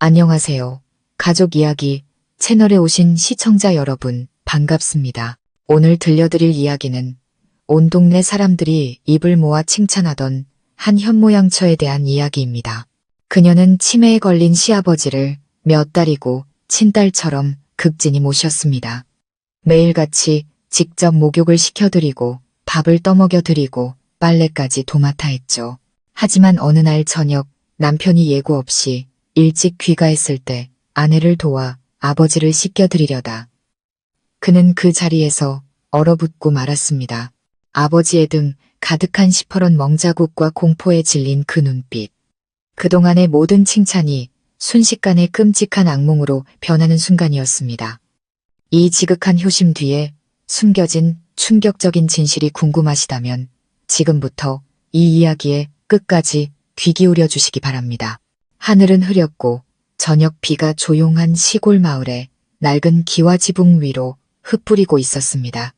안녕하세요. 가족 이야기 채널에 오신 시청자 여러분, 반갑습니다. 오늘 들려드릴 이야기는 온 동네 사람들이 입을 모아 칭찬하던 한 현모양처에 대한 이야기입니다. 그녀는 치매에 걸린 시아버지를 몇 달이고 친딸처럼 극진히 모셨습니다. 매일같이 직접 목욕을 시켜드리고 밥을 떠먹여드리고 빨래까지 도맡아 했죠. 하지만 어느 날 저녁 남편이 예고 없이 일찍 귀가했을 때 아내를 도와 아버지를 씻겨드리려다 그는 그 자리에서 얼어붙고 말았습니다. 아버지의 등 가득한 시퍼런 멍자국과 공포에 질린 그 눈빛. 그동안의 모든 칭찬이 순식간에 끔찍한 악몽으로 변하는 순간이었습니다. 이 지극한 효심 뒤에 숨겨진 충격적인 진실이 궁금하시다면 지금부터 이 이야기의 끝까지 귀 기울여 주시기 바랍니다. 하늘은 흐렸고 저녁 비가 조용한 시골 마을에 낡은 기와 지붕 위로 흩뿌리고 있었습니다.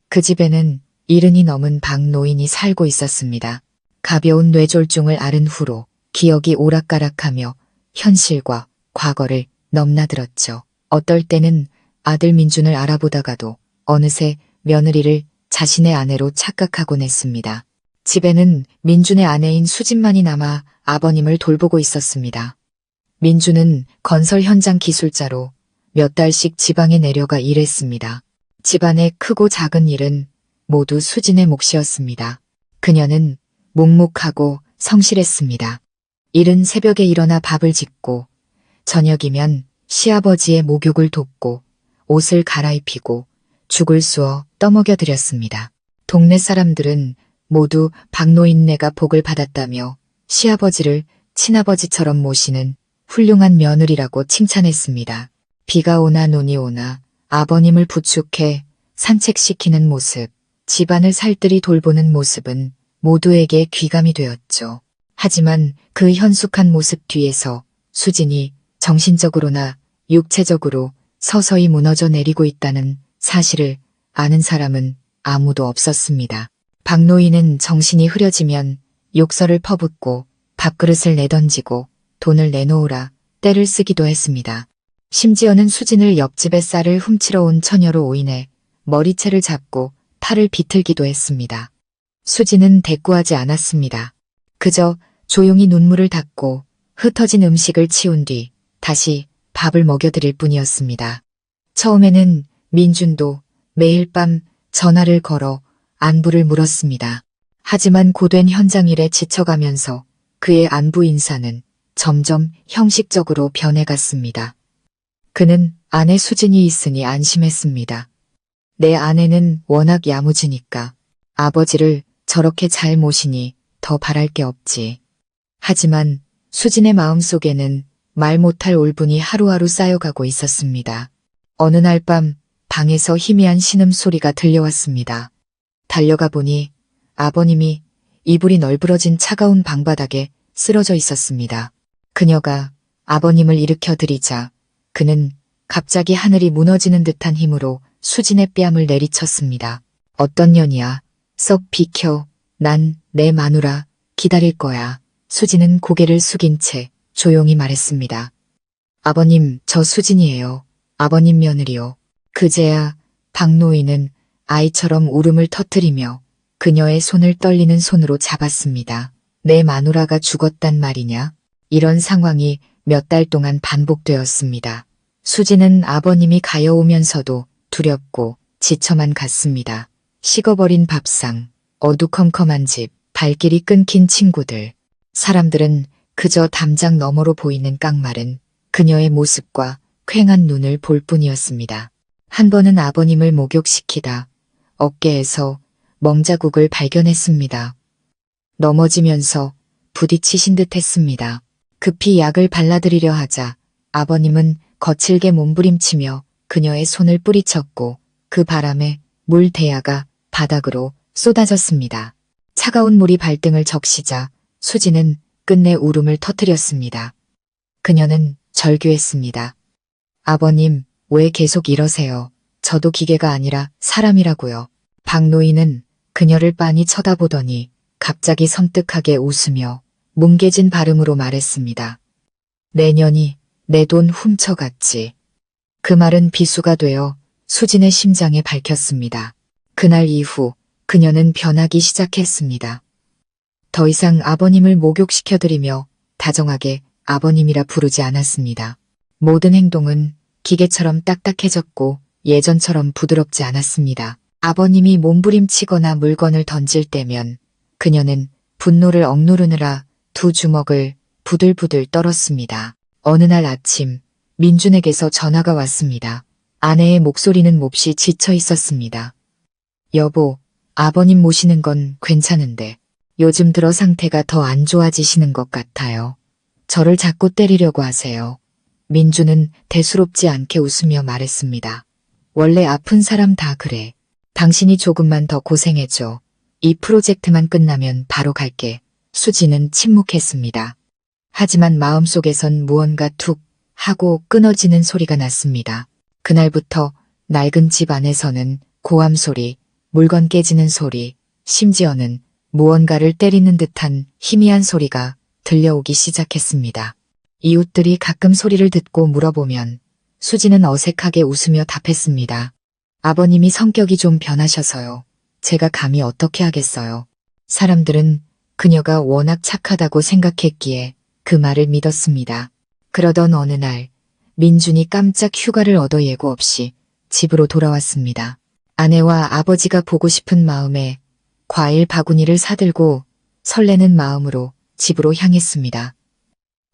그 집에는 70이 넘은 박노인이 살고 있었습니다. 가벼운 뇌졸중을 앓은 후로 기억이 오락가락하며 현실과 과거를 넘나들었죠. 어떨 때는 아들 민준을 알아보다가도 어느새 며느리를 자신의 아내로 착각하곤 했습니다. 집에는 민준의 아내인 수진만이 남아 아버님을 돌보고 있었습니다. 민준은 건설 현장 기술자로 몇 달씩 지방에 내려가 일했습니다. 집안의 크고 작은 일은 모두 수진의 몫이었습니다. 그녀는 묵묵하고 성실했습니다. 이른 새벽에 일어나 밥을 짓고 저녁이면 시아버지의 목욕을 돕고 옷을 갈아입히고 죽을 쑤어 떠먹여 드렸습니다. 동네 사람들은 모두 박노인네가 복을 받았다며 시아버지를 친아버지처럼 모시는 훌륭한 며느리라고 칭찬했습니다. 비가 오나 눈이 오나 아버님을 부축해 산책시키는 모습, 집안을 살뜰히 돌보는 모습은 모두에게 귀감이 되었죠. 하지만 그 현숙한 모습 뒤에서 수진이 정신적으로나 육체적으로 서서히 무너져 내리고 있다는 사실을 아는 사람은 아무도 없었습니다. 박노인은 정신이 흐려지면 욕설을 퍼붓고 밥그릇을 내던지고 돈을 내놓으라 떼를 쓰기도 했습니다. 심지어는 수진을 옆집에 쌀을 훔치러 온 처녀로 오인해 머리채를 잡고 팔을 비틀기도 했습니다. 수진은 대꾸하지 않았습니다. 그저 조용히 눈물을 닦고 흩어진 음식을 치운 뒤 다시 밥을 먹여드릴 뿐이었습니다. 처음에는 민준도 매일 밤 전화를 걸어 안부를 물었습니다. 하지만 고된 현장 일에 지쳐가면서 그의 안부 인사는 점점 형식적으로 변해갔습니다. 그는 아내 수진이 있으니 안심했습니다. 내 아내는 워낙 야무지니까 아버지를 저렇게 잘 모시니 더 바랄 게 없지. 하지만 수진의 마음속에는 말 못할 울분이 하루하루 쌓여가고 있었습니다. 어느 날 밤 방에서 희미한 신음소리가 들려왔습니다. 달려가 보니 아버님이 이불이 널브러진 차가운 방바닥에 쓰러져 있었습니다. 그녀가 아버님을 일으켜드리자 그는 갑자기 하늘이 무너지는 듯한 힘으로 수진의 뺨을 내리쳤습니다. 어떤 년이야. 썩 비켜. 난 내 마누라 기다릴 거야. 수진은 고개를 숙인 채 조용히 말했습니다. 아버님, 저 수진이에요. 아버님 며느리요. 그제야 박노인은 아이처럼 울음을 터뜨리며 그녀의 손을 떨리는 손으로 잡았습니다. 내 마누라가 죽었단 말이냐? 이런 상황이 몇 달 동안 반복되었습니다. 수진은 아버님이 가여오면서도 두렵고 지쳐만 갔습니다. 식어버린 밥상, 어두컴컴한 집, 발길이 끊긴 친구들. 사람들은 그저 담장 너머로 보이는 깡마른 그녀의 모습과 퀭한 눈을 볼 뿐이었습니다. 한 번은 아버님을 목욕시키다 어깨에서 멍자국을 발견했습니다. 넘어지면서 부딪히신 듯 했습니다. 급히 약을 발라드리려 하자 아버님은 거칠게 몸부림치며 그녀의 손을 뿌리쳤고 그 바람에 물 대야가 바닥으로 쏟아졌습니다. 차가운 물이 발등을 적시자 수진은 끝내 울음을 터뜨렸습니다. 그녀는 절규했습니다. 아버님, 왜 계속 이러세요? 저도 기계가 아니라 사람이라고요. 박노인은 그녀를 빤히 쳐다보더니 갑자기 섬뜩하게 웃으며 뭉개진 발음으로 말했습니다. 내년이 내 돈 훔쳐갔지. 그 말은 비수가 되어 수진의 심장에 밝혔습니다. 그날 이후 그녀는 변하기 시작했습니다. 더 이상 아버님을 목욕시켜드리며 다정하게 아버님이라 부르지 않았습니다. 모든 행동은 기계처럼 딱딱해졌고 예전처럼 부드럽지 않았습니다. 아버님이 몸부림치거나 물건을 던질 때면 그녀는 분노를 억누르느라 두 주먹을 부들부들 떨었습니다. 어느 날 아침 민준에게서 전화가 왔습니다. 아내의 목소리는 몹시 지쳐 있었습니다. 여보, 아버님 모시는 건 괜찮은데 요즘 들어 상태가 더 안 좋아지시는 것 같아요. 저를 자꾸 때리려고 하세요. 민주는 대수롭지 않게 웃으며 말했습니다. 원래 아픈 사람 다 그래. 당신이 조금만 더 고생해줘. 이 프로젝트만 끝나면 바로 갈게. 수지는 침묵했습니다. 하지만 마음속에선 무언가 툭 하고 끊어지는 소리가 났습니다. 그날부터 낡은 집 안에서는 고함 소리, 물건 깨지는 소리, 심지어는 무언가를 때리는 듯한 희미한 소리가 들려오기 시작했습니다. 이웃들이 가끔 소리를 듣고 물어보면 수지는 어색하게 웃으며 답했습니다. 아버님이 성격이 좀 변하셔서요. 제가 감히 어떻게 하겠어요. 사람들은 그녀가 워낙 착하다고 생각했기에 그 말을 믿었습니다. 그러던 어느 날 민준이 깜짝 휴가를 얻어 예고 없이 집으로 돌아왔습니다. 아내와 아버지가 보고 싶은 마음에 과일 바구니를 사들고 설레는 마음으로 집으로 향했습니다.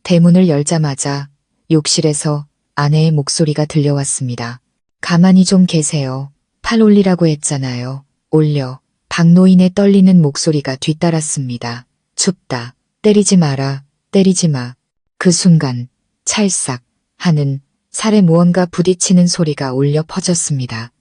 대문을 열자마자 욕실에서 아내의 목소리가 들려왔습니다. 가만히 좀 계세요. 팔 올리라고 했잖아요. 올려. 박노인의 떨리는 목소리가 뒤따랐습니다. 춥다. 때리지 마라. 때리지 마. 그 순간 찰싹 하는 살에 무언가 부딪히는 소리가 울려 퍼졌습니다.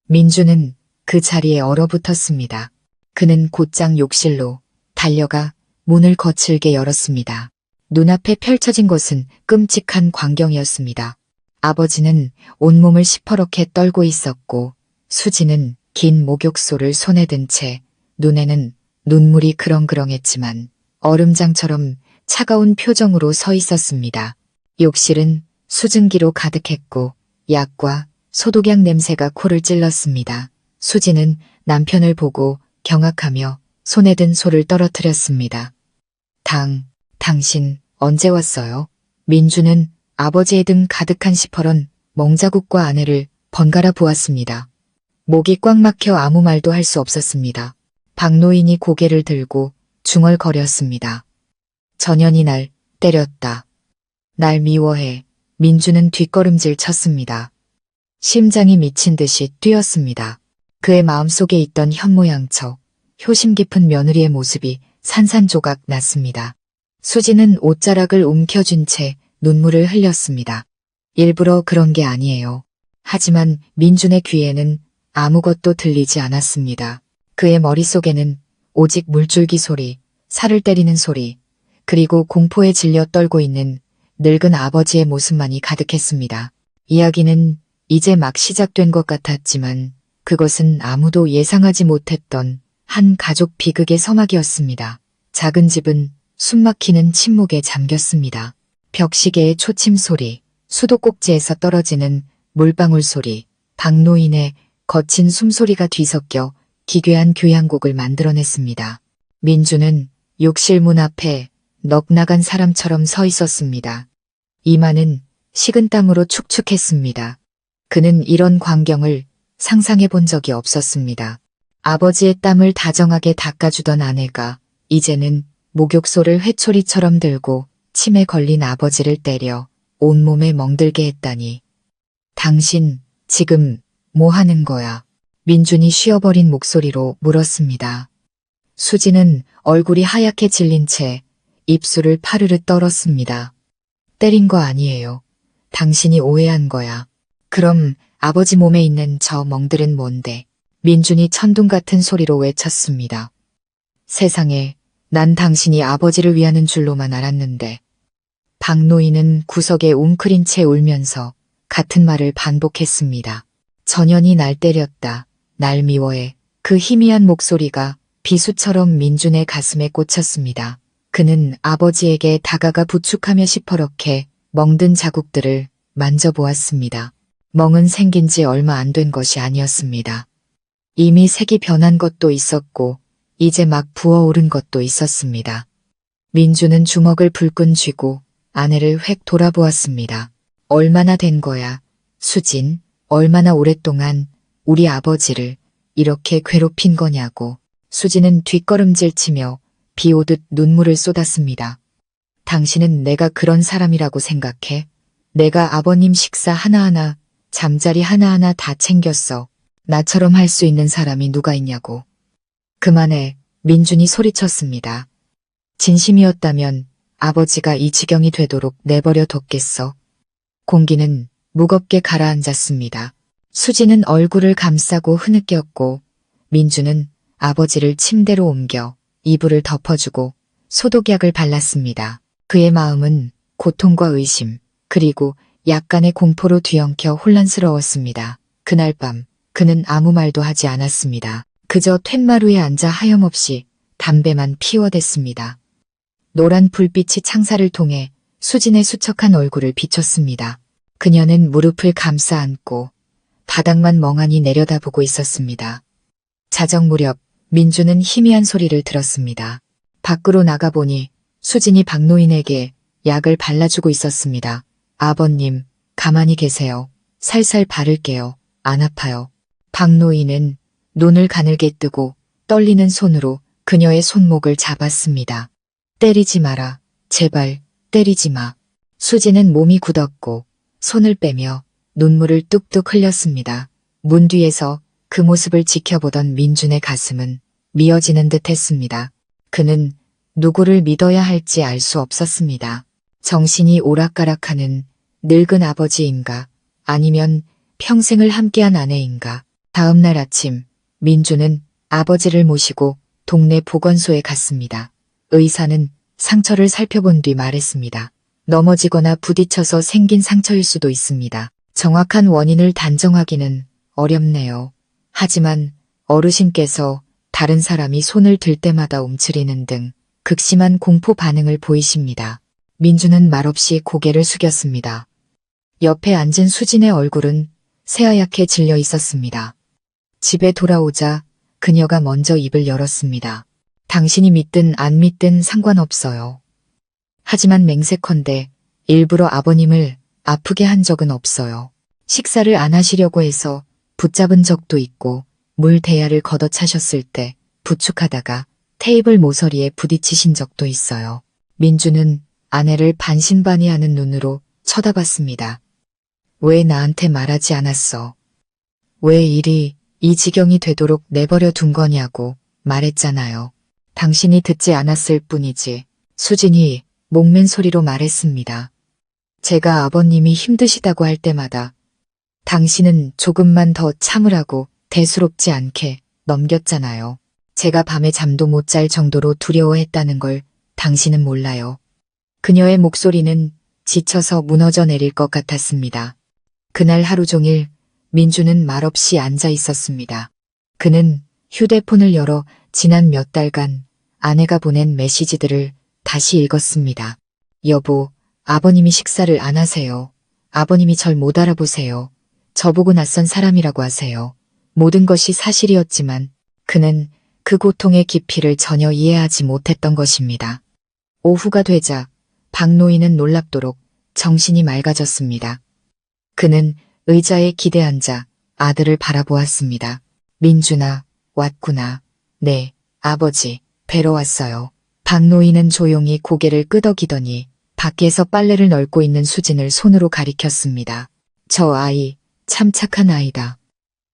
민주는 그 자리에 얼어붙었습니다. 그는 곧장 욕실로 달려가 문을 거칠게 열었습니다. 눈앞에 펼쳐진 것은 끔찍한 광경이었습니다. 아버지는 온몸을 시퍼렇게 떨고 있었고 수지는 긴 목욕소를 손에 든 채 눈에는 눈물이 그렁그렁했지만 얼음장처럼 차가운 표정으로 서 있었습니다. 욕실은 수증기로 가득했고 약과 소독약 냄새가 코를 찔렀습니다. 수지는 남편을 보고 경악하며 손에 든 소를 떨어뜨렸습니다. 당신 언제 왔어요? 민주는 아버지의 등 가득한 시퍼런 멍자국과 아내를 번갈아 보았습니다. 목이 꽉 막혀 아무 말도 할 수 없었습니다. 박노인이 고개를 들고 중얼거렸습니다. 전현이 날 때렸다. 날 미워해. 민주는 뒷걸음질 쳤습니다. 심장이 미친 듯이 뛰었습니다. 그의 마음속에 있던 현모양처, 효심 깊은 며느리의 모습이 산산조각 났습니다. 수지는 옷자락을 움켜쥔 채 눈물을 흘렸습니다. 일부러 그런 게 아니에요. 하지만 민준의 귀에는 아무것도 들리지 않았습니다. 그의 머릿속에는 오직 물줄기 소리, 살을 때리는 소리, 그리고 공포에 질려 떨고 있는 늙은 아버지의 모습만이 가득했습니다. 이야기는 이제 막 시작된 것 같았지만 그것은 아무도 예상하지 못했던 한 가족 비극의 서막이었습니다. 작은 집은 숨막히는 침묵에 잠겼습니다. 벽시계의 초침 소리, 수도꼭지에서 떨어지는 물방울 소리, 박노인의 거친 숨소리가 뒤섞여 기괴한 교향곡을 만들어냈습니다. 민주는 욕실 문 앞에 넋나간 사람처럼 서 있었습니다. 이마는 식은땀으로 축축했습니다. 그는 이런 광경을 상상해 본 적이 없었습니다. 아버지의 땀을 다정하게 닦아주던 아내가 이제는 목욕소를 회초리처럼 들고 침에 걸린 아버지를 때려 온몸에 멍들게 했다니. 당신 지금 뭐 하는 거야? 민준이 쉬어버린 목소리로 물었습니다. 수지는 얼굴이 하얗게 질린 채 입술을 파르르 떨었습니다. 때린 거 아니에요. 당신이 오해한 거야. 그럼 아버지 몸에 있는 저 멍들은 뭔데? 민준이 천둥 같은 소리로 외쳤습니다. 세상에, 난 당신이 아버지를 위하는 줄로만 알았는데. 박노인은 구석에 웅크린 채 울면서 같은 말을 반복했습니다. 전현이 날 때렸다. 날 미워해. 그 희미한 목소리가 비수처럼 민준의 가슴에 꽂혔습니다. 그는 아버지에게 다가가 부축하며 시퍼렇게 멍든 자국들을 만져보았습니다. 멍은 생긴 지 얼마 안 된 것이 아니었습니다. 이미 색이 변한 것도 있었고 이제 막 부어오른 것도 있었습니다. 민주는 주먹을 불끈 쥐고 아내를 획 돌아보았습니다. 얼마나 된 거야, 수진, 얼마나 오랫동안 우리 아버지를 이렇게 괴롭힌 거냐고. 수진은 뒷걸음질 치며 비 오듯 눈물을 쏟았습니다. 당신은 내가 그런 사람이라고 생각해? 내가 아버님 식사 하나하나, 잠자리 하나하나 다 챙겼어. 나처럼 할 수 있는 사람이 누가 있냐고. 그만해, 민준이 소리쳤습니다. 진심이었다면 아버지가 이 지경이 되도록 내버려 뒀겠어. 공기는 무겁게 가라앉았습니다. 수지는 얼굴을 감싸고 흐느꼈고 민주는 아버지를 침대로 옮겨 이불을 덮어주고 소독약을 발랐습니다. 그의 마음은 고통과 의심 그리고 약간의 공포로 뒤엉켜 혼란스러웠습니다. 그날 밤 그는 아무 말도 하지 않았습니다. 그저 툇마루에 앉아 하염없이 담배만 피워댔습니다. 노란 불빛이 창살을 통해 수진의 수척한 얼굴을 비췄습니다. 그녀는 무릎을 감싸 안고 바닥만 멍하니 내려다보고 있었습니다. 자정 무렵 민주는 희미한 소리를 들었습니다. 밖으로 나가보니 수진이 박노인에게 약을 발라주고 있었습니다. 아버님, 가만히 계세요. 살살 바를게요. 안 아파요. 박노인은 눈을 가늘게 뜨고 떨리는 손으로 그녀의 손목을 잡았습니다. 때리지 마라. 제발 때리지 마. 수지는 몸이 굳었고 손을 빼며 눈물을 뚝뚝 흘렸습니다. 문 뒤에서 그 모습을 지켜보던 민준의 가슴은 미어지는 듯 했습니다. 그는 누구를 믿어야 할지 알 수 없었습니다. 정신이 오락가락하는 늙은 아버지인가 아니면 평생을 함께한 아내인가. 다음 날 아침 민주는 아버지를 모시고 동네 보건소에 갔습니다. 의사는 상처를 살펴본 뒤 말했습니다. 넘어지거나 부딪혀서 생긴 상처일 수도 있습니다. 정확한 원인을 단정하기는 어렵네요. 하지만 어르신께서 다른 사람이 손을 들 때마다 움츠리는 등 극심한 공포 반응을 보이십니다. 민주는 말없이 고개를 숙였습니다. 옆에 앉은 수진의 얼굴은 새하얗게 질려 있었습니다. 집에 돌아오자 그녀가 먼저 입을 열었습니다. 당신이 믿든 안 믿든 상관없어요. 하지만 맹세컨대 일부러 아버님을 아프게 한 적은 없어요. 식사를 안 하시려고 해서 붙잡은 적도 있고 물 대야를 걷어차셨을 때 부축하다가 테이블 모서리에 부딪히신 적도 있어요. 민주는 아내를 반신반의하는 눈으로 쳐다봤습니다. 왜 나한테 말하지 않았어? 왜 일이 이 지경이 되도록 내버려 둔 거냐고 말했잖아요. 당신이 듣지 않았을 뿐이지. 수진이 목맨 소리로 말했습니다. 제가 아버님이 힘드시다고 할 때마다 당신은 조금만 더 참으라고 대수롭지 않게 넘겼잖아요. 제가 밤에 잠도 못 잘 정도로 두려워했다는 걸 당신은 몰라요. 그녀의 목소리는 지쳐서 무너져 내릴 것 같았습니다. 그날 하루 종일 민주는 말없이 앉아 있었습니다. 그는 휴대폰을 열어 지난 몇 달간 아내가 보낸 메시지들을 다시 읽었습니다. 여보, 아버님이 식사를 안 하세요. 아버님이 절 못 알아보세요. 저보고 낯선 사람이라고 하세요. 모든 것이 사실이었지만 그는 그 고통의 깊이를 전혀 이해하지 못했던 것입니다. 오후가 되자 박노인은 놀랍도록 정신이 맑아졌습니다. 그는 의자에 기대앉아 아들을 바라보았습니다. 민준아, 왔구나. 네, 아버지, 뵈러 왔어요. 박노인은 조용히 고개를 끄덕이더니 밖에서 빨래를 널고 있는 수진을 손으로 가리켰습니다. 저 아이, 참 착한 아이다.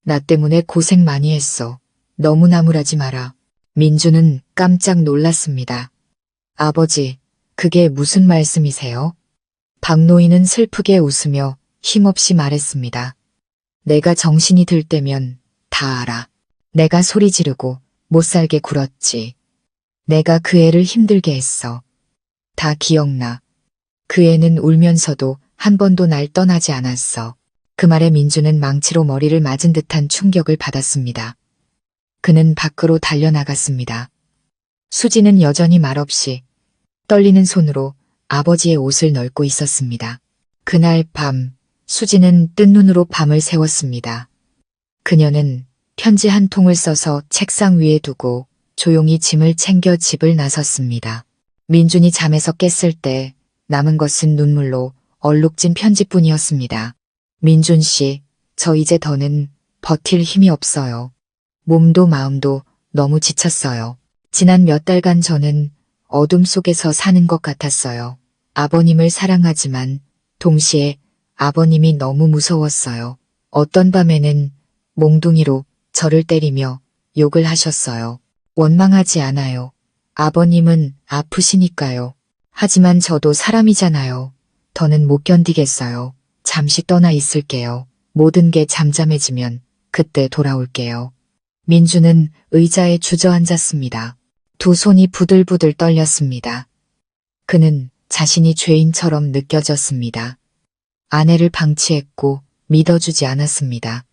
나 때문에 고생 많이 했어. 너무 나무라지 마라. 민주는 깜짝 놀랐습니다. 아버지, 그게 무슨 말씀이세요? 박노인은 슬프게 웃으며 힘없이 말했습니다. 내가 정신이 들 때면 다 알아. 내가 소리 지르고 못살게 굴었지. 내가 그 애를 힘들게 했어. 다 기억나. 그 애는 울면서도 한 번도 날 떠나지 않았어. 그 말에 민주는 망치로 머리를 맞은 듯한 충격을 받았습니다. 그는 밖으로 달려나갔습니다. 수지는 여전히 말없이 떨리는 손으로 아버지의 옷을 널고 있었습니다. 그날 밤 수지는 뜬 눈으로 밤을 새웠습니다. 그녀는 편지 한 통을 써서 책상 위에 두고 조용히 짐을 챙겨 집을 나섰습니다. 민준이 잠에서 깼을 때 남은 것은 눈물로 얼룩진 편지뿐이었습니다. 민준 씨, 저 이제 더는 버틸 힘이 없어요. 몸도 마음도 너무 지쳤어요. 지난 몇 달간 저는 어둠 속에서 사는 것 같았어요. 아버님을 사랑하지만 동시에 아버님이 너무 무서웠어요. 어떤 밤에는 몽둥이로 저를 때리며 욕을 하셨어요. 원망하지 않아요. 아버님은 아프시니까요. 하지만 저도 사람이잖아요. 더는 못 견디겠어요. 잠시 떠나 있을게요. 모든 게 잠잠해지면 그때 돌아올게요. 민주는 의자에 주저앉았습니다. 두 손이 부들부들 떨렸습니다. 그는 자신이 죄인처럼 느껴졌습니다. 아내를 방치했고 믿어주지 않았습니다.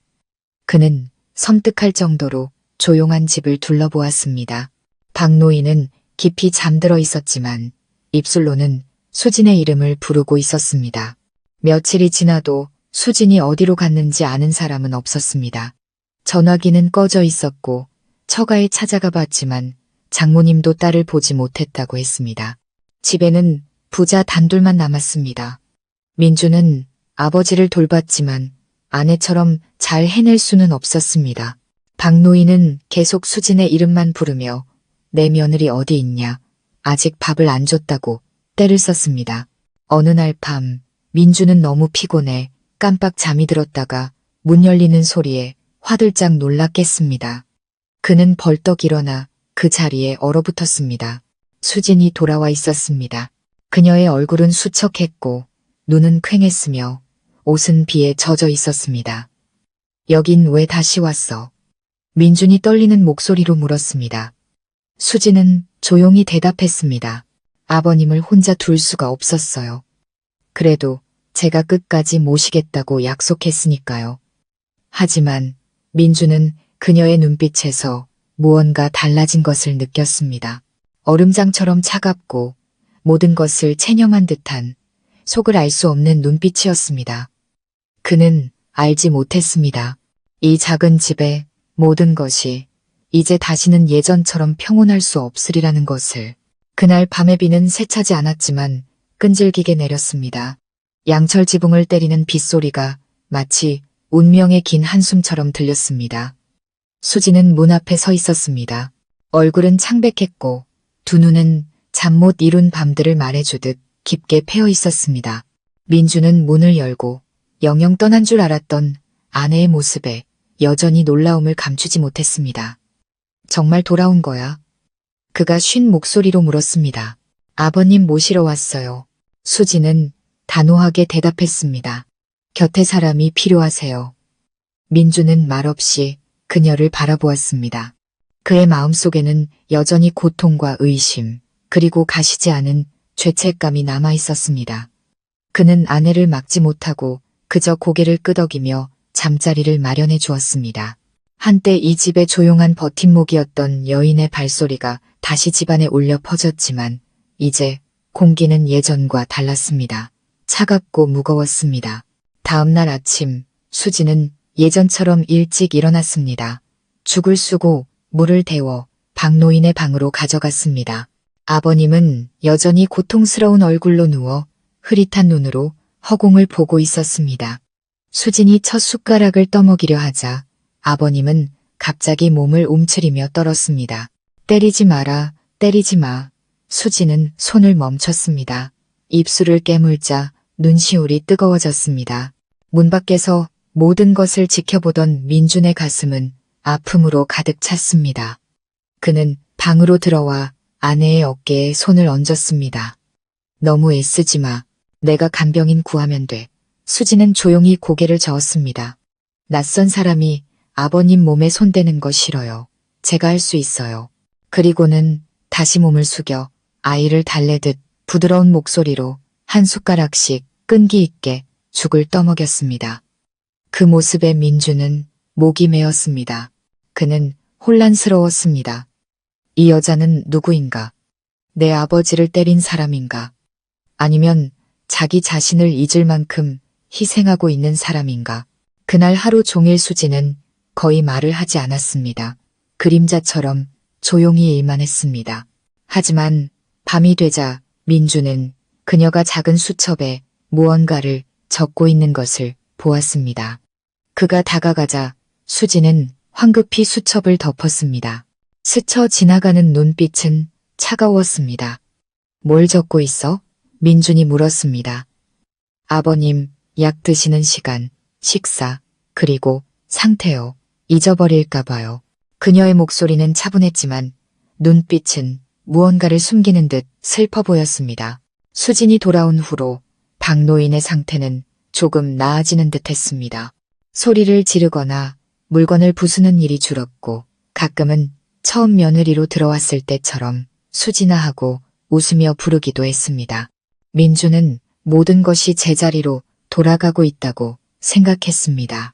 그는 섬뜩할 정도로 조용한 집을 둘러보았습니다. 박노인은 깊이 잠들어 있었지만 입술로는 수진의 이름을 부르고 있었습니다. 며칠이 지나도 수진이 어디로 갔는지 아는 사람은 없었습니다. 전화기는 꺼져 있었고 처가에 찾아가 봤지만 장모님도 딸을 보지 못했다고 했습니다. 집에는 부자 단둘만 남았습니다. 민주는 아버지를 돌봤지만 아내처럼 잘 해낼 수는 없었습니다. 박노인은 계속 수진의 이름만 부르며 내 며느리 어디 있냐, 아직 밥을 안 줬다고 떼를 썼습니다. 어느 날 밤 민주는 너무 피곤해 깜빡 잠이 들었다가 문 열리는 소리에 화들짝 놀라 깼습니다. 그는 벌떡 일어나 그 자리에 얼어붙었습니다. 수진이 돌아와 있었습니다. 그녀의 얼굴은 수척했고 눈은 퀭했으며 옷은 비에 젖어 있었습니다. 여긴 왜 다시 왔어? 민준이 떨리는 목소리로 물었습니다. 수진은 조용히 대답했습니다. 아버님을 혼자 둘 수가 없었어요. 그래도 제가 끝까지 모시겠다고 약속했으니까요. 하지만 민주는 그녀의 눈빛에서 무언가 달라진 것을 느꼈습니다. 얼음장처럼 차갑고 모든 것을 체념한 듯한 속을 알 수 없는 눈빛이었습니다. 그는 알지 못했습니다. 이 작은 집의 모든 것이 이제 다시는 예전처럼 평온할 수 없으리라는 것을. 그날 밤의 비는 세차지 않았지만 끈질기게 내렸습니다. 양철 지붕을 때리는 빗소리가 마치 운명의 긴 한숨처럼 들렸습니다. 수지는 문 앞에 서 있었습니다. 얼굴은 창백했고 두 눈은 잠 못 이룬 밤들을 말해주듯 깊게 패여 있었습니다. 민주는 문을 열고 영영 떠난 줄 알았던 아내의 모습에 여전히 놀라움을 감추지 못했습니다. 정말 돌아온 거야? 그가 쉰 목소리로 물었습니다. 아버님 모시러 왔어요. 수지는 단호하게 대답했습니다. 곁에 사람이 필요하세요. 민주는 말없이 그녀를 바라보았습니다. 그의 마음속에는 여전히 고통과 의심, 그리고 가시지 않은 죄책감이 남아 있었습니다. 그는 아내를 막지 못하고 그저 고개를 끄덕이며 잠자리를 마련해 주었습니다. 한때 이 집의 조용한 버팀목이었던 여인의 발소리가 다시 집안에 울려 퍼졌지만 이제 공기는 예전과 달랐습니다. 차갑고 무거웠습니다. 다음 날 아침 수지는 예전처럼 일찍 일어났습니다. 죽을 쓰고 물을 데워 박노인의 방으로 가져갔습니다. 아버님은 여전히 고통스러운 얼굴로 누워 흐릿한 눈으로 허공을 보고 있었습니다. 수진이 첫 숟가락을 떠먹이려 하자 아버님은 갑자기 몸을 움츠리며 떨었습니다. 때리지 마라, 때리지 마. 수지는 손을 멈췄습니다. 입술을 깨물자 눈시울이 뜨거워졌습니다. 문 밖에서 모든 것을 지켜보던 민준의 가슴은 아픔으로 가득 찼습니다. 그는 방으로 들어와 아내의 어깨에 손을 얹었습니다. 너무 애쓰지 마. 내가 간병인 구하면 돼. 수지는 조용히 고개를 저었습니다. 낯선 사람이 아버님 몸에 손대는 거 싫어요. 제가 할 수 있어요. 그리고는 다시 몸을 숙여 아이를 달래듯 부드러운 목소리로 한 숟가락씩 끈기 있게 죽을 떠먹였습니다. 그 모습에 민주는 목이 메었습니다. 그는 혼란스러웠습니다. 이 여자는 누구인가? 내 아버지를 때린 사람인가? 아니면 자기 자신을 잊을 만큼 희생하고 있는 사람인가. 그날 하루 종일 수지는 거의 말을 하지 않았습니다. 그림자처럼 조용히 일만 했습니다. 하지만 밤이 되자 민주는 그녀가 작은 수첩에 무언가를 적고 있는 것을 보았습니다. 그가 다가가자 수지는 황급히 수첩을 덮었습니다. 스쳐 지나가는 눈빛은 차가웠습니다. 뭘 적고 있어? 민준이 물었습니다. 아버님, 약 드시는 시간, 식사, 그리고 상태요. 잊어버릴까봐요. 그녀의 목소리는 차분했지만 눈빛은 무언가를 숨기는 듯 슬퍼 보였습니다. 수진이 돌아온 후로 박노인의 상태는 조금 나아지는 듯 했습니다. 소리를 지르거나 물건을 부수는 일이 줄었고 가끔은 처음 며느리로 들어왔을 때처럼 수진아 하고 웃으며 부르기도 했습니다. 민주는 모든 것이 제자리로 돌아가고 있다고 생각했습니다.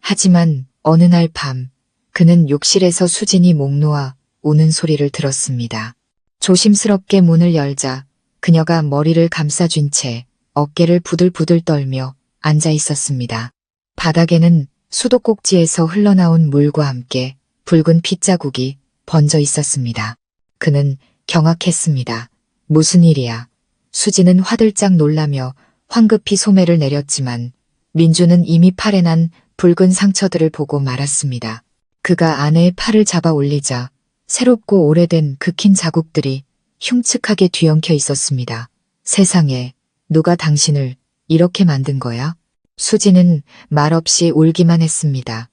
하지만 어느 날 밤 그는 욕실에서 수진이 목 놓아 우는 소리를 들었습니다. 조심스럽게 문을 열자 그녀가 머리를 감싸쥔 채 어깨를 부들부들 떨며 앉아 있었습니다. 바닥에는 수도꼭지에서 흘러나온 물과 함께 붉은 핏자국이 번져 있었습니다. 그는 경악했습니다. 무슨 일이야? 수지는 화들짝 놀라며 황급히 소매를 내렸지만 민주는 이미 팔에 난 붉은 상처들을 보고 말았습니다. 그가 아내의 팔을 잡아 올리자 새롭고 오래된 긁힌 자국들이 흉측하게 뒤엉켜 있었습니다. 세상에, 누가 당신을 이렇게 만든 거야? 수지는 말없이 울기만 했습니다.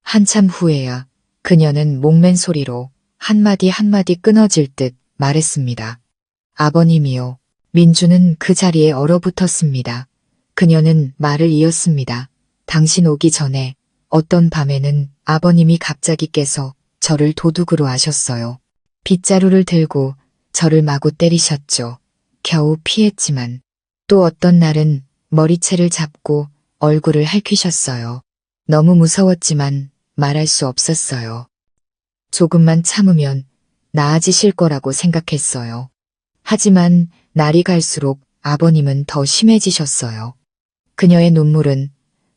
한참 후에야 그녀는 목맨 소리로 한마디 한마디 끊어질 듯 말했습니다. 아버님이요. 민주는 그 자리에 얼어붙었습니다. 그녀는 말을 이었습니다. 당신 오기 전에 어떤 밤에는 아버님이 갑자기 깨서 저를 도둑으로 아셨어요. 빗자루를 들고 저를 마구 때리셨죠. 겨우 피했지만 또 어떤 날은 머리채를 잡고 얼굴을 핥히셨어요. 너무 무서웠지만 말할 수 없었어요. 조금만 참으면 나아지실 거라고 생각했어요. 하지만 날이 갈수록 아버님은 더 심해지셨어요. 그녀의 눈물은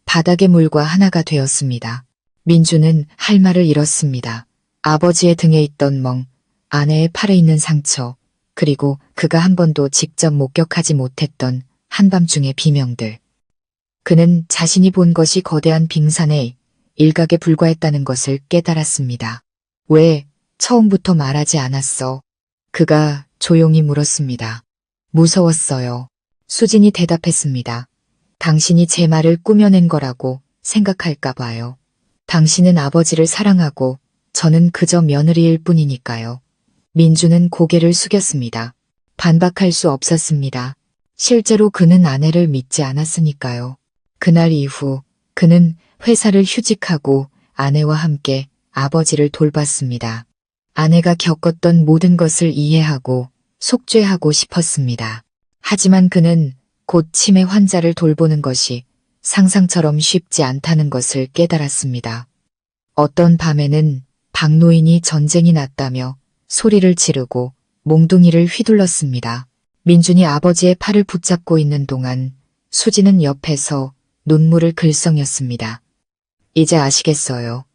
바닥의 물과 하나가 되었습니다. 민주는 할 말을 잃었습니다. 아버지의 등에 있던 멍, 아내의 팔에 있는 상처, 그리고 그가 한 번도 직접 목격하지 못했던 한밤중의 비명들. 그는 자신이 본 것이 거대한 빙산의 일각에 불과했다는 것을 깨달았습니다. 왜 처음부터 말하지 않았어? 그가 조용히 물었습니다. 무서웠어요. 수진이 대답했습니다. 당신이 제 말을 꾸며낸 거라고 생각할까 봐요. 당신은 아버지를 사랑하고 저는 그저 며느리일 뿐이니까요. 민주는 고개를 숙였습니다. 반박할 수 없었습니다. 실제로 그는 아내를 믿지 않았으니까요. 그날 이후 그는 회사를 휴직하고 아내와 함께 아버지를 돌봤습니다. 아내가 겪었던 모든 것을 이해하고 속죄하고 싶었습니다. 하지만 그는 곧 치매 환자를 돌보는 것이 상상처럼 쉽지 않다는 것을 깨달았습니다. 어떤 밤에는 박노인이 전쟁이 났다며 소리를 지르고 몽둥이를 휘둘렀습니다. 민준이 아버지의 팔을 붙잡고 있는 동안 수지는 옆에서 눈물을 글썽였습니다. 이제 아시겠어요.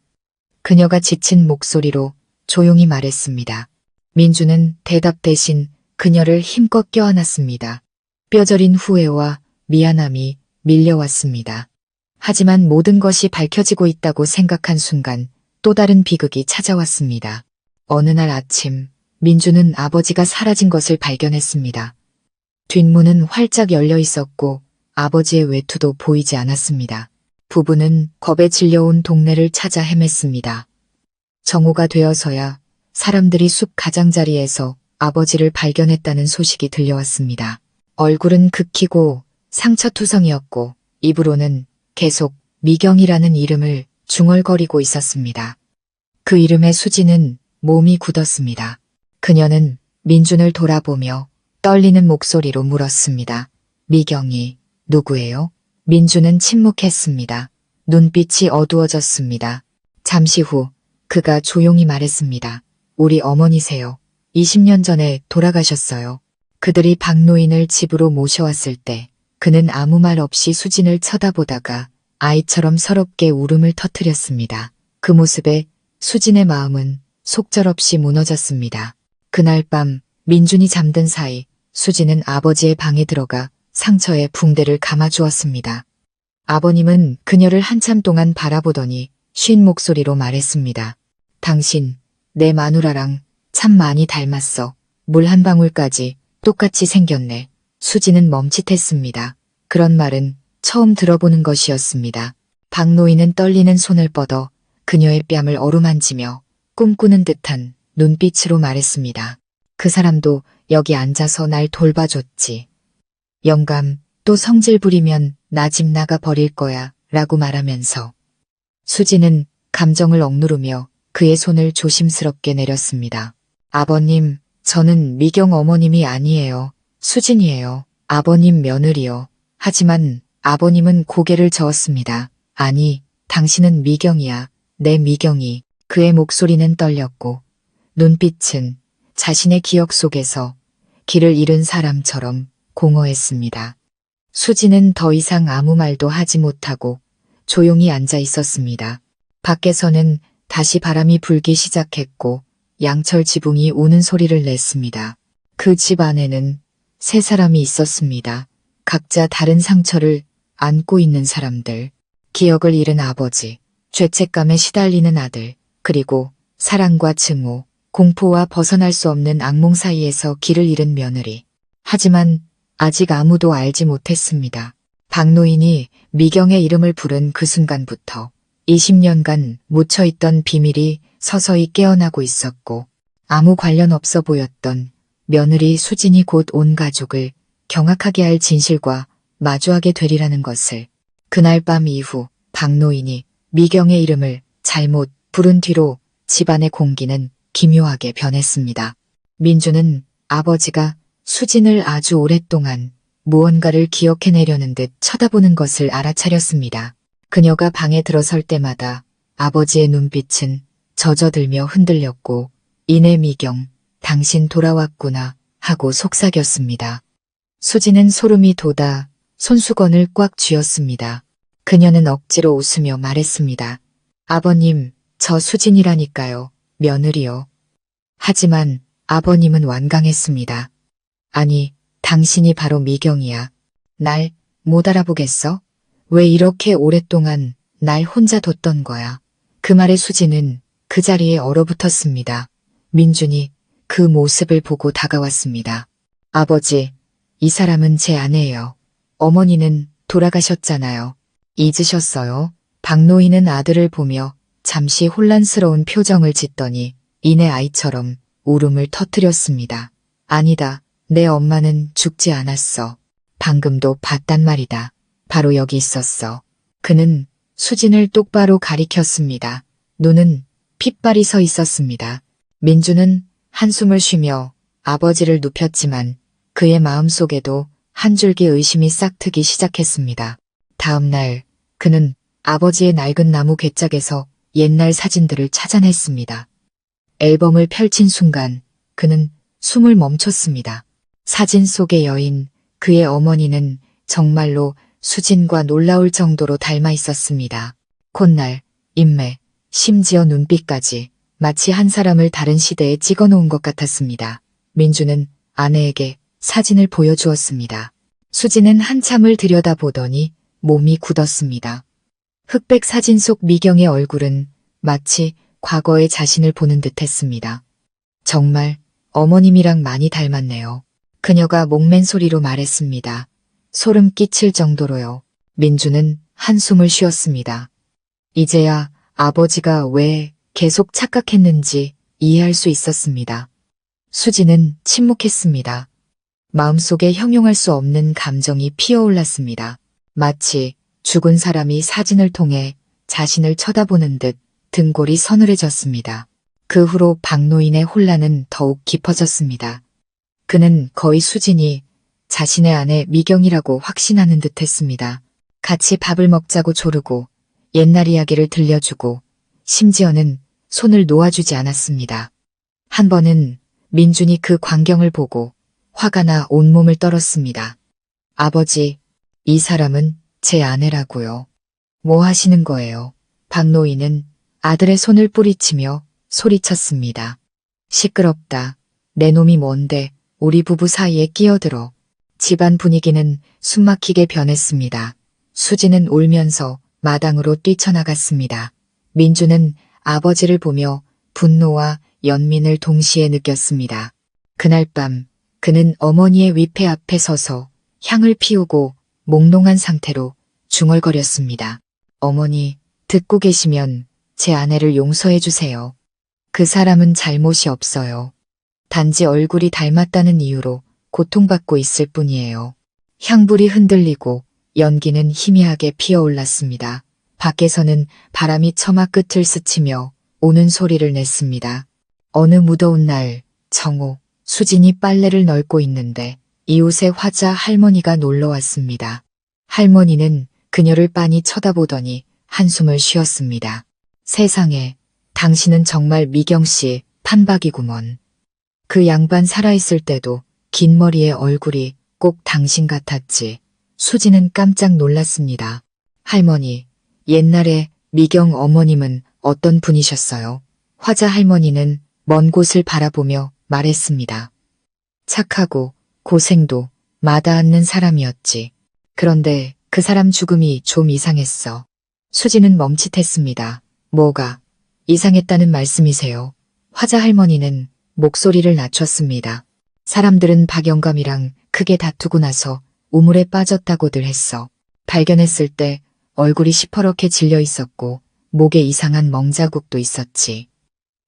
그녀가 지친 목소리로 조용히 말했습니다. 민주는 대답 대신 그녀를 힘껏 껴안았습니다. 뼈저린 후회와 미안함이 밀려왔습니다. 하지만 모든 것이 밝혀지고 있다고 생각한 순간 또 다른 비극이 찾아왔습니다. 어느 날 아침 민주는 아버지가 사라진 것을 발견했습니다. 뒷문은 활짝 열려 있었고 아버지의 외투도 보이지 않았습니다. 부부는 겁에 질려온 동네를 찾아 헤맸습니다. 정오가 되어서야 사람들이 숲 가장자리에서 아버지를 발견했다는 소식이 들려왔습니다. 얼굴은 긁히고 상처투성이었고 입으로는 계속 미경이라는 이름을 중얼거리고 있었습니다. 그 이름에 수지는 몸이 굳었습니다. 그녀는 민준을 돌아보며 떨리는 목소리로 물었습니다. 미경이 누구예요? 민준은 침묵했습니다. 눈빛이 어두워졌습니다. 잠시 후 그가 조용히 말했습니다. 우리 어머니세요. 20년 전에 돌아가셨어요. 그들이 박노인을 집으로 모셔왔을 때 그는 아무 말 없이 수진을 쳐다보다가 아이처럼 서럽게 울음을 터뜨렸습니다. 그 모습에 수진의 마음은 속절없이 무너졌습니다. 그날 밤 민준이 잠든 사이 수진은 아버지의 방에 들어가 상처에 붕대를 감아주었습니다. 아버님은 그녀를 한참 동안 바라보더니 쉰 목소리로 말했습니다. 당신, 내 마누라랑 참 많이 닮았어. 물 한 방울까지 똑같이 생겼네. 수지는 멈칫했습니다. 그런 말은 처음 들어보는 것이었습니다. 박노인은 떨리는 손을 뻗어 그녀의 뺨을 어루만지며 꿈꾸는 듯한 눈빛으로 말했습니다. 그 사람도 여기 앉아서 날 돌봐줬지. 영감, 또 성질 부리면 나 집 나가 버릴 거야 라고 말하면서 수지는 감정을 억누르며 그의 손을 조심스럽게 내렸습니다. 아버님, 저는 미경 어머님이 아니에요. 수진이에요. 아버님 며느리요. 하지만 아버님은 고개를 저었습니다. 아니, 당신은 미경이야. 내 미경이. 그의 목소리는 떨렸고 눈빛은 자신의 기억 속에서 길을 잃은 사람처럼 공허했습니다. 수지는 더 이상 아무 말도 하지 못하고 조용히 앉아 있었습니다. 밖에서는 다시 바람이 불기 시작했고 양철 지붕이 우는 소리를 냈습니다. 그 집 안에는 세 사람이 있었습니다. 각자 다른 상처를 안고 있는 사람들, 기억을 잃은 아버지, 죄책감에 시달리는 아들, 그리고 사랑과 증오, 공포와 벗어날 수 없는 악몽 사이에서 길을 잃은 며느리. 하지만 아직 아무도 알지 못했습니다. 박노인이 미경의 이름을 부른 그 순간부터 20년간 묻혀있던 비밀이 서서히 깨어나고 있었고 아무 관련 없어 보였던 며느리 수진이 곧 온 가족을 경악하게 할 진실과 마주하게 되리라는 것을 그날 밤 이후 박노인이 미경의 이름을 잘못 부른 뒤로 집안의 공기는 기묘하게 변했습니다. 민주는 아버지가 수진을 아주 오랫동안 무언가를 기억해내려는 듯 쳐다보는 것을 알아차렸습니다. 그녀가 방에 들어설 때마다 아버지의 눈빛은 젖어들며 흔들렸고 이내 미경, 당신 돌아왔구나 하고 속삭였습니다. 수진은 소름이 돋아 손수건을 꽉 쥐었습니다. 그녀는 억지로 웃으며 말했습니다. 아버님, 저 수진이라니까요. 며느리요. 하지만 아버님은 완강했습니다. 아니, 당신이 바로 미경이야. 날 못 알아보겠어? 왜 이렇게 오랫동안 날 혼자 뒀던 거야? 그 말에 수진은 그 자리에 얼어붙었습니다. 민준이 그 모습을 보고 다가왔습니다. 아버지, 이 사람은 제 아내예요. 어머니는 돌아가셨잖아요. 잊으셨어요? 박노인은 아들을 보며 잠시 혼란스러운 표정을 짓더니 이내 아이처럼 울음을 터뜨렸습니다. 아니다. 내 엄마는 죽지 않았어. 방금도 봤단 말이다. 바로 여기 있었어. 그는 수진을 똑바로 가리켰습니다. 눈은 핏발이 서 있었습니다. 민주는 한숨을 쉬며 아버지를 눕혔지만 그의 마음속에도 한 줄기 의심이 싹트기 시작했습니다. 다음 날 그는 아버지의 낡은 나무 괴짝에서 옛날 사진들을 찾아냈습니다. 앨범을 펼친 순간 그는 숨을 멈췄습니다. 사진 속의 여인, 그의 어머니는 정말로 수진과 놀라울 정도로 닮아 있었습니다. 콧날, 인매, 심지어 눈빛까지 마치 한 사람을 다른 시대에 찍어놓은 것 같았습니다. 민주는 아내에게 사진을 보여주었습니다. 수진은 한참을 들여다보더니 몸이 굳었습니다. 흑백 사진 속 미경의 얼굴은 마치 과거의 자신을 보는 듯했습니다. 정말 어머님이랑 많이 닮았네요. 그녀가 목맨 소리로 말했습니다. 소름 끼칠 정도로요. 민주는 한숨을 쉬었습니다. 이제야 아버지가 왜 계속 착각했는지 이해할 수 있었습니다. 수지는 침묵했습니다. 마음속에 형용할 수 없는 감정이 피어올랐습니다. 마치 죽은 사람이 사진을 통해 자신을 쳐다보는 듯 등골이 서늘해졌습니다. 그 후로 박노인의 혼란은 더욱 깊어졌습니다. 그는 거의 수진이 자신의 아내 미경이라고 확신하는 듯했습니다. 같이 밥을 먹자고 조르고 옛날 이야기를 들려주고 심지어는 손을 놓아주지 않았습니다. 한 번은 민준이 그 광경을 보고 화가 나 온몸을 떨었습니다. 아버지, 이 사람은 제 아내라고요. 뭐 하시는 거예요? 박노인은 아들의 손을 뿌리치며 소리쳤습니다. 시끄럽다. 내 놈이 뭔데 우리 부부 사이에 끼어들어. 집안 분위기는 숨막히게 변했습니다. 수지는 울면서 마당으로 뛰쳐나갔습니다. 민주는 아버지를 보며 분노와 연민을 동시에 느꼈습니다. 그날 밤 그는 어머니의 위패 앞에 서서 향을 피우고 몽롱한 상태로 중얼거렸습니다. 어머니, 듣고 계시면 제 아내를 용서해 주세요. 그 사람은 잘못이 없어요. 단지 얼굴이 닮았다는 이유로 고통받고 있을 뿐이에요. 향불이 흔들리고 연기는 희미하게 피어올랐습니다. 밖에서는 바람이 처마 끝을 스치며 우는 소리를 냈습니다. 어느 무더운 날 정오, 수진이 빨래를 널고 있는데 이웃의 화자 할머니가 놀러 왔습니다. 할머니는 그녀를 빤히 쳐다보더니 한숨을 쉬었습니다. 세상에, 당신은 정말 미경씨 판박이구먼. 그 양반 살아있을 때도 긴 머리에 얼굴이 꼭 당신 같았지. 수지는 깜짝 놀랐습니다. 할머니, 옛날에 미경 어머님은 어떤 분이셨어요? 화자 할머니는 먼 곳을 바라보며 말했습니다. 착하고 고생도 마다않는 사람이었지. 그런데 그 사람 죽음이 좀 이상했어. 수지는 멈칫했습니다. 뭐가 이상했다는 말씀이세요? 화자 할머니는 목소리를 낮췄습니다. 사람들은 박영감이랑 크게 다투고 나서 우물에 빠졌다고들 했어. 발견했을 때 얼굴이 시퍼렇게 질려 있었고 목에 이상한 멍자국도 있었지.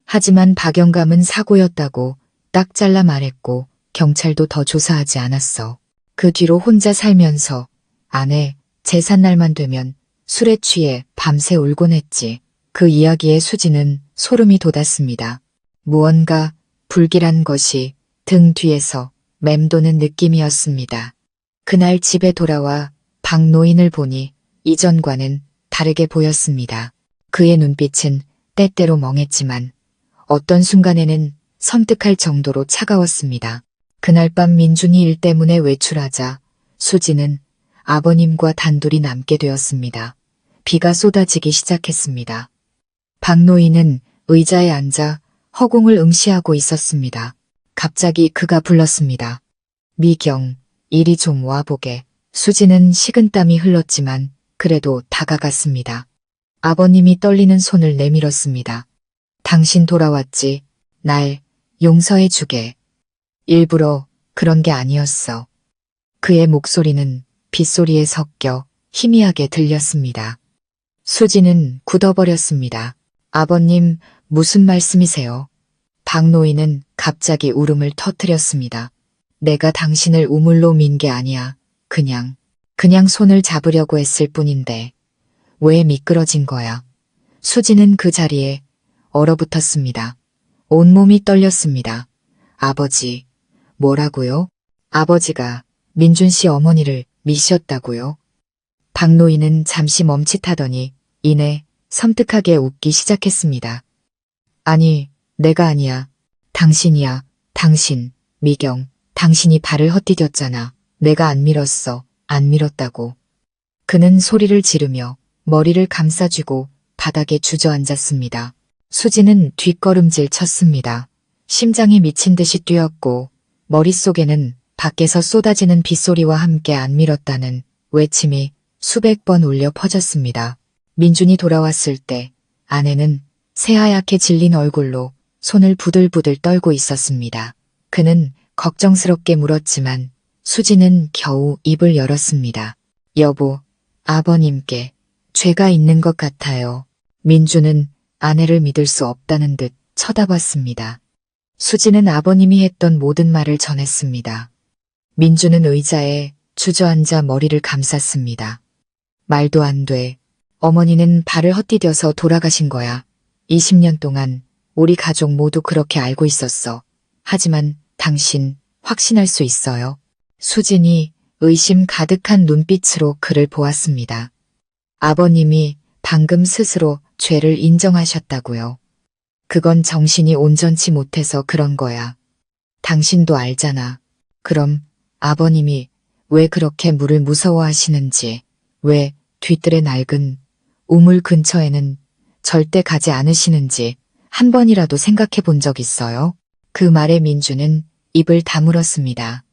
하지만 박영감은 사고였다고 딱 잘라 말했고 경찰도 더 조사하지 않았어. 그 뒤로 혼자 살면서 아내 제삿날만 되면 술에 취해 밤새 울곤 했지. 그 이야기에 수지는 소름이 돋았습니다. 무언가 불길한 것이 등 뒤에서 맴도는 느낌이었습니다. 그날 집에 돌아와 박노인을 보니 이전과는 다르게 보였습니다. 그의 눈빛은 때때로 멍했지만 어떤 순간에는 섬뜩할 정도로 차가웠습니다. 그날 밤 민준이 일 때문에 외출하자 수지는 아버님과 단둘이 남게 되었습니다. 비가 쏟아지기 시작했습니다. 박노인은 의자에 앉아 허공을 응시하고 있었습니다. 갑자기 그가 불렀습니다. 미경, 이리 좀 와보게. 수지는 식은땀이 흘렀지만 그래도 다가갔습니다. 아버님이 떨리는 손을 내밀었습니다. 당신 돌아왔지. 날 용서해 주게. 일부러 그런 게 아니었어. 그의 목소리는 빗소리에 섞여 희미하게 들렸습니다. 수지는 굳어버렸습니다. 아버님, 무슨 말씀이세요? 박노인은 갑자기 울음을 터뜨렸습니다. 내가 당신을 우물로 민 게 아니야. 그냥 손을 잡으려고 했을 뿐인데 왜 미끄러진 거야? 수지는 그 자리에 얼어붙었습니다. 온몸이 떨렸습니다. 아버지, 뭐라고요? 아버지가 민준 씨 어머니를 미셨다고요? 박노인은 잠시 멈칫하더니 이내 섬뜩하게 웃기 시작했습니다. 아니, 내가 아니야. 당신이야. 당신, 미경, 당신이 발을 헛디뎠잖아. 내가 안 밀었어. 안 밀었다고. 그는 소리를 지르며 머리를 감싸쥐고 바닥에 주저앉았습니다. 수지는 뒷걸음질 쳤습니다. 심장이 미친 듯이 뛰었고 머릿속에는 밖에서 쏟아지는 빗소리와 함께 안 밀었다는 외침이 수백 번 울려 퍼졌습니다. 민준이 돌아왔을 때 아내는 새하얗게 질린 얼굴로 손을 부들부들 떨고 있었습니다. 그는 걱정스럽게 물었지만 수지는 겨우 입을 열었습니다. 여보, 아버님께 죄가 있는 것 같아요. 민주는 아내를 믿을 수 없다는 듯 쳐다봤습니다. 수지는 아버님이 했던 모든 말을 전했습니다. 민주는 의자에 주저앉아 머리를 감쌌습니다. 말도 안 돼. 어머니는 발을 헛디뎌서 돌아가신 거야. 20년 동안 우리 가족 모두 그렇게 알고 있었어. 하지만 당신 확신할 수 있어요? 수진이 의심 가득한 눈빛으로 그를 보았습니다. 아버님이 방금 스스로 죄를 인정하셨다고요. 그건 정신이 온전치 못해서 그런 거야. 당신도 알잖아. 그럼 아버님이 왜 그렇게 물을 무서워하시는지, 왜 뒤뜰의 낡은 우물 근처에는 절대 가지 않으시는지 한 번이라도 생각해 본 적 있어요? 그 말에 민주는 입을 다물었습니다.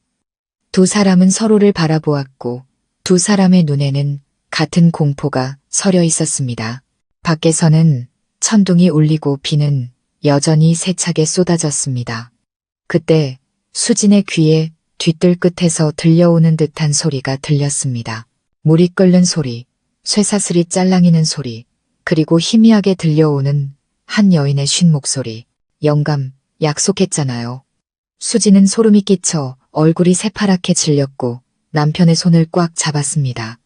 두 사람은 서로를 바라보았고 두 사람의 눈에는 같은 공포가 서려 있었습니다. 밖에서는 천둥이 울리고 비는 여전히 세차게 쏟아졌습니다. 그때 수진의 귀에 뒤뜰 끝에서 들려오는 듯한 소리가 들렸습니다. 물이 끓는 소리, 쇠사슬이 짤랑이는 소리, 그리고 희미하게 들려오는 한 여인의 쉰 목소리. 영감, 약속했잖아요. 수진은 소름이 끼쳐 얼굴이 새파랗게 질렸고 남편의 손을 꽉 잡았습니다.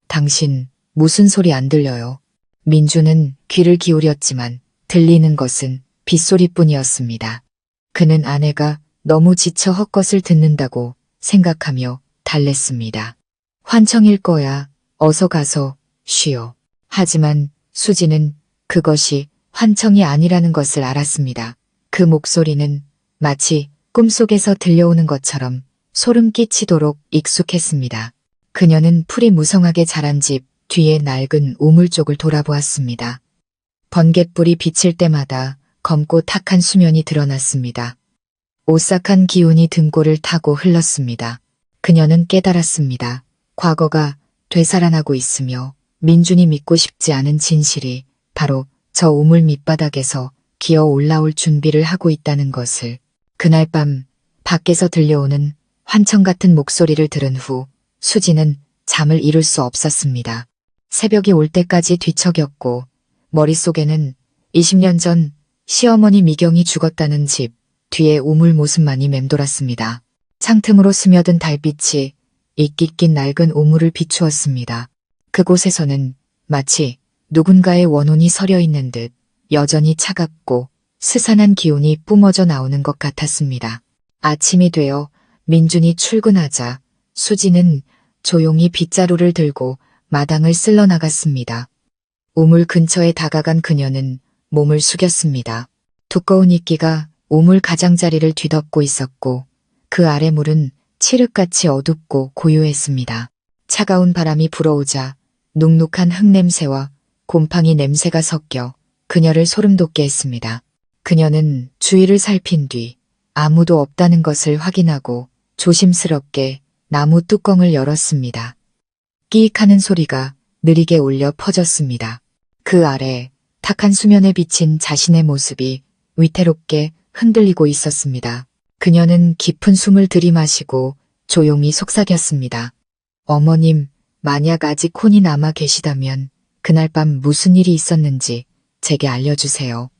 당신, 무슨 소리 안 들려요? 민주는 귀를 기울였지만 들리는 것은 빗소리뿐이었습니다. 그는 아내가 너무 지쳐 헛것을 듣는다고 생각하며 달랬습니다. 환청일 거야. 어서 가서 쉬어. 하지만 수지는 그것이 환청이 아니라는 것을 알았습니다. 그 목소리는 마치 꿈속에서 들려오는 것처럼 소름 끼치도록 익숙했습니다. 그녀는 풀이 무성하게 자란 집 뒤에 낡은 우물 쪽을 돌아보았습니다. 번갯불이 비칠 때마다 검고 탁한 수면이 드러났습니다. 오싹한 기운이 등골을 타고 흘렀습니다. 그녀는 깨달았습니다. 과거가 되살아나고 있으며 민준이 믿고 싶지 않은 진실이 바로 저 우물 밑바닥에서 기어 올라올 준비를 하고 있다는 것을. 그날 밤 밖에서 들려오는 환청 같은 목소리를 들은 후 수지는 잠을 이룰 수 없었습니다. 새벽이 올 때까지 뒤척였고 머릿속에는 20년 전 시어머니 미경이 죽었다는 집 뒤에 우물 모습만이 맴돌았습니다. 창틈으로 스며든 달빛이 이끼 낀 낡은 우물을 비추었습니다. 그곳에서는 마치 누군가의 원혼이 서려 있는 듯 여전히 차갑고 스산한 기운이 뿜어져 나오는 것 같았습니다. 아침이 되어 민준이 출근하자 수지는 조용히 빗자루를 들고 마당을 쓸러 나갔습니다. 우물 근처에 다가간 그녀는 몸을 숙였습니다. 두꺼운 이끼가 우물 가장자리를 뒤덮고 있었고 그 아래 물은 칠흑같이 어둡고 고요했습니다. 차가운 바람이 불어오자 눅눅한 흙냄새와 곰팡이 냄새가 섞여 그녀를 소름돋게 했습니다. 그녀는 주위를 살핀 뒤 아무도 없다는 것을 확인하고 조심스럽게 나무 뚜껑을 열었습니다. 끼익 하는 소리가 느리게 울려 퍼졌습니다. 그 아래 탁한 수면에 비친 자신의 모습이 위태롭게 흔들리고 있었습니다. 그녀는 깊은 숨을 들이마시고 조용히 속삭였습니다. 어머님, 만약 아직 혼이 남아 계시다면 그날 밤 무슨 일이 있었는지 제게 알려주세요.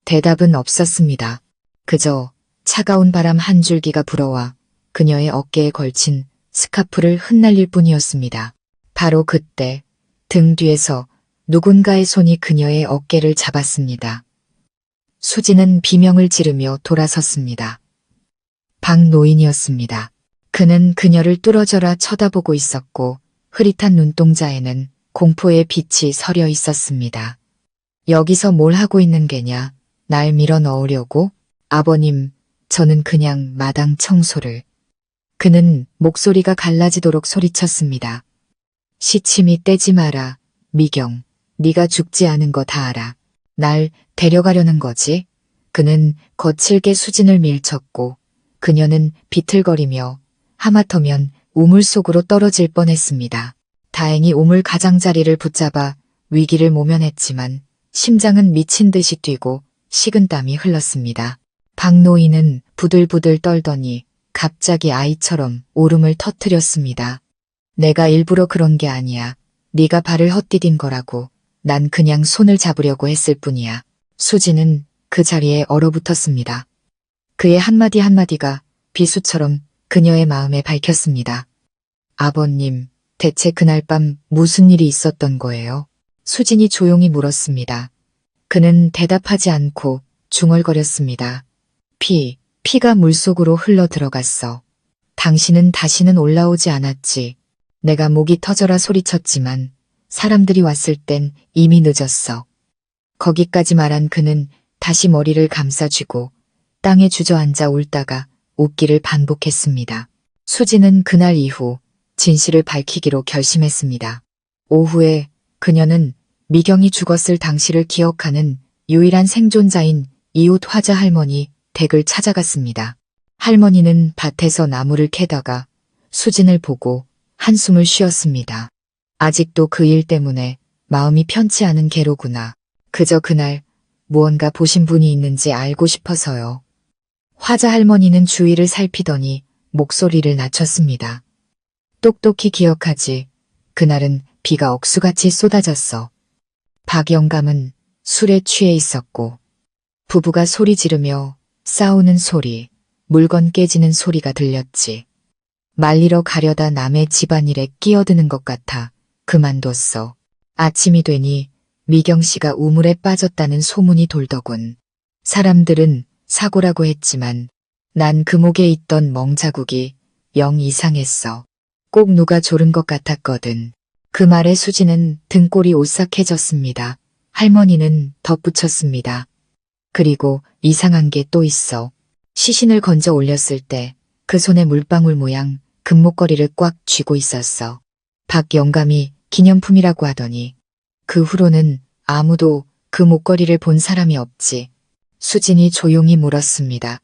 대답은 없었습니다. 그저 차가운 바람 한 줄기가 불어와 그녀의 어깨에 걸친 스카프를 흩날릴 뿐이었습니다. 바로 그때 등 뒤에서 누군가의 손이 그녀의 어깨를 잡았습니다. 수지는 비명을 지르며 돌아섰습니다. 박노인이었습니다. 그는 그녀를 뚫어져라 쳐다보고 있었고 흐릿한 눈동자에는 공포의 빛이 서려 있었습니다. 여기서 뭘 하고 있는 게냐? 날 밀어 넣으려고? 아버님, 저는 그냥 마당 청소를. 그는 목소리가 갈라지도록 소리쳤습니다. 시침이 떼지 마라. 미경, 네가 죽지 않은 거 다 알아. 날 데려가려는 거지? 그는 거칠게 수진을 밀쳤고 그녀는 비틀거리며 하마터면 우물 속으로 떨어질 뻔했습니다. 다행히 우물 가장자리를 붙잡아 위기를 모면했지만 심장은 미친 듯이 뛰고 식은땀이 흘렀습니다. 박노인은 부들부들 떨더니 갑자기 아이처럼 울음을 터뜨렸습니다. 내가 일부러 그런 게 아니야. 네가 발을 헛디딘 거라고. 난 그냥 손을 잡으려고 했을 뿐이야. 수지는 그 자리에 얼어붙었습니다. 그의 한마디 한마디가 비수처럼 그녀의 마음에 밝혔습니다. 아버님, 대체 그날 밤 무슨 일이 있었던 거예요? 수진이 조용히 물었습니다. 그는 대답하지 않고 중얼거렸습니다. 피가 물속으로 흘러 들어갔어. 당신은 다시는 올라오지 않았지. 내가 목이 터져라 소리쳤지만 사람들이 왔을 땐 이미 늦었어. 거기까지 말한 그는 다시 머리를 감싸쥐고 땅에 주저앉아 울다가 웃기를 반복했습니다. 수지는 그날 이후 진실을 밝히기로 결심했습니다. 오후에 그녀는 미경이 죽었을 당시를 기억하는 유일한 생존자인 이웃 화자 할머니 댁을 찾아갔습니다. 할머니는 밭에서 나무를 캐다가 수진을 보고 한숨을 쉬었습니다. 아직도 그 일 때문에 마음이 편치 않은 게로구나. 그저 그날 무언가 보신 분이 있는지 알고 싶어서요. 화자 할머니는 주위를 살피더니 목소리를 낮췄습니다. 똑똑히 기억하지. 그날은 비가 억수같이 쏟아졌어. 박 영감은 술에 취해 있었고 부부가 소리 지르며 싸우는 소리, 물건 깨지는 소리가 들렸지. 말리러 가려다 남의 집안일에 끼어드는 것 같아 그만뒀어. 아침이 되니 미경 씨가 우물에 빠졌다는 소문이 돌더군. 사람들은 사고라고 했지만 난 금옥에 있던 멍자국이 영 이상했어. 꼭 누가 조른 것 같았거든. 그 말에 수지는 등골이 오싹해졌습니다. 할머니는 덧붙였습니다. 그리고 이상한 게 또 있어. 시신을 건져 올렸을 때 그 손에 물방울 모양 금목걸이를 꽉 쥐고 있었어. 박 영감이 기념품이라고 하더니 그 후로는 아무도 그 목걸이를 본 사람이 없지. 수진이 조용히 물었습니다.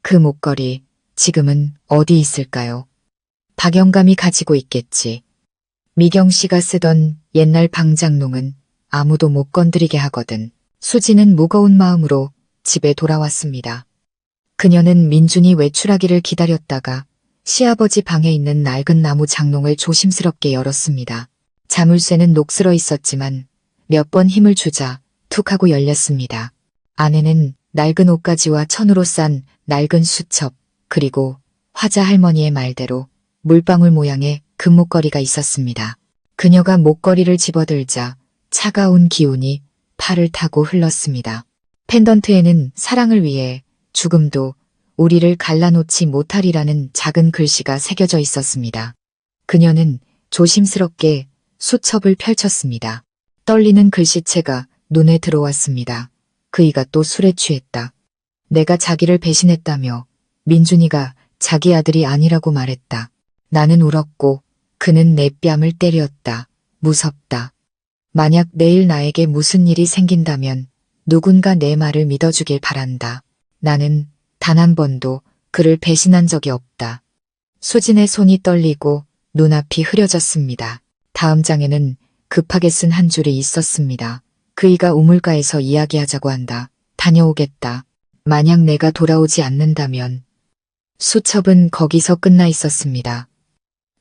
그 목걸이 지금은 어디 있을까요? 박 영감이 가지고 있겠지. 미경 씨가 쓰던 옛날 방장롱은 아무도 못 건드리게 하거든. 수지는 무거운 마음으로 집에 돌아왔습니다. 그녀는 민준이 외출하기를 기다렸다가 시아버지 방에 있는 낡은 나무 장롱을 조심스럽게 열었습니다. 자물쇠는 녹슬어 있었지만 몇 번 힘을 주자 툭 하고 열렸습니다. 안에는 낡은 옷가지와 천으로 싼 낡은 수첩, 그리고 화자 할머니의 말대로 물방울 모양의 금목걸이가 있었습니다. 그녀가 목걸이를 집어들자 차가운 기운이 팔을 타고 흘렀습니다. 펜던트에는 사랑을 위해 죽음도 우리를 갈라놓지 못하리라는 작은 글씨가 새겨져 있었습니다. 그녀는 조심스럽게 수첩을 펼쳤습니다. 떨리는 글씨체가 눈에 들어왔습니다. 그이가 또 술에 취했다. 내가 자기를 배신했다며 민준이가 자기 아들이 아니라고 말했다. 나는 울었고 그는 내 뺨을 때렸다. 무섭다. 만약 내일 나에게 무슨 일이 생긴다면 누군가 내 말을 믿어주길 바란다. 나는 단 한 번도 그를 배신한 적이 없다. 수진의 손이 떨리고 눈앞이 흐려졌습니다. 다음 장에는 급하게 쓴 한 줄이 있었습니다. 그이가 우물가에서 이야기하자고 한다. 다녀오겠다. 만약 내가 돌아오지 않는다면. 수첩은 거기서 끝나 있었습니다.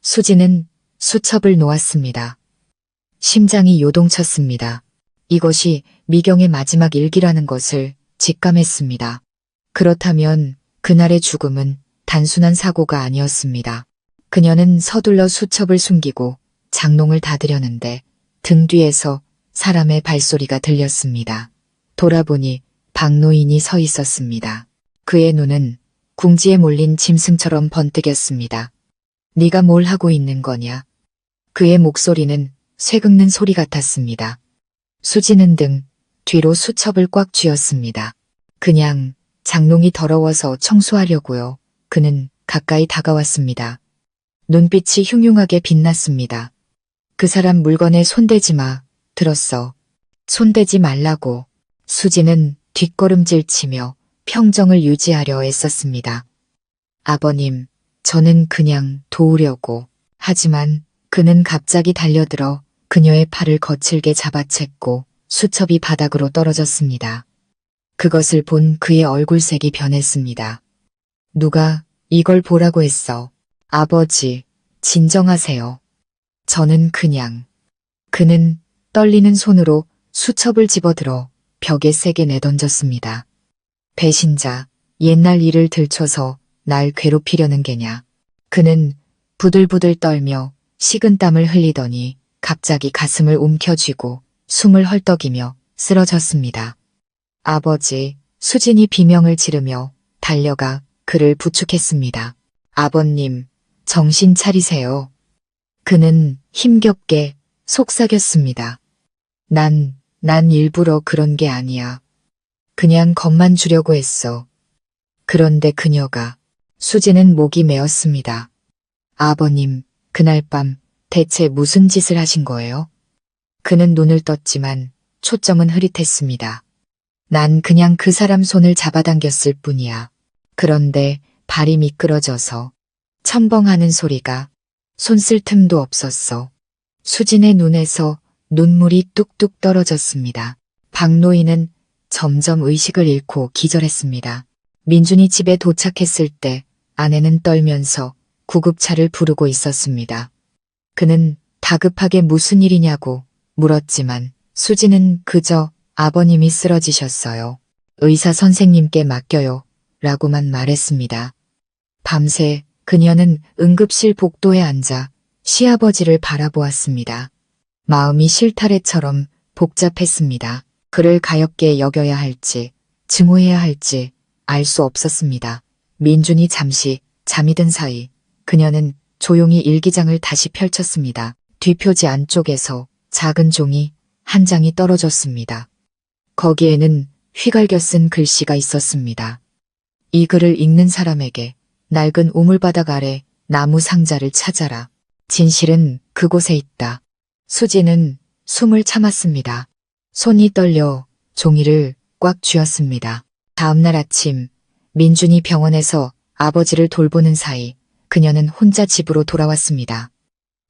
수진은 수첩을 놓았습니다. 심장이 요동쳤습니다. 이것이 미경의 마지막 일기라는 것을 직감했습니다. 그렇다면 그날의 죽음은 단순한 사고가 아니었습니다. 그녀는 서둘러 수첩을 숨기고 장롱을 닫으려는데 등 뒤에서 사람의 발소리가 들렸습니다. 돌아보니 박노인이 서 있었습니다. 그의 눈은 궁지에 몰린 짐승처럼 번뜩였습니다. 네가 뭘 하고 있는 거냐? 그의 목소리는 쇠 긁는 소리 같았습니다. 수지는 등 뒤로 수첩을 꽉 쥐었습니다. 그냥 장롱이 더러워서 청소하려고요. 그는 가까이 다가왔습니다. 눈빛이 흉흉하게 빛났습니다. 그 사람 물건에 손대지 마. 들었어. 손대지 말라고. 수지는 뒷걸음질 치며 평정을 유지하려 애썼습니다. 아버님, 저는 그냥 도우려고. 하지만 그는 갑자기 달려들어 그녀의 팔을 거칠게 잡아챘고 수첩이 바닥으로 떨어졌습니다. 그것을 본 그의 얼굴색이 변했습니다. 누가 이걸 보라고 했어. 아버지, 진정하세요. 저는 그냥. 그는 떨리는 손으로 수첩을 집어들어 벽에 세게 내던졌습니다. 배신자, 옛날 일을 들춰서 날 괴롭히려는 게냐. 그는 부들부들 떨며 식은땀을 흘리더니 갑자기 가슴을 움켜쥐고 숨을 헐떡이며 쓰러졌습니다. 아버지, 수진이 비명을 지르며 달려가 그를 부축했습니다. 아버님, 정신 차리세요. 그는 힘겹게 속삭였습니다. 난 일부러 그런 게 아니야. 그냥 겁만 주려고 했어. 그런데 그녀가, 수지는 목이 메었습니다. 아버님, 그날 밤 대체 무슨 짓을 하신 거예요? 그는 눈을 떴지만 초점은 흐릿했습니다. 난 그냥 그 사람 손을 잡아당겼을 뿐이야. 그런데 발이 미끄러져서 첨벙하는 소리가 손 쓸 틈도 없었어. 수진의 눈에서 눈물이 뚝뚝 떨어졌습니다. 박노인은 점점 의식을 잃고 기절했습니다. 민준이 집에 도착했을 때 아내는 떨면서 구급차를 부르고 있었습니다. 그는 다급하게 무슨 일이냐고 물었지만 수진은 그저 아버님이 쓰러지셨어요. 의사 선생님께 맡겨요. 라고만 말했습니다. 밤새 그녀는 응급실 복도에 앉아 시아버지를 바라보았습니다. 마음이 실타래처럼 복잡했습니다. 그를 가엾게 여겨야 할지, 증오해야 할지 알 수 없었습니다. 민준이 잠시 잠이 든 사이 그녀는 조용히 일기장을 다시 펼쳤습니다. 뒷표지 안쪽에서 작은 종이 한 장이 떨어졌습니다. 거기에는 휘갈겨 쓴 글씨가 있었습니다. 이 글을 읽는 사람에게 낡은 우물바닥 아래 나무 상자를 찾아라. 진실은 그곳에 있다. 수지는 숨을 참았습니다. 손이 떨려 종이를 꽉 쥐었습니다. 다음날 아침 민준이 병원에서 아버지를 돌보는 사이 그녀는 혼자 집으로 돌아왔습니다.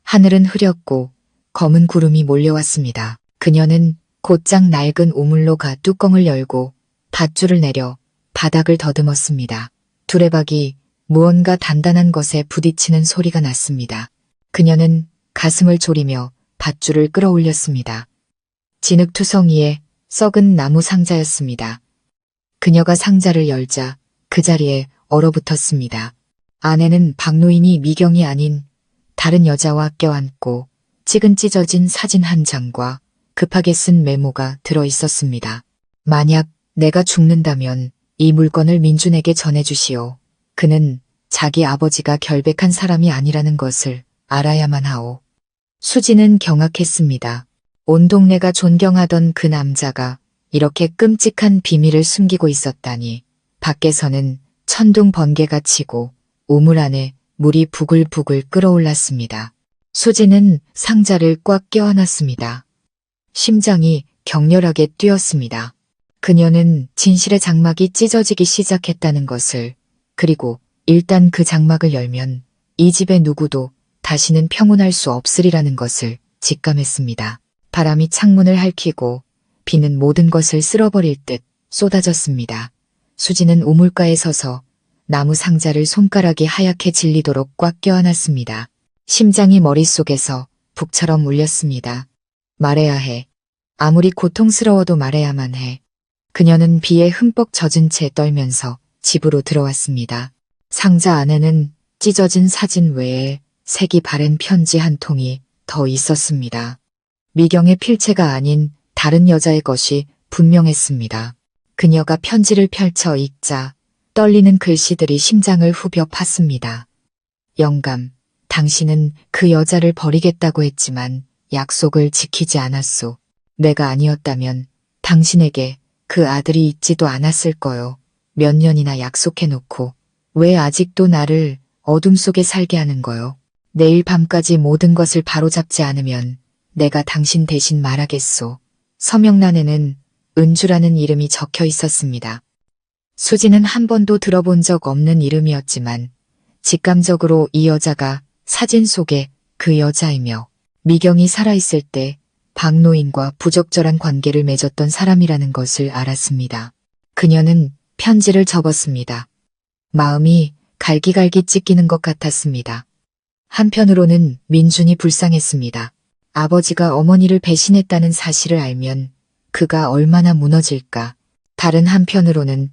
하늘은 흐렸고 검은 구름이 몰려왔습니다. 그녀는 곧장 낡은 우물로 가 뚜껑을 열고 밧줄을 내려 바닥을 더듬었습니다. 두레박이 무언가 단단한 것에 부딪히는 소리가 났습니다. 그녀는 가슴을 졸이며 밧줄을 끌어올렸습니다. 진흙투성이에 썩은 나무 상자였습니다. 그녀가 상자를 열자 그 자리에 얼어붙었습니다. 안에는 박노인이 미경이 아닌 다른 여자와 껴안고 찍은 찢어진 사진 한 장과 급하게 쓴 메모가 들어 있었습니다. 만약 내가 죽는다면 이 물건을 민준에게 전해주시오. 그는 자기 아버지가 결백한 사람이 아니라는 것을 알아야만 하오. 수지는 경악했습니다. 온 동네가 존경하던 그 남자가 이렇게 끔찍한 비밀을 숨기고 있었다니. 밖에서는 천둥 번개가 치고 우물 안에 물이 부글부글 끓어올랐습니다. 수지는 상자를 꽉 껴안았습니다. 심장이 격렬하게 뛰었습니다. 그녀는 진실의 장막이 찢어지기 시작했다는 것을, 그리고 일단 그 장막을 열면 이 집의 누구도 다시는 평온할 수 없으리라는 것을 직감했습니다. 바람이 창문을 핥히고 비는 모든 것을 쓸어버릴 듯 쏟아졌습니다. 수지는 우물가에 서서 나무 상자를 손가락이 하얗게 질리도록 꽉 껴안았습니다. 심장이 머릿속에서 북처럼 울렸습니다. 말해야 해. 아무리 고통스러워도 말해야만 해. 그녀는 비에 흠뻑 젖은 채 떨면서 집으로 들어왔습니다. 상자 안에는 찢어진 사진 외에 색이 바랜 편지 한 통이 더 있었습니다. 미경의 필체가 아닌 다른 여자의 것이 분명했습니다. 그녀가 편지를 펼쳐 읽자 떨리는 글씨들이 심장을 후벼 팠습니다. 영감, 당신은 그 여자를 버리겠다고 했지만 약속을 지키지 않았소. 내가 아니었다면 당신에게 그 아들이 있지도 않았을 거요. 몇 년이나 약속해놓고 왜 아직도 나를 어둠 속에 살게 하는 거요. 내일 밤까지 모든 것을 바로잡지 않으면 내가 당신 대신 말하겠소. 서명란에는 은주라는 이름이 적혀 있었습니다. 수지는 한 번도 들어본 적 없는 이름이었지만 직감적으로 이 여자가 사진 속의 그 여자이며 미경이 살아있을 때 박노인과 부적절한 관계를 맺었던 사람이라는 것을 알았습니다. 그녀는 편지를 접었습니다. 마음이 갈기갈기 찢기는 것 같았습니다. 한편으로는 민준이 불쌍했습니다. 아버지가 어머니를 배신했다는 사실을 알면 그가 얼마나 무너질까. 다른 한편으로는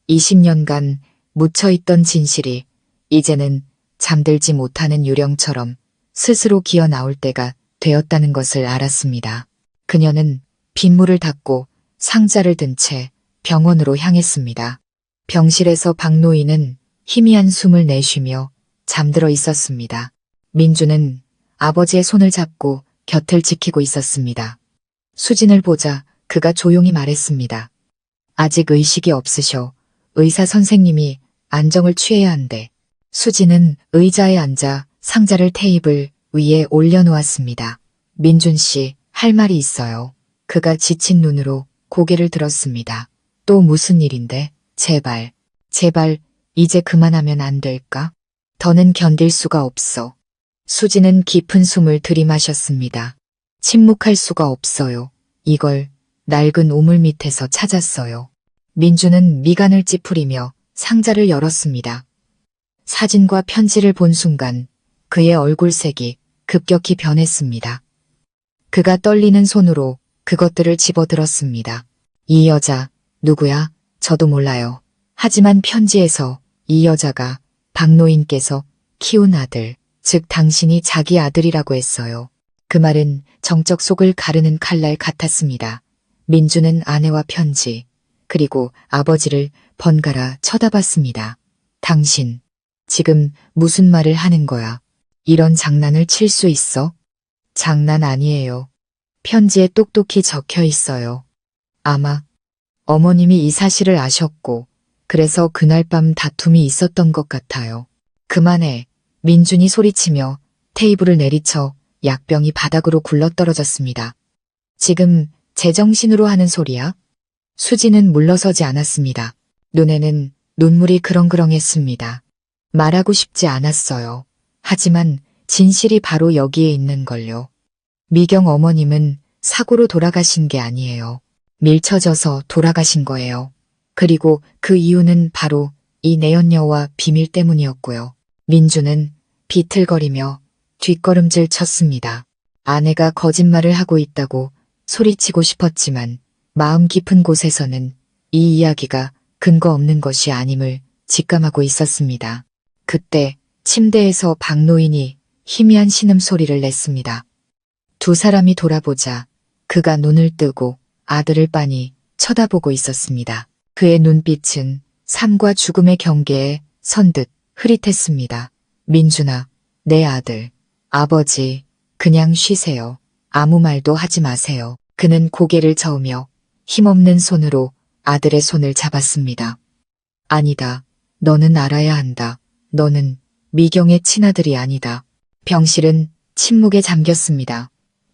20년간 묻혀있던 진실이 이제는 잠들지 못하는 유령처럼 스스로 기어 나올 때가 되었다는 것을 알았습니다. 그녀는 빗물을 닦고 상자를 든 채 병원으로 향했습니다. 병실에서 박노인은 희미한 숨을 내쉬며 잠들어 있었습니다. 민주는 아버지의 손을 잡고 곁을 지키고 있었습니다. 수진을 보자 그가 조용히 말했습니다. 아직 의식이 없으셔. 의사 선생님이 안정을 취해야 한대. 수진은 의자에 앉아 상자를 테이블 위에 올려놓았습니다. 민준 씨, 할 말이 있어요. 그가 지친 눈으로 고개를 들었습니다. 또 무슨 일인데? 제발, 제발, 이제 그만하면 안 될까? 더는 견딜 수가 없어. 수지는 깊은 숨을 들이마셨습니다. 침묵할 수가 없어요. 이걸 낡은 우물 밑에서 찾았어요. 민주는 미간을 찌푸리며 상자를 열었습니다. 사진과 편지를 본 순간 그의 얼굴색이 급격히 변했습니다. 그가 떨리는 손으로 그것들을 집어들었습니다. 이 여자, 누구야? 저도 몰라요. 하지만 편지에서 이 여자가 박노인께서 키운 아들, 즉 당신이 자기 아들이라고 했어요. 그 말은 정적 속을 가르는 칼날 같았습니다. 민주는 아내와 편지, 그리고 아버지를 번갈아 쳐다봤습니다. 당신, 지금 무슨 말을 하는 거야? 이런 장난을 칠 수 있어? 장난 아니에요. 편지에 똑똑히 적혀 있어요. 아마 어머님이 이 사실을 아셨고, 그래서 그날 밤 다툼이 있었던 것 같아요. 그만해. 민준이 소리치며 테이블을 내리쳐 약병이 바닥으로 굴러떨어졌습니다. 지금 제정신으로 하는 소리야? 수지는 물러서지 않았습니다. 눈에는 눈물이 그렁그렁했습니다. 말하고 싶지 않았어요. 하지만 진실이 바로 여기에 있는 걸요. 미경 어머님은 사고로 돌아가신 게 아니에요. 밀쳐져서 돌아가신 거예요. 그리고 그 이유는 바로 이 내연녀와 비밀 때문이었고요. 민주는 비틀거리며 뒷걸음질 쳤습니다. 아내가 거짓말을 하고 있다고 소리치고 싶었지만 마음 깊은 곳에서는 이 이야기가 근거 없는 것이 아님을 직감하고 있었습니다. 그때 침대에서 박노인이 희미한 신음소리를 냈습니다. 두 사람이 돌아보자 그가 눈을 뜨고 아들을 빤히 쳐다보고 있었습니다. 그의 눈빛은 삶과 죽음의 경계에 선 듯 흐릿했습니다. 민준아, 내 아들. 아버지, 그냥 쉬세요. 아무 말도 하지 마세요. 그는 고개를 저으며 힘없는 손으로 아들의 손을 잡았습니다. 아니다. 너는 알아야 한다. 너는 미경의 친아들이 아니다. 병실은 침묵에 잠겼습니다.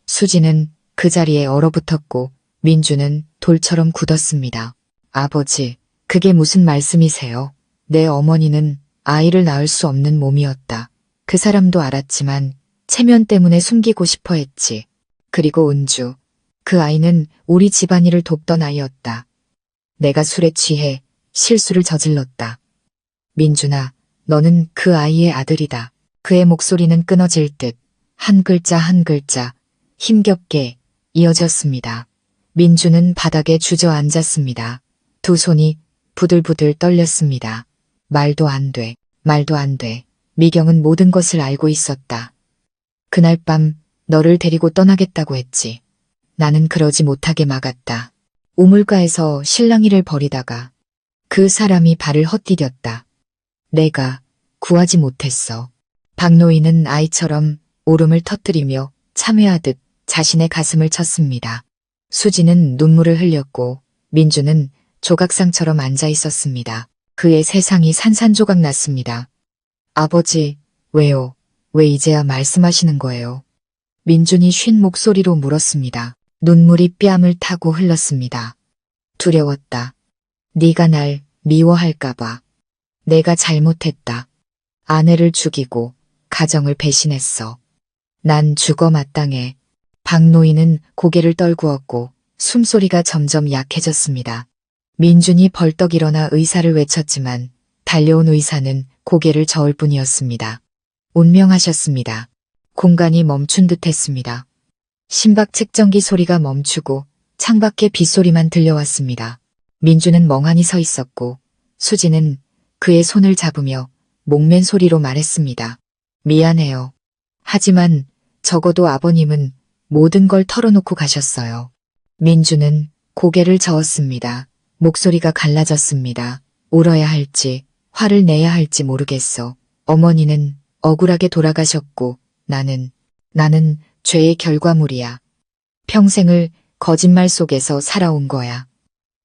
수지는 그 자리에 얼어붙었고 민주는 돌처럼 굳었습니다. 아버지, 그게 무슨 말씀이세요? 내 어머니는 아이를 낳을 수 없는 몸이었다. 그 사람도 알았지만 체면 때문에 숨기고 싶어 했지. 그리고 은주, 그 아이는 우리 집안일을 돕던 아이였다. 내가 술에 취해 실수를 저질렀다. 민준아, 너는 그 아이의 아들이다. 그의 목소리는 끊어질 듯 한 글자 한 글자 힘겹게 이어졌습니다. 민주는 바닥에 주저앉았습니다. 두 손이 부들부들 떨렸습니다. 말도 안 돼, 말도 안 돼. 미경은 모든 것을 알고 있었다. 그날 밤 너를 데리고 떠나겠다고 했지. 나는 그러지 못하게 막았다. 우물가에서 실랑이를 벌이다가 그 사람이 발을 헛디뎠다. 내가 구하지 못했어. 박노인은 아이처럼 울음을 터뜨리며 참회하듯 자신의 가슴을 쳤습니다. 수지는 눈물을 흘렸고 민주는 조각상처럼 앉아 있었습니다. 그의 세상이 산산조각 났습니다. 아버지, 왜요? 왜 이제야 말씀하시는 거예요? 민준이 쉰 목소리로 물었습니다. 눈물이 뺨을 타고 흘렀습니다. 두려웠다. 네가 날 미워할까봐. 내가 잘못했다. 아내를 죽이고 가정을 배신했어. 난 죽어 마땅해. 박노인은 고개를 떨구었고 숨소리가 점점 약해졌습니다. 민준이 벌떡 일어나 의사를 외쳤지만 달려온 의사는 고개를 저을 뿐이었습니다. 운명하셨습니다. 공간이 멈춘 듯 했습니다. 심박 측정기 소리가 멈추고 창밖에 빗소리만 들려왔습니다. 민주는 멍하니 서 있었고 수지는 그의 손을 잡으며 목맨 소리로 말했습니다. 미안해요. 하지만 적어도 아버님은 모든 걸 털어놓고 가셨어요. 민주는 고개를 저었습니다. 목소리가 갈라졌습니다. 울어야 할지 화를 내야 할지 모르겠어. 어머니는 억울하게 돌아가셨고 나는 죄의 결과물이야. 평생을 거짓말 속에서 살아온 거야.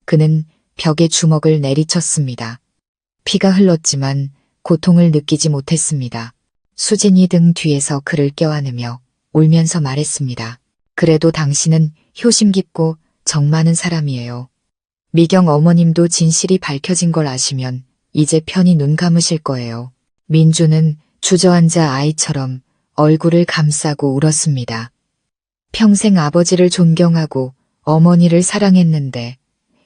그는 벽에 주먹을 내리쳤습니다. 피가 흘렀지만 고통을 느끼지 못했습니다. 수진이 등 뒤에서 그를 껴안으며 울면서 말했습니다. 그래도 당신은 효심 깊고 정 많은 사람이에요. 미경 어머님도 진실이 밝혀진 걸 아시면 이제 편히 눈 감으실 거예요. 민주는 주저앉아 아이처럼 얼굴을 감싸고 울었습니다. 평생 아버지를 존경하고 어머니를 사랑했는데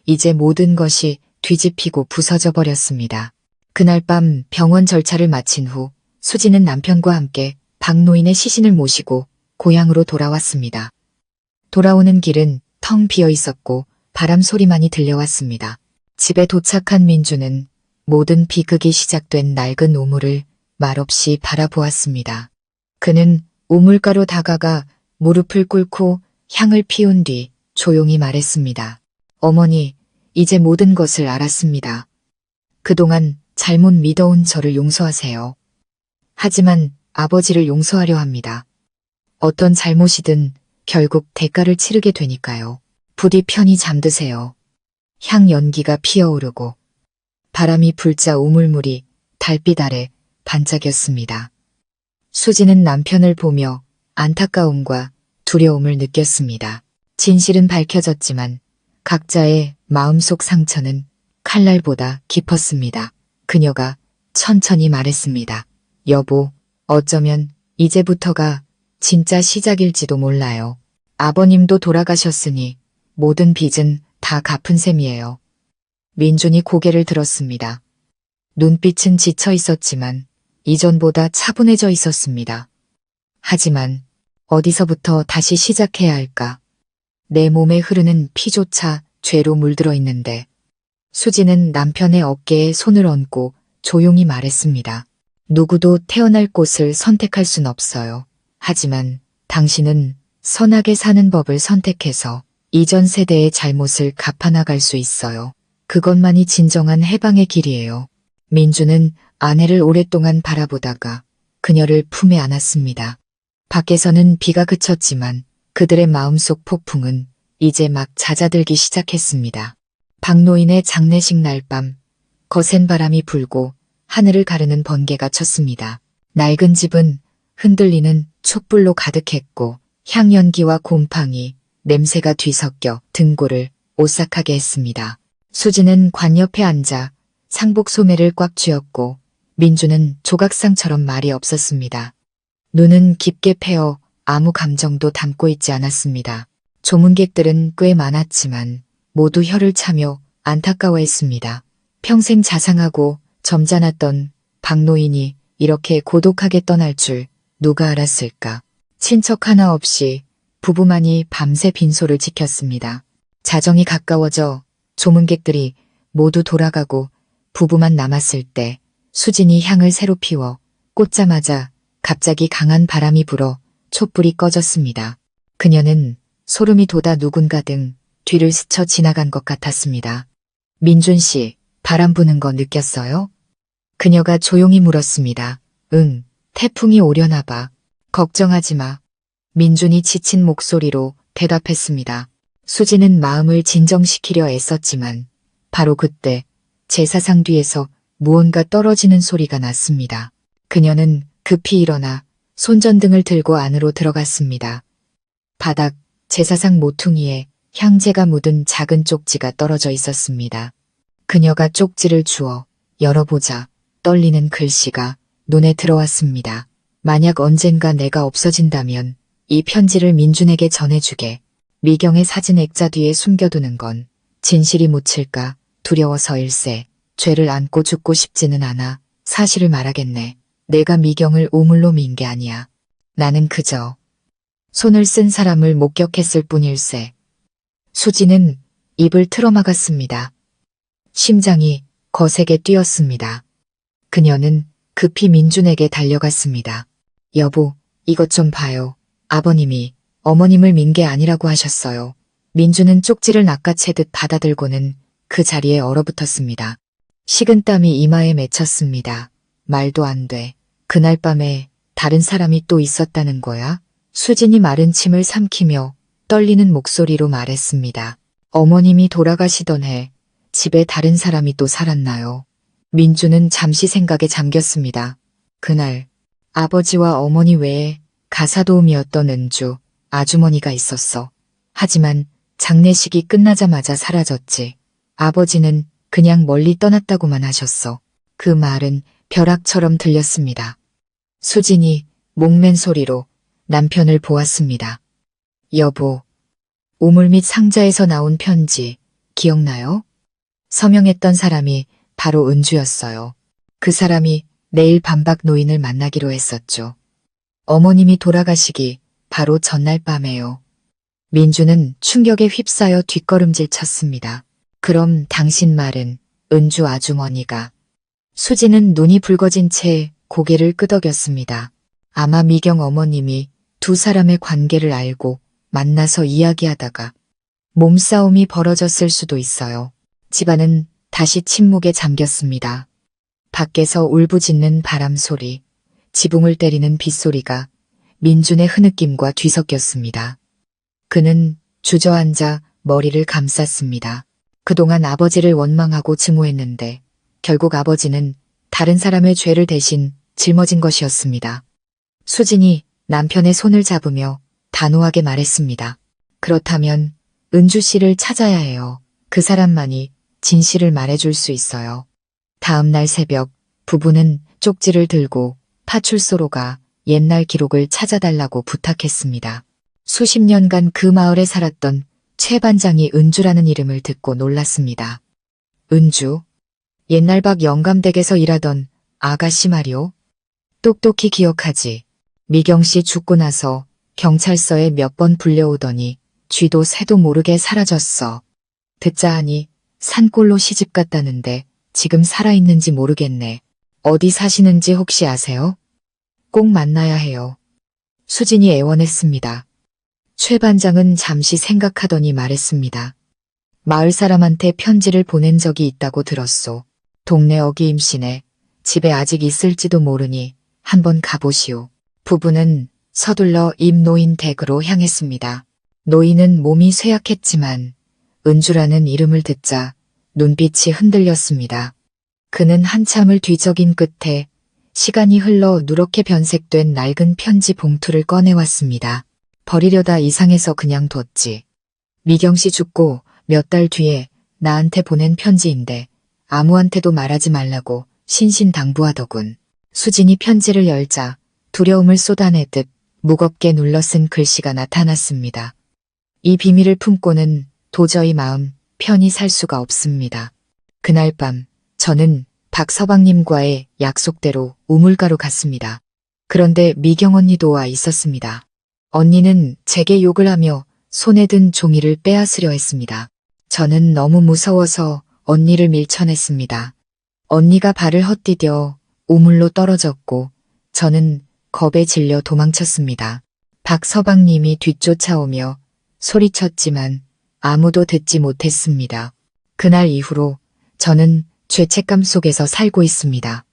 이제 모든 것이 뒤집히고 부서져 버렸습니다. 그날 밤 병원 절차를 마친 후 수지는 남편과 함께 박노인의 시신을 모시고 고향으로 돌아왔습니다. 돌아오는 길은 텅 비어 있었고 바람 소리만이 들려왔습니다. 집에 도착한 민주는 모든 비극이 시작된 낡은 우물을 말없이 바라보았습니다. 그는 우물가로 다가가 무릎을 꿇고 향을 피운 뒤 조용히 말했습니다. 어머니, 이제 모든 것을 알았습니다. 그동안 잘못 믿어온 저를 용서하세요. 하지만 아버지를 용서하려 합니다. 어떤 잘못이든 결국 대가를 치르게 되니까요. 부디 편히 잠드세요. 향 연기가 피어오르고 바람이 불자 우물물이 달빛 아래 반짝였습니다. 수지는 남편을 보며 안타까움과 두려움을 느꼈습니다. 진실은 밝혀졌지만 각자의 마음속 상처는 칼날보다 깊었습니다. 그녀가 천천히 말했습니다. 여보, 어쩌면 이제부터가 진짜 시작일지도 몰라요. 아버님도 돌아가셨으니 모든 빚은 다 갚은 셈이에요. 민준이 고개를 들었습니다. 눈빛은 지쳐 있었지만 이전보다 차분해져 있었습니다. 하지만 어디서부터 다시 시작해야 할까? 내 몸에 흐르는 피조차 죄로 물들어 있는데 수지는 남편의 어깨에 손을 얹고 조용히 말했습니다. 누구도 태어날 곳을 선택할 순 없어요. 하지만 당신은 선하게 사는 법을 선택해서 이전 세대의 잘못을 갚아나갈 수 있어요. 그것만이 진정한 해방의 길이에요. 민주는 아내를 오랫동안 바라보다가 그녀를 품에 안았습니다. 밖에서는 비가 그쳤지만 그들의 마음속 폭풍은 이제 막 잦아들기 시작했습니다. 박노인의 장례식 날 밤 거센 바람이 불고 하늘을 가르는 번개가 쳤습니다. 낡은 집은 흔들리는 촛불로 가득했고 향연기와 곰팡이, 냄새가 뒤섞여 등골을 오싹하게 했습니다. 수지는 관 옆에 앉아 상복 소매를 꽉 쥐었고 민주는 조각상처럼 말이 없었습니다. 눈은 깊게 패어 아무 감정도 담고 있지 않았습니다. 조문객들은 꽤 많았지만 모두 혀를 차며 안타까워했습니다. 평생 자상하고 점잖았던 박노인이 이렇게 고독하게 떠날 줄 누가 알았을까. 친척 하나 없이 부부만이 밤새 빈소를 지켰습니다. 자정이 가까워져 조문객들이 모두 돌아가고 부부만 남았을 때 수진이 향을 새로 피워 꽂자마자 갑자기 강한 바람이 불어 촛불이 꺼졌습니다. 그녀는 소름이 돋아 누군가 등 뒤를 스쳐 지나간 것 같았습니다. 민준 씨, 바람 부는 거 느꼈어요? 그녀가 조용히 물었습니다. 응, 태풍이 오려나 봐. 걱정하지 마. 민준이 지친 목소리로 대답했습니다. 수지는 마음을 진정시키려 애썼지만 바로 그때 제사상 뒤에서 무언가 떨어지는 소리가 났습니다. 그녀는 급히 일어나 손전등을 들고 안으로 들어갔습니다. 바닥 제사상 모퉁이에 향재가 묻은 작은 쪽지가 떨어져 있었습니다. 그녀가 쪽지를 주워 열어보자 떨리는 글씨가 눈에 들어왔습니다. 만약 언젠가 내가 없어진다면 이 편지를 민준에게 전해주게. 미경의 사진 액자 뒤에 숨겨두는 건 진실이 묻힐까 두려워서일세. 죄를 안고 죽고 싶지는 않아. 사실을 말하겠네. 내가 미경을 우물로 민 게 아니야. 나는 그저 손을 쓴 사람을 목격했을 뿐일세. 수지는 입을 틀어막았습니다. 심장이 거세게 뛰었습니다. 그녀는 급히 민준에게 달려갔습니다. 여보, 이것 좀 봐요. 아버님이 어머님을 민 게 아니라고 하셨어요. 민준은 쪽지를 낚아채듯 받아들고는 그 자리에 얼어붙었습니다. 식은땀이 이마에 맺혔습니다. 말도 안 돼. 그날 밤에 다른 사람이 또 있었다는 거야? 수진이 마른 침을 삼키며 떨리는 목소리로 말했습니다. 어머님이 돌아가시던 해 집에 다른 사람이 또 살았나요? 민주는 잠시 생각에 잠겼습니다. 그날 아버지와 어머니 외에 가사도우미였던 은주, 아주머니가 있었어. 하지만 장례식이 끝나자마자 사라졌지. 아버지는 그냥 멀리 떠났다고만 하셨어. 그 말은 벼락처럼 들렸습니다. 수진이 목맨 소리로 남편을 보았습니다. 여보, 우물 및 상자에서 나온 편지 기억나요? 서명했던 사람이 바로 은주였어요. 그 사람이 내일 반박 노인을 만나기로 했었죠. 어머님이 돌아가시기 바로 전날 밤에요. 민주는 충격에 휩싸여 뒷걸음질 쳤습니다. 그럼 당신 말은 은주 아주머니가. 수지는 눈이 붉어진 채 고개를 끄덕였습니다. 아마 미경 어머님이 두 사람의 관계를 알고 만나서 이야기하다가 몸싸움이 벌어졌을 수도 있어요. 집안은 다시 침묵에 잠겼습니다. 밖에서 울부짖는 바람 소리, 지붕을 때리는 빗소리가 민준의 흐느낌과 뒤섞였습니다. 그는 주저앉아 머리를 감쌌습니다. 그동안 아버지를 원망하고 증오했는데 결국 아버지는 다른 사람의 죄를 대신 짊어진 것이었습니다. 수진이 남편의 손을 잡으며 단호하게 말했습니다. 그렇다면 은주 씨를 찾아야 해요. 그 사람만이 진실을 말해줄 수 있어요. 다음 날 새벽 부부는 쪽지를 들고 파출소로 가 옛날 기록을 찾아달라고 부탁했습니다. 수십 년간 그 마을에 살았던 최 반장이 은주라는 이름을 듣고 놀랐습니다. 은주? 옛날 박 영감댁에서 일하던 아가씨 말이오? 똑똑히 기억하지. 미경 씨 죽고 나서 경찰서에 몇 번 불려오더니 쥐도 새도 모르게 사라졌어. 듣자 하니 산골로 시집 갔다는데 지금 살아있는지 모르겠네. 어디 사시는지 혹시 아세요? 꼭 만나야 해요. 수진이 애원했습니다. 최 반장은 잠시 생각하더니 말했습니다. 마을 사람한테 편지를 보낸 적이 있다고 들었소. 동네 어기임씨네. 집에 아직 있을지도 모르니 한번 가보시오. 부부는 서둘러 임노인 댁으로 향했습니다. 노인은 몸이 쇠약했지만 은주라는 이름을 듣자 눈빛이 흔들렸습니다. 그는 한참을 뒤적인 끝에 시간이 흘러 누렇게 변색된 낡은 편지 봉투를 꺼내왔습니다. 버리려다 이상해서 그냥 뒀지. 미경 씨 죽고 몇 달 뒤에 나한테 보낸 편지인데 아무한테도 말하지 말라고 신신당부하더군. 수진이 편지를 열자 두려움을 쏟아내듯 무겁게 눌러 쓴 글씨가 나타났습니다. 이 비밀을 품고는 도저히 마음 편히 살 수가 없습니다. 그날 밤 저는 박서방님과의 약속대로 우물가로 갔습니다. 그런데 미경 언니도 와 있었습니다. 언니는 제게 욕을 하며 손에 든 종이를 빼앗으려 했습니다. 저는 너무 무서워서 언니를 밀쳐냈습니다. 언니가 발을 헛디뎌 우물로 떨어졌고 저는 겁에 질려 도망쳤습니다. 박서방님이 뒤쫓아오며 소리쳤지만 아무도 듣지 못했습니다. 그날 이후로 저는 죄책감 속에서 살고 있습니다.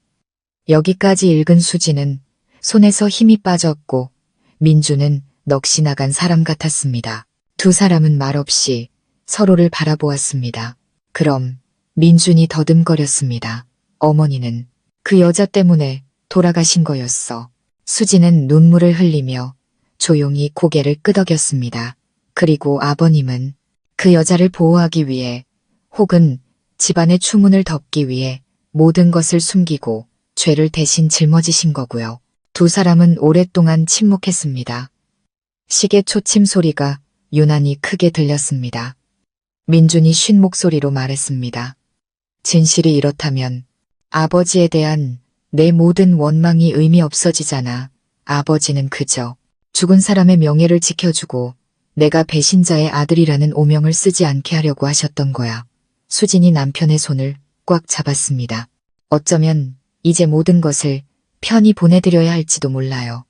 여기까지 읽은 수지는 손에서 힘이 빠졌고 민주는 넋이 나간 사람 같았습니다. 두 사람은 말없이 서로를 바라보았습니다. 그럼 민준이 더듬거렸습니다. 어머니는 그 여자 때문에 돌아가신 거였어. 수지는 눈물을 흘리며 조용히 고개를 끄덕였습니다. 그리고 아버님은 그 여자를 보호하기 위해 혹은 집안의 추문을 덮기 위해 모든 것을 숨기고 죄를 대신 짊어지신 거고요. 두 사람은 오랫동안 침묵했습니다. 시계 초침 소리가 유난히 크게 들렸습니다. 민준이 쉰 목소리로 말했습니다. 진실이 이렇다면 아버지에 대한 내 모든 원망이 의미 없어지잖아. 아버지는 그저 죽은 사람의 명예를 지켜주고 내가 배신자의 아들이라는 오명을 쓰지 않게 하려고 하셨던 거야. 수진이 남편의 손을 꽉 잡았습니다. 어쩌면 이제 모든 것을 편히 보내드려야 할지도 몰라요.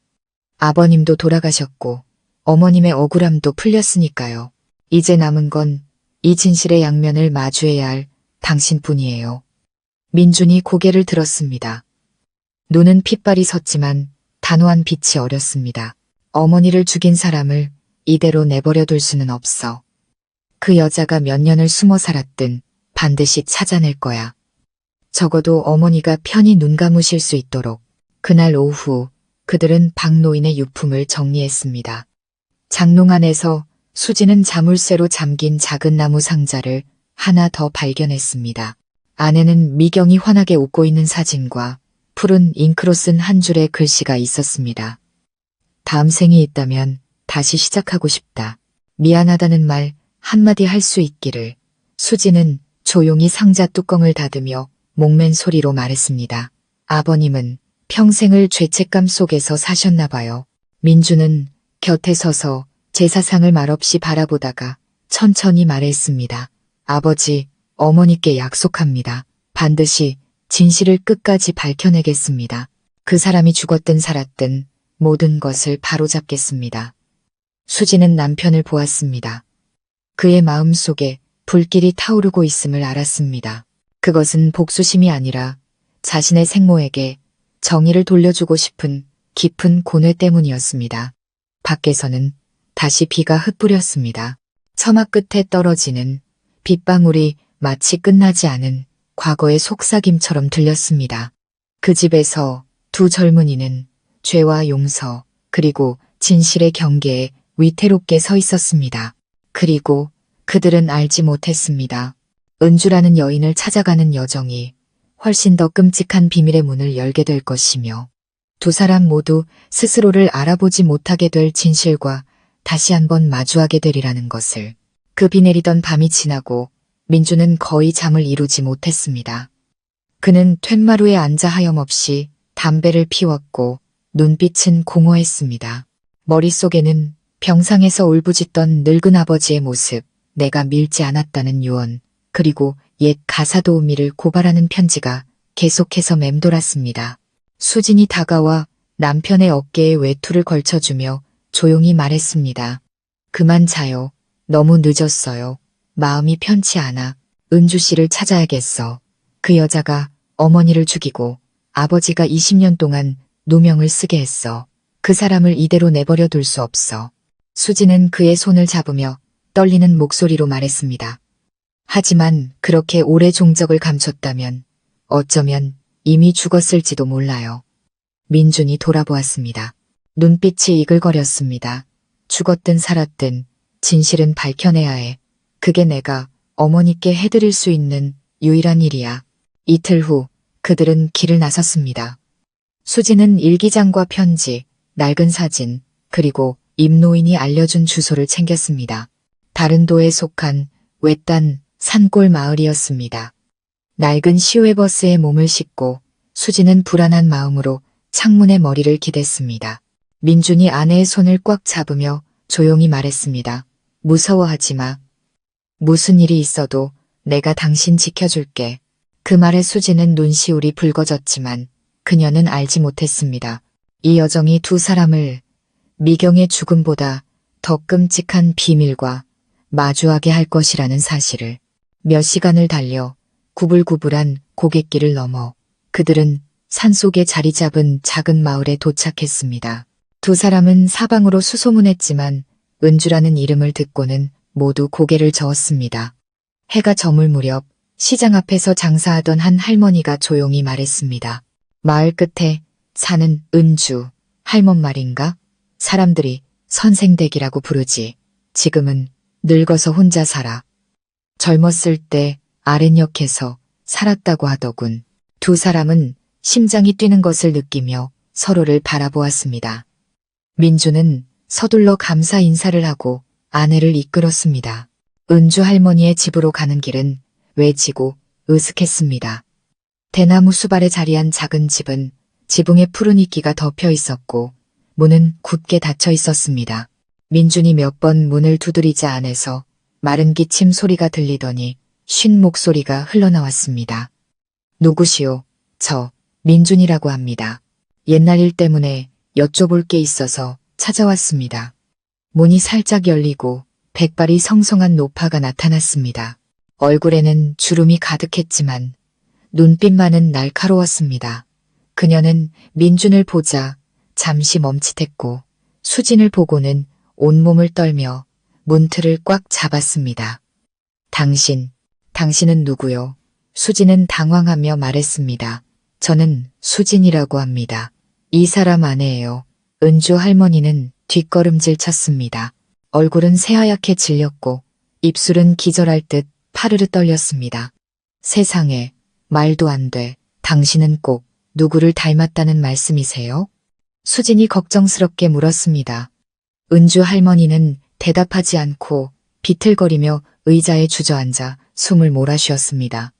아버님도 돌아가셨고 어머님의 억울함도 풀렸으니까요. 이제 남은 건 이 진실의 양면을 마주해야 할 당신뿐이에요. 민준이 고개를 들었습니다. 눈은 핏발이 섰지만 단호한 빛이 어렸습니다. 어머니를 죽인 사람을 이대로 내버려둘 수는 없어. 그 여자가 몇 년을 숨어 살았든 반드시 찾아낼 거야. 적어도 어머니가 편히 눈 감으실 수 있도록. 그날 오후 그들은 박노인의 유품을 정리했습니다. 장롱 안에서 수지는 자물쇠로 잠긴 작은 나무 상자를 하나 더 발견했습니다. 안에는 미경이 환하게 웃고 있는 사진과 푸른 잉크로 쓴 한 줄의 글씨가 있었습니다. 다음 생이 있다면 다시 시작하고 싶다. 미안하다는 말 한마디 할 수 있기를. 수지는 조용히 상자 뚜껑을 닫으며 목맨 소리로 말했습니다. 아버님은 평생을 죄책감 속에서 사셨나 봐요. 민주는 곁에 서서 제사상을 말없이 바라보다가 천천히 말했습니다. 아버지, 어머니께 약속합니다. 반드시 진실을 끝까지 밝혀내겠습니다. 그 사람이 죽었든 살았든 모든 것을 바로잡겠습니다. 수지는 남편을 보았습니다. 그의 마음 속에 불길이 타오르고 있음을 알았습니다. 그것은 복수심이 아니라 자신의 생모에게 정의를 돌려주고 싶은 깊은 고뇌 때문이었습니다. 밖에서는 다시 비가 흩뿌렸습니다. 처마 끝에 떨어지는 빗방울이 마치 끝나지 않은 과거의 속삭임처럼 들렸습니다. 그 집에서 두 젊은이는 죄와 용서 그리고 진실의 경계에 위태롭게 서 있었습니다. 그리고 그들은 알지 못했습니다. 은주라는 여인을 찾아가는 여정이 훨씬 더 끔찍한 비밀의 문을 열게 될 것이며 두 사람 모두 스스로를 알아보지 못하게 될 진실과 다시 한번 마주하게 되리라는 것을. 그 비 내리던 밤이 지나고 민주는 거의 잠을 이루지 못했습니다. 그는 툇마루에 앉아 하염없이 담배를 피웠고 눈빛은 공허했습니다. 머릿속에는 병상에서 울부짖던 늙은 아버지의 모습, 내가 밀지 않았다는 유언, 그리고 옛 가사도우미를 고발하는 편지가 계속해서 맴돌았습니다. 수진이 다가와 남편의 어깨에 외투를 걸쳐주며 조용히 말했습니다. 그만 자요. 너무 늦었어요. 마음이 편치 않아. 은주 씨를 찾아야겠어. 그 여자가 어머니를 죽이고 아버지가 20년 동안 누명을 쓰게 했어. 그 사람을 이대로 내버려 둘 수 없어. 수지는 그의 손을 잡으며 떨리는 목소리로 말했습니다. 하지만 그렇게 오래 종적을 감췄다면 어쩌면 이미 죽었을지도 몰라요. 민준이 돌아보았습니다. 눈빛이 이글거렸습니다. 죽었든 살았든 진실은 밝혀내야 해. 그게 내가 어머니께 해드릴 수 있는 유일한 일이야. 이틀 후 그들은 길을 나섰습니다. 수지는 일기장과 편지, 낡은 사진, 그리고 임노인이 알려준 주소를 챙겼습니다. 다른 도에 속한 외딴 산골 마을이었습니다. 낡은 시외버스에 몸을 싣고 수지는 불안한 마음으로 창문에 머리를 기댔습니다. 민준이 아내의 손을 꽉 잡으며 조용히 말했습니다. 무서워하지 마. 무슨 일이 있어도 내가 당신 지켜줄게. 그 말에 수지는 눈시울이 붉어졌지만 그녀는 알지 못했습니다. 이 여정이 두 사람을 미경의 죽음보다 더 끔찍한 비밀과 마주하게 할 것이라는 사실을. 몇 시간을 달려 구불구불한 고갯길을 넘어 그들은 산속에 자리 잡은 작은 마을에 도착했습니다. 두 사람은 사방으로 수소문했지만 은주라는 이름을 듣고는 모두 고개를 저었습니다. 해가 저물 무렵 시장 앞에서 장사하던 한 할머니가 조용히 말했습니다. 마을 끝에 사는 은주, 할멈 말인가? 사람들이 선생댁이라고 부르지. 지금은 늙어서 혼자 살아. 젊었을 때 아랫역에서 살았다고 하더군. 두 사람은 심장이 뛰는 것을 느끼며 서로를 바라보았습니다. 민주는 서둘러 감사 인사를 하고 아내를 이끌었습니다. 은주 할머니의 집으로 가는 길은 외지고 으슥했습니다. 대나무 수발에 자리한 작은 집은 지붕에 푸른 이끼가 덮여 있었고 문은 굳게 닫혀 있었습니다. 민준이 몇 번 문을 두드리자 안에서 마른 기침 소리가 들리더니 쉰 목소리가 흘러나왔습니다. 누구시오? 저 민준이라고 합니다. 옛날 일 때문에 여쭤볼 게 있어서 찾아왔습니다. 문이 살짝 열리고 백발이 성성한 노파가 나타났습니다. 얼굴에는 주름이 가득했지만 눈빛만은 날카로웠습니다. 그녀는 민준을 보자 잠시 멈칫했고 수진을 보고는 온몸을 떨며 문틀을 꽉 잡았습니다. 당신은 누구요? 수진은 당황하며 말했습니다. 저는 수진이라고 합니다. 이 사람 아내예요. 은주 할머니는 뒷걸음질 쳤습니다. 얼굴은 새하얗게 질렸고 입술은 기절할 듯 파르르 떨렸습니다. 세상에, 말도 안 돼. 당신은 꼭 누구를 닮았다는 말씀이세요? 수진이 걱정스럽게 물었습니다. 은주 할머니는 대답하지 않고 비틀거리며 의자에 주저앉아 숨을 몰아쉬었습니다.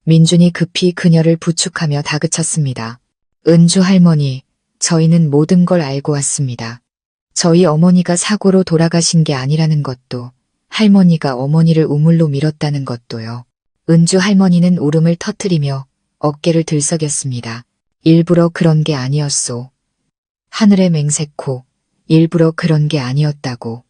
민준이 급히 그녀를 부축하며 다그쳤습니다. 은주 할머니, 저희는 모든 걸 알고 왔습니다. 저희 어머니가 사고로 돌아가신 게 아니라는 것도, 할머니가 어머니를 우물로 밀었다는 것도요. 은주 할머니는 울음을 터뜨리며 어깨를 들썩였습니다. 일부러 그런 게 아니었소. 하늘의 맹세코, 일부러 그런 게 아니었다고.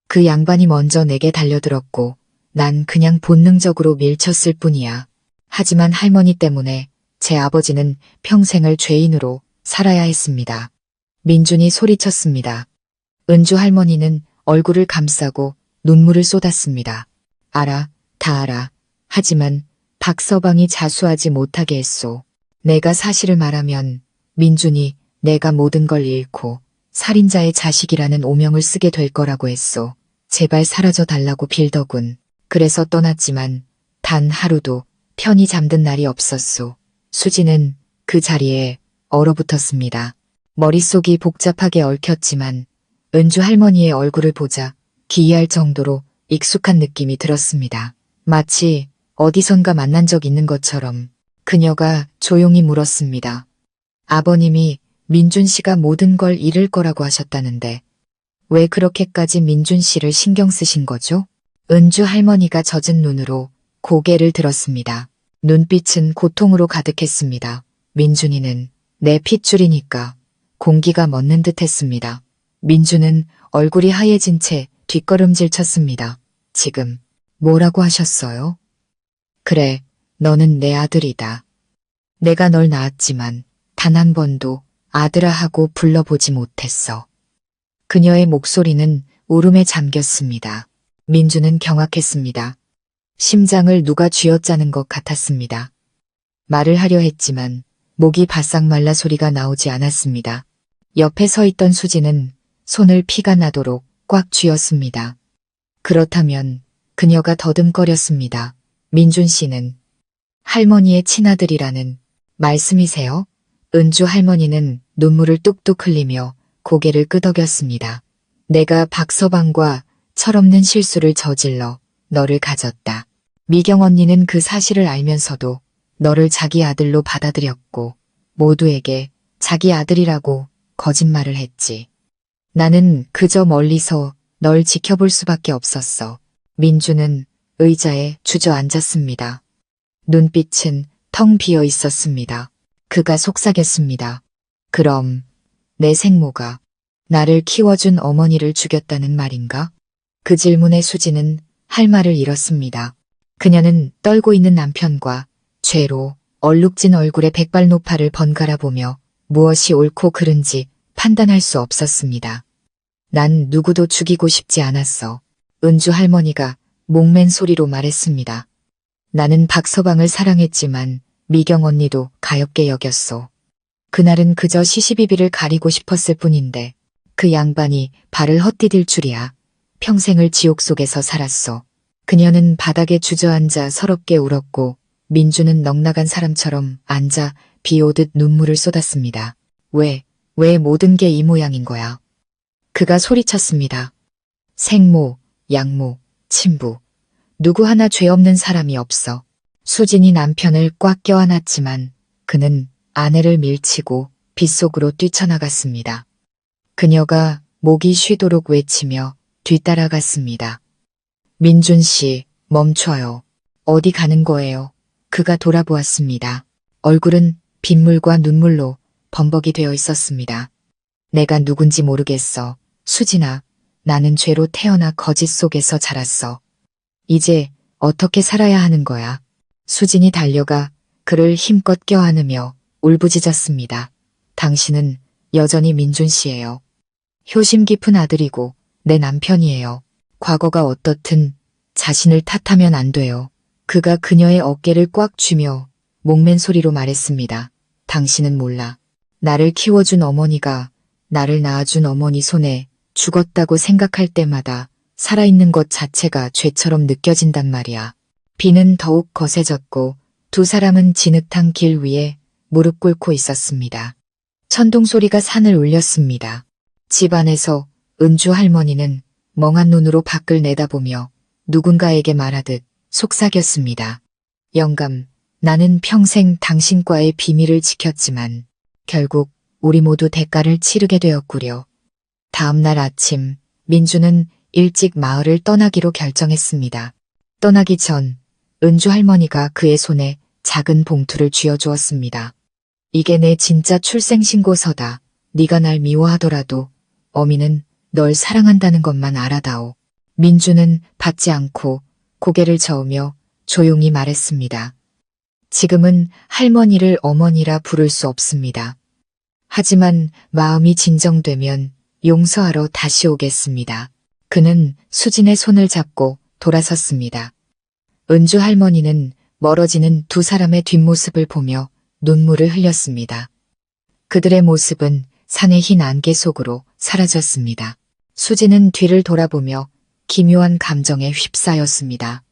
그 양반이 먼저 내게 달려들었고 난 그냥 본능적으로 밀쳤을 뿐이야. 하지만 할머니 때문에 제 아버지는 평생을 죄인으로 살아야 했습니다. 민준이 소리쳤습니다. 은주 할머니는 얼굴을 감싸고 눈물을 쏟았습니다. 알아, 다 알아. 하지만 박서방이 자수하지 못하게 했소. 내가 사실을 말하면 민준이 내가 모든 걸 잃고 살인자의 자식이라는 오명을 쓰게 될 거라고 했소. 제발 사라져 달라고 빌더군. 그래서 떠났지만 단 하루도 편히 잠든 날이 없었소. 수지는 그 자리에 얼어붙었습니다. 머릿속이 복잡하게 얽혔지만 은주 할머니의 얼굴을 보자 기이할 정도로 익숙한 느낌이 들었습니다. 마치 어디선가 만난 적 있는 것처럼 그녀가 조용히 물었습니다. 아버님이 민준 씨가 모든 걸 잃을 거라고 하셨다는데 왜 그렇게까지 민준 씨를 신경 쓰신 거죠? 은주 할머니가 젖은 눈으로 고개를 들었습니다. 눈빛은 고통으로 가득했습니다. 민준이는 내 핏줄이니까 공기가 멎는 듯 했습니다. 민준은 얼굴이 하얘진 채 뒷걸음질 쳤습니다. 지금 뭐라고 하셨어요? 그래, 너는 내 아들이다. 내가 널 낳았지만 단 한 번도 아들아 하고 불러보지 못했어. 그녀의 목소리는 울음에 잠겼습니다. 민주는 경악했습니다. 심장을 누가 쥐어짜는 것 같았습니다. 말을 하려 했지만 목이 바싹 말라 소리가 나오지 않았습니다. 옆에 서 있던 수지는 손을 피가 나도록 꽉 쥐었습니다. 그렇다면 그녀가 더듬거렸습니다. 민준 씨는 할머니의 친아들이라는 말씀이세요? 은주 할머니는 눈물을 뚝뚝 흘리며 고개를 끄덕였습니다. 내가 박서방과 철없는 실수를 저질러 너를 가졌다. 미경 언니는 그 사실을 알면서도 너를 자기 아들로 받아들였고 모두에게 자기 아들이라고 거짓말을 했지. 나는 그저 멀리서 널 지켜볼 수밖에 없었어. 민주는 의자에 주저앉았습니다. 눈빛은 텅 비어 있었습니다. 그가 속삭였습니다. 그럼 내 생모가 나를 키워준 어머니를 죽였다는 말인가? 그 질문에 수지는 할 말을 잃었습니다. 그녀는 떨고 있는 남편과 죄로 얼룩진 얼굴의 백발노파를 번갈아 보며 무엇이 옳고 그른지 판단할 수 없었습니다. 난 누구도 죽이고 싶지 않았어. 은주 할머니가 목맨 소리로 말했습니다. 나는 박서방을 사랑했지만 미경 언니도 가엾게 여겼소. 그날은 그저 시시비비를 가리고 싶었을 뿐인데 그 양반이 발을 헛디딜 줄이야. 평생을 지옥 속에서 살았소. 그녀는 바닥에 주저앉아 서럽게 울었고 민주는 넋나간 사람처럼 앉아 비 오듯 눈물을 쏟았습니다. 왜 모든 게 이 모양인 거야? 그가 소리쳤습니다. 생모, 양모, 친부. 누구 하나 죄 없는 사람이 없어. 수진이 남편을 꽉 껴안았지만 그는 아내를 밀치고 빗속으로 뛰쳐나갔습니다. 그녀가 목이 쉬도록 외치며 뒤따라갔습니다. 민준 씨, 멈춰요. 어디 가는 거예요? 그가 돌아보았습니다. 얼굴은 빗물과 눈물로 범벅이 되어 있었습니다. 내가 누군지 모르겠어. 수진아, 나는 죄로 태어나 거짓 속에서 자랐어. 이제 어떻게 살아야 하는 거야? 수진이 달려가 그를 힘껏 껴안으며 울부짖었습니다. 당신은 여전히 민준 씨예요. 효심 깊은 아들이고 내 남편이에요. 과거가 어떻든 자신을 탓하면 안 돼요. 그가 그녀의 어깨를 꽉 쥐며 목맨 소리로 말했습니다. 당신은 몰라. 나를 키워준 어머니가 나를 낳아준 어머니 손에 죽었다고 생각할 때마다 살아있는 것 자체가 죄처럼 느껴진단 말이야. 비는 더욱 거세졌고 두 사람은 진흙탕 길 위에 무릎 꿇고 있었습니다. 천둥 소리가 산을 울렸습니다. 집 안에서 은주 할머니는 멍한 눈으로 밖을 내다보며 누군가에게 말하듯 속삭였습니다. 영감, 나는 평생 당신과의 비밀을 지켰지만 결국 우리 모두 대가를 치르게 되었구려. 다음 날 아침 민주는 일찍 마을을 떠나기로 결정했습니다. 떠나기 전 은주 할머니가 그의 손에 작은 봉투를 쥐어주었습니다. 이게 내 진짜 출생신고서다. 네가 날 미워하더라도 어미는 널 사랑한다는 것만 알아다오. 민주는 받지 않고 고개를 저으며 조용히 말했습니다. 지금은 할머니를 어머니라 부를 수 없습니다. 하지만 마음이 진정되면 용서하러 다시 오겠습니다. 그는 수진의 손을 잡고 돌아섰습니다. 은주 할머니는 멀어지는 두 사람의 뒷모습을 보며 눈물을 흘렸습니다. 그들의 모습은 산의 흰 안개 속으로 사라졌습니다. 수진은 뒤를 돌아보며 기묘한 감정에 휩싸였습니다.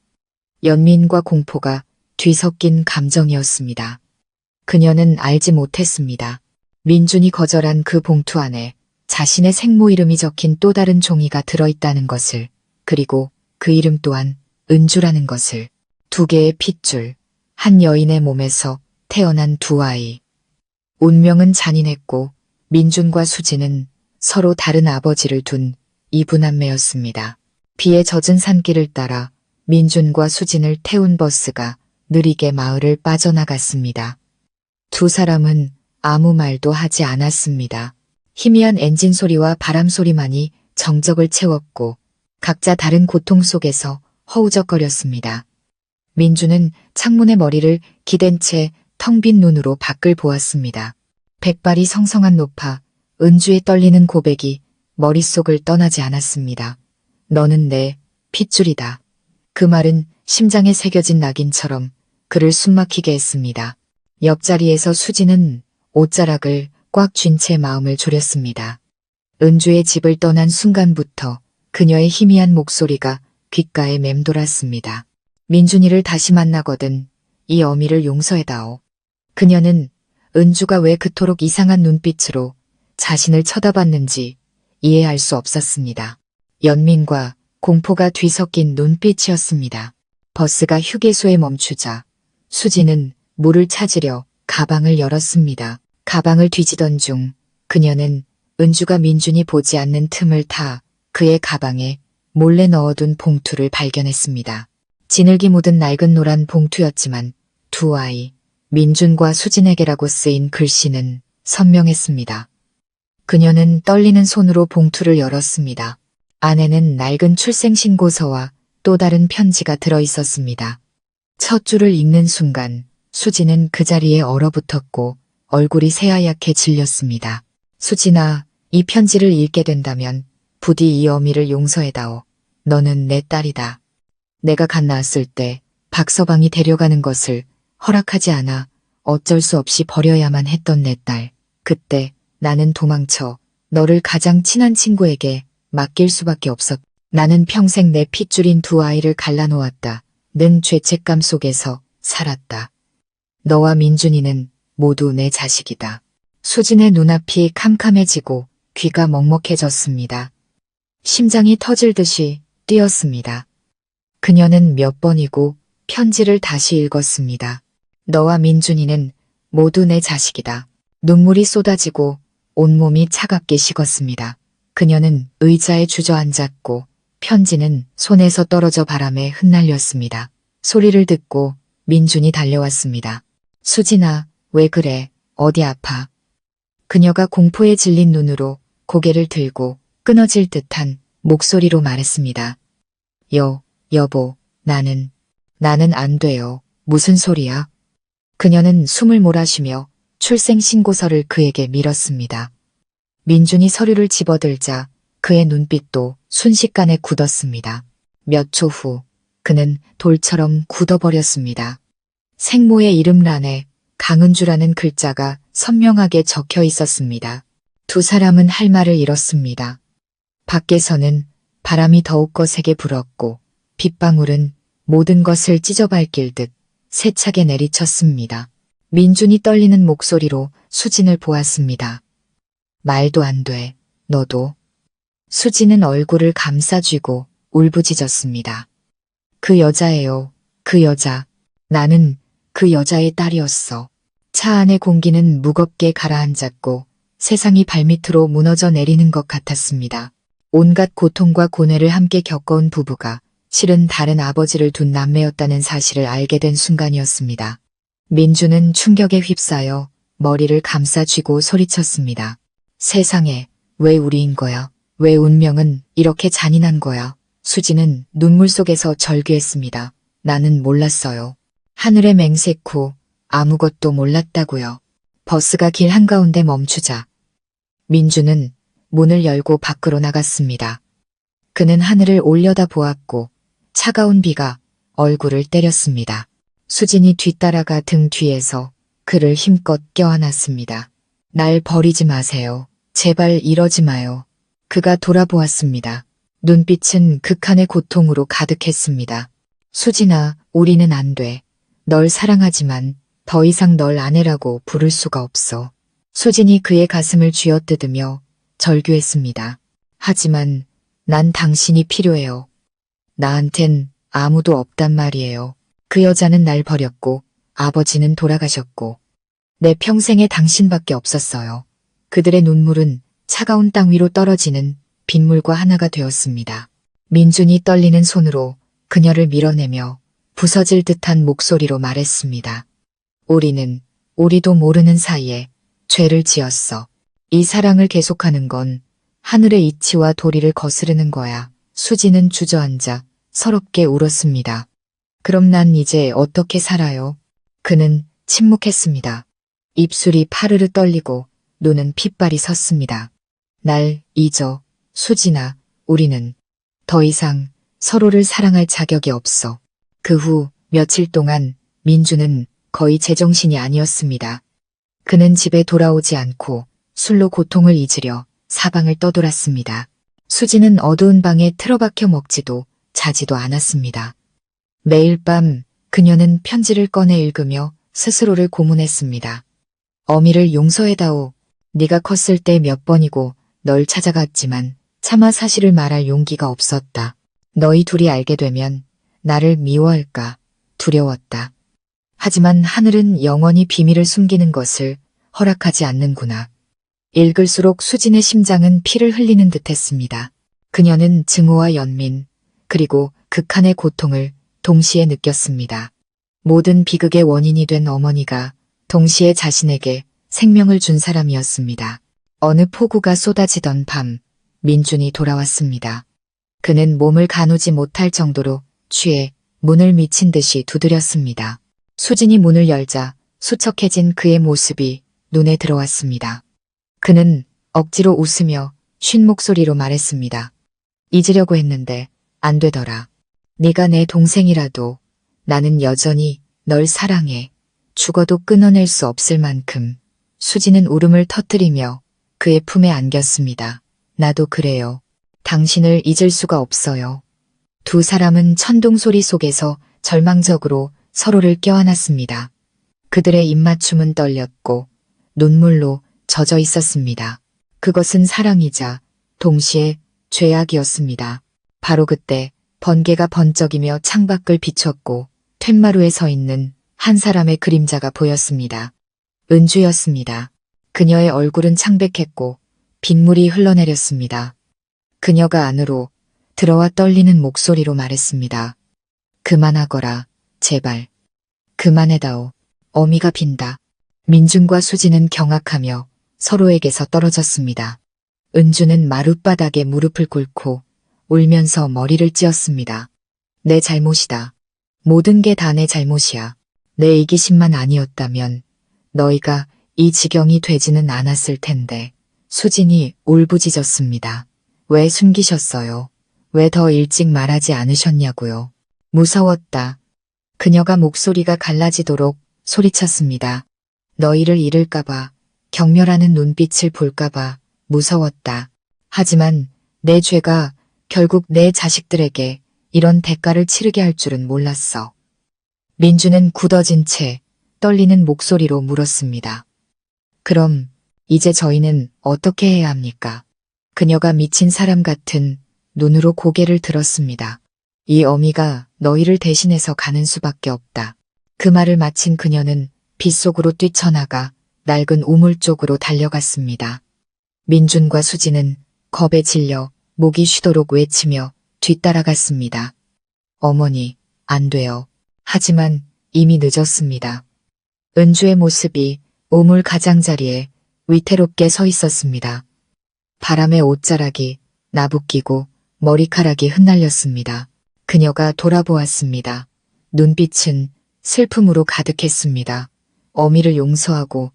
연민과 공포가 뒤섞인 감정이었습니다. 그녀는 알지 못했습니다. 민준이 거절한 그 봉투 안에 자신의 생모 이름이 적힌 또 다른 종이가 들어있다는 것을, 그리고 그 이름 또한 은주라는 것을. 두 개의 핏줄, 한 여인의 몸에서 태어난 두 아이. 운명은 잔인했고 민준과 수진은 서로 다른 아버지를 둔 이분한매였습니다. 비에 젖은 산길을 따라 민준과 수진을 태운 버스가 느리게 마을을 빠져나갔습니다. 두 사람은 아무 말도 하지 않았습니다. 희미한 엔진 소리와 바람 소리만이 정적을 채웠고 각자 다른 고통 속에서 허우적거렸습니다. 민주는 창문에 머리를 기댄 채 텅 빈 눈으로 밖을 보았습니다. 백발이 성성한 노파, 은주의 떨리는 고백이 머릿속을 떠나지 않았습니다. 너는 내 핏줄이다. 그 말은 심장에 새겨진 낙인처럼 그를 숨막히게 했습니다. 옆자리에서 수진은 옷자락을 꽉 쥔 채 마음을 졸였습니다. 은주의 집을 떠난 순간부터 그녀의 희미한 목소리가 귓가에 맴돌았습니다. 민준이를 다시 만나거든 이 어미를 용서해다오. 그녀는 은주가 왜 그토록 이상한 눈빛으로 자신을 쳐다봤는지 이해할 수 없었습니다. 연민과 공포가 뒤섞인 눈빛이었습니다. 버스가 휴게소에 멈추자 수지는 물을 찾으려 가방을 열었습니다. 가방을 뒤지던 중 그녀는 은주가 민준이 보지 않는 틈을 타 그의 가방에 몰래 넣어둔 봉투를 발견했습니다. 진흙이 묻은 낡은 노란 봉투였지만 두 아이, 민준과 수진에게라고 쓰인 글씨는 선명했습니다. 그녀는 떨리는 손으로 봉투를 열었습니다. 안에는 낡은 출생신고서와 또 다른 편지가 들어있었습니다. 첫 줄을 읽는 순간 수진은 그 자리에 얼어붙었고 얼굴이 새하얗게 질렸습니다. 수진아, 이 편지를 읽게 된다면 부디 이 어미를 용서해다오. 너는 내 딸이다. 내가 갓 낳았을 때 박서방이 데려가는 것을 허락하지 않아 어쩔 수 없이 버려야만 했던 내 딸. 그때 나는 도망쳐 너를 가장 친한 친구에게 맡길 수밖에 없었. 나는 평생 내 핏줄인 두 아이를 갈라놓았다. 는 죄책감 속에서 살았다. 너와 민준이는 모두 내 자식이다. 수진의 눈앞이 캄캄해지고 귀가 먹먹해졌습니다. 심장이 터질 듯이 뛰었습니다. 그녀는 몇 번이고 편지를 다시 읽었습니다. 너와 민준이는 모두 내 자식이다. 눈물이 쏟아지고 온몸이 차갑게 식었습니다. 그녀는 의자에 주저앉았고 편지는 손에서 떨어져 바람에 흩날렸습니다. 소리를 듣고 민준이 달려왔습니다. 수진아, 왜 그래? 어디 아파? 그녀가 공포에 질린 눈으로 고개를 들고 끊어질 듯한 목소리로 말했습니다. 여보, 나는 안 돼요. 무슨 소리야? 그녀는 숨을 몰아쉬며 출생신고서를 그에게 밀었습니다. 민준이 서류를 집어들자 그의 눈빛도 순식간에 굳었습니다. 몇 초 후 그는 돌처럼 굳어버렸습니다. 생모의 이름란에 강은주라는 글자가 선명하게 적혀 있었습니다. 두 사람은 할 말을 잃었습니다. 밖에서는 바람이 더욱 거세게 불었고 빗방울은 모든 것을 찢어밟길 듯 세차게 내리쳤습니다. 민준이 떨리는 목소리로 수진을 보았습니다. 말도 안 돼, 너도. 수진은 얼굴을 감싸쥐고 울부짖었습니다. 그 여자예요, 그 여자. 나는 그 여자의 딸이었어. 차 안의 공기는 무겁게 가라앉았고 세상이 발밑으로 무너져 내리는 것 같았습니다. 온갖 고통과 고뇌를 함께 겪어온 부부가 실은 다른 아버지를 둔 남매였다는 사실을 알게 된 순간이었습니다. 민주는 충격에 휩싸여 머리를 감싸쥐고 소리쳤습니다. 세상에, 왜 우리인 거야? 왜 운명은 이렇게 잔인한 거야? 수지는 눈물 속에서 절규했습니다. 나는 몰랐어요. 하늘의 맹세 후 아무것도 몰랐다고요. 버스가 길 한가운데 멈추자 민주는 문을 열고 밖으로 나갔습니다. 그는 하늘을 올려다 보았고 차가운 비가 얼굴을 때렸습니다. 수진이 뒤따라가 등 뒤에서 그를 힘껏 껴안았습니다. 날 버리지 마세요. 제발 이러지 마요. 그가 돌아보았습니다. 눈빛은 극한의 고통으로 가득했습니다. 수진아, 우리는 안 돼. 널 사랑하지만 더 이상 널 아내라고 부를 수가 없어. 수진이 그의 가슴을 쥐어뜯으며 절규했습니다. 하지만 난 당신이 필요해요. 나한텐 아무도 없단 말이에요. 그 여자는 날 버렸고 아버지는 돌아가셨고 내 평생에 당신밖에 없었어요. 그들의 눈물은 차가운 땅 위로 떨어지는 빗물과 하나가 되었습니다. 민준이 떨리는 손으로 그녀를 밀어내며 부서질 듯한 목소리로 말했습니다. 우리도 모르는 사이에 죄를 지었어. 이 사랑을 계속하는 건 하늘의 이치와 도리를 거스르는 거야. 수지는 주저앉아 서럽게 울었습니다. 그럼 난 이제 어떻게 살아요? 그는 침묵했습니다. 입술이 파르르 떨리고 눈은 핏발이 섰습니다. 날 잊어, 수진아. 우리는 더 이상 서로를 사랑할 자격이 없어. 그 후 며칠 동안 민주는 거의 제정신이 아니었습니다. 그는 집에 돌아오지 않고 술로 고통을 잊으려 사방을 떠돌았습니다. 수지는 어두운 방에 틀어박혀 먹지도 자지도 않았습니다. 매일 밤 그녀는 편지를 꺼내 읽으며 스스로를 고문했습니다. 어미를 용서해다오. 네가 컸을 때 몇 번이고 널 찾아갔지만 차마 사실을 말할 용기가 없었다. 너희 둘이 알게 되면 나를 미워할까 두려웠다. 하지만 하늘은 영원히 비밀을 숨기는 것을 허락하지 않는구나. 읽을수록 수진의 심장은 피를 흘리는 듯했습니다. 그녀는 증오와 연민, 그리고 극한의 고통을 동시에 느꼈습니다. 모든 비극의 원인이 된 어머니가 동시에 자신에게 생명을 준 사람이었습니다. 어느 폭우가 쏟아지던 밤, 민준이 돌아왔습니다. 그는 몸을 가누지 못할 정도로 취해 문을 미친 듯이 두드렸습니다. 수진이 문을 열자 수척해진 그의 모습이 눈에 들어왔습니다. 그는 억지로 웃으며 쉰 목소리로 말했습니다. 잊으려고 했는데 안 되더라. 네가 내 동생이라도 나는 여전히 널 사랑해. 죽어도 끊어낼 수 없을 만큼. 수지는 울음을 터뜨리며 그의 품에 안겼습니다. 나도 그래요. 당신을 잊을 수가 없어요. 두 사람은 천둥 소리 속에서 절망적으로 서로를 껴안았습니다. 그들의 입맞춤은 떨렸고 눈물로 젖어 있었습니다. 그것은 사랑이자 동시에 죄악이었습니다. 바로 그때 번개가 번쩍이며 창밖을 비췄고 툇마루에 서 있는 한 사람의 그림자가 보였습니다. 은주였습니다. 그녀의 얼굴은 창백했고 빗물이 흘러내렸습니다. 그녀가 안으로 들어와 떨리는 목소리로 말했습니다. 그만하거라, 제발. 그만해다오. 어미가 빈다. 민준과 수지는 경악하며 서로에게서 떨어졌습니다. 은주는 마룻바닥에 무릎을 꿇고 울면서 머리를 찧었습니다. 내 잘못이다. 모든 게 다 내 잘못이야. 내 이기심만 아니었다면 너희가 이 지경이 되지는 않았을 텐데. 수진이 울부짖었습니다. 왜 숨기셨어요? 왜 더 일찍 말하지 않으셨냐고요? 무서웠다. 그녀가 목소리가 갈라지도록 소리쳤습니다. 너희를 잃을까봐 경멸하는 눈빛을 볼까봐 무서웠다. 하지만 내 죄가 결국 내 자식들에게 이런 대가를 치르게 할 줄은 몰랐어. 민주는 굳어진 채 떨리는 목소리로 물었습니다. 그럼 이제 저희는 어떻게 해야 합니까? 그녀가 미친 사람 같은 눈으로 고개를 들었습니다. 이 어미가 너희를 대신해서 가는 수밖에 없다. 그 말을 마친 그녀는 빗속으로 뛰쳐나가 낡은 우물 쪽으로 달려갔습니다. 민준과 수지는 겁에 질려 목이 쉬도록 외치며 뒤따라갔습니다. 어머니, 안 돼요. 하지만 이미 늦었습니다. 은주의 모습이 우물 가장자리에 위태롭게 서 있었습니다. 바람에 옷자락이 나부끼고 머리카락이 흩날렸습니다. 그녀가 돌아보았습니다. 눈빛은 슬픔으로 가득했습니다. 어미를 용서하고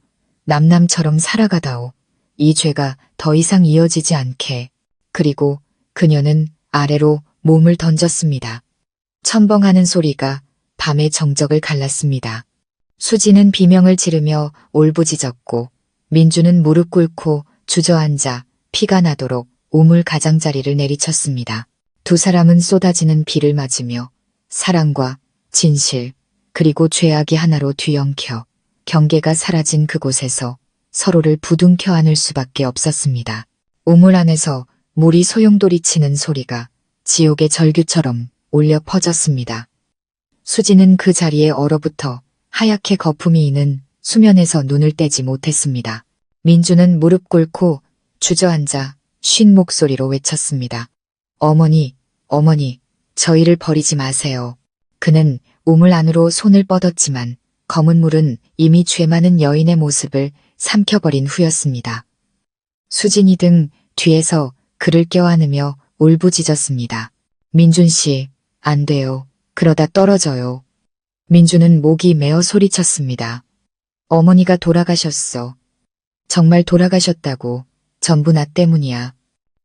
남남처럼 살아가다오. 이 죄가 더 이상 이어지지 않게. 그리고 그녀는 아래로 몸을 던졌습니다. 첨벙하는 소리가 밤의 정적을 갈랐습니다. 수지는 비명을 지르며 울부짖었고 민주는 무릎 꿇고 주저앉아 피가 나도록 우물 가장자리를 내리쳤습니다. 두 사람은 쏟아지는 비를 맞으며 사랑과 진실 그리고 죄악이 하나로 뒤엉켜 경계가 사라진 그곳에서 서로를 부둥켜 안을 수밖에 없었습니다. 우물 안에서 물이 소용돌이치는 소리가 지옥의 절규처럼 울려 퍼졌습니다. 수지는 그 자리에 얼어붙어 하얗게 거품이 이는 수면에서 눈을 떼지 못했습니다. 민주는 무릎 꿇고 주저앉아 쉰 목소리로 외쳤습니다. 어머니, 어머니, 저희를 버리지 마세요. 그는 우물 안으로 손을 뻗었지만 검은 물은 이미 죄 많은 여인의 모습을 삼켜버린 후였습니다. 수진이 등 뒤에서 그를 껴안으며 울부짖었습니다. 민준 씨, 안 돼요. 그러다 떨어져요. 민주는 목이 메어 소리쳤습니다. 어머니가 돌아가셨어. 정말 돌아가셨다고. 전부 나 때문이야.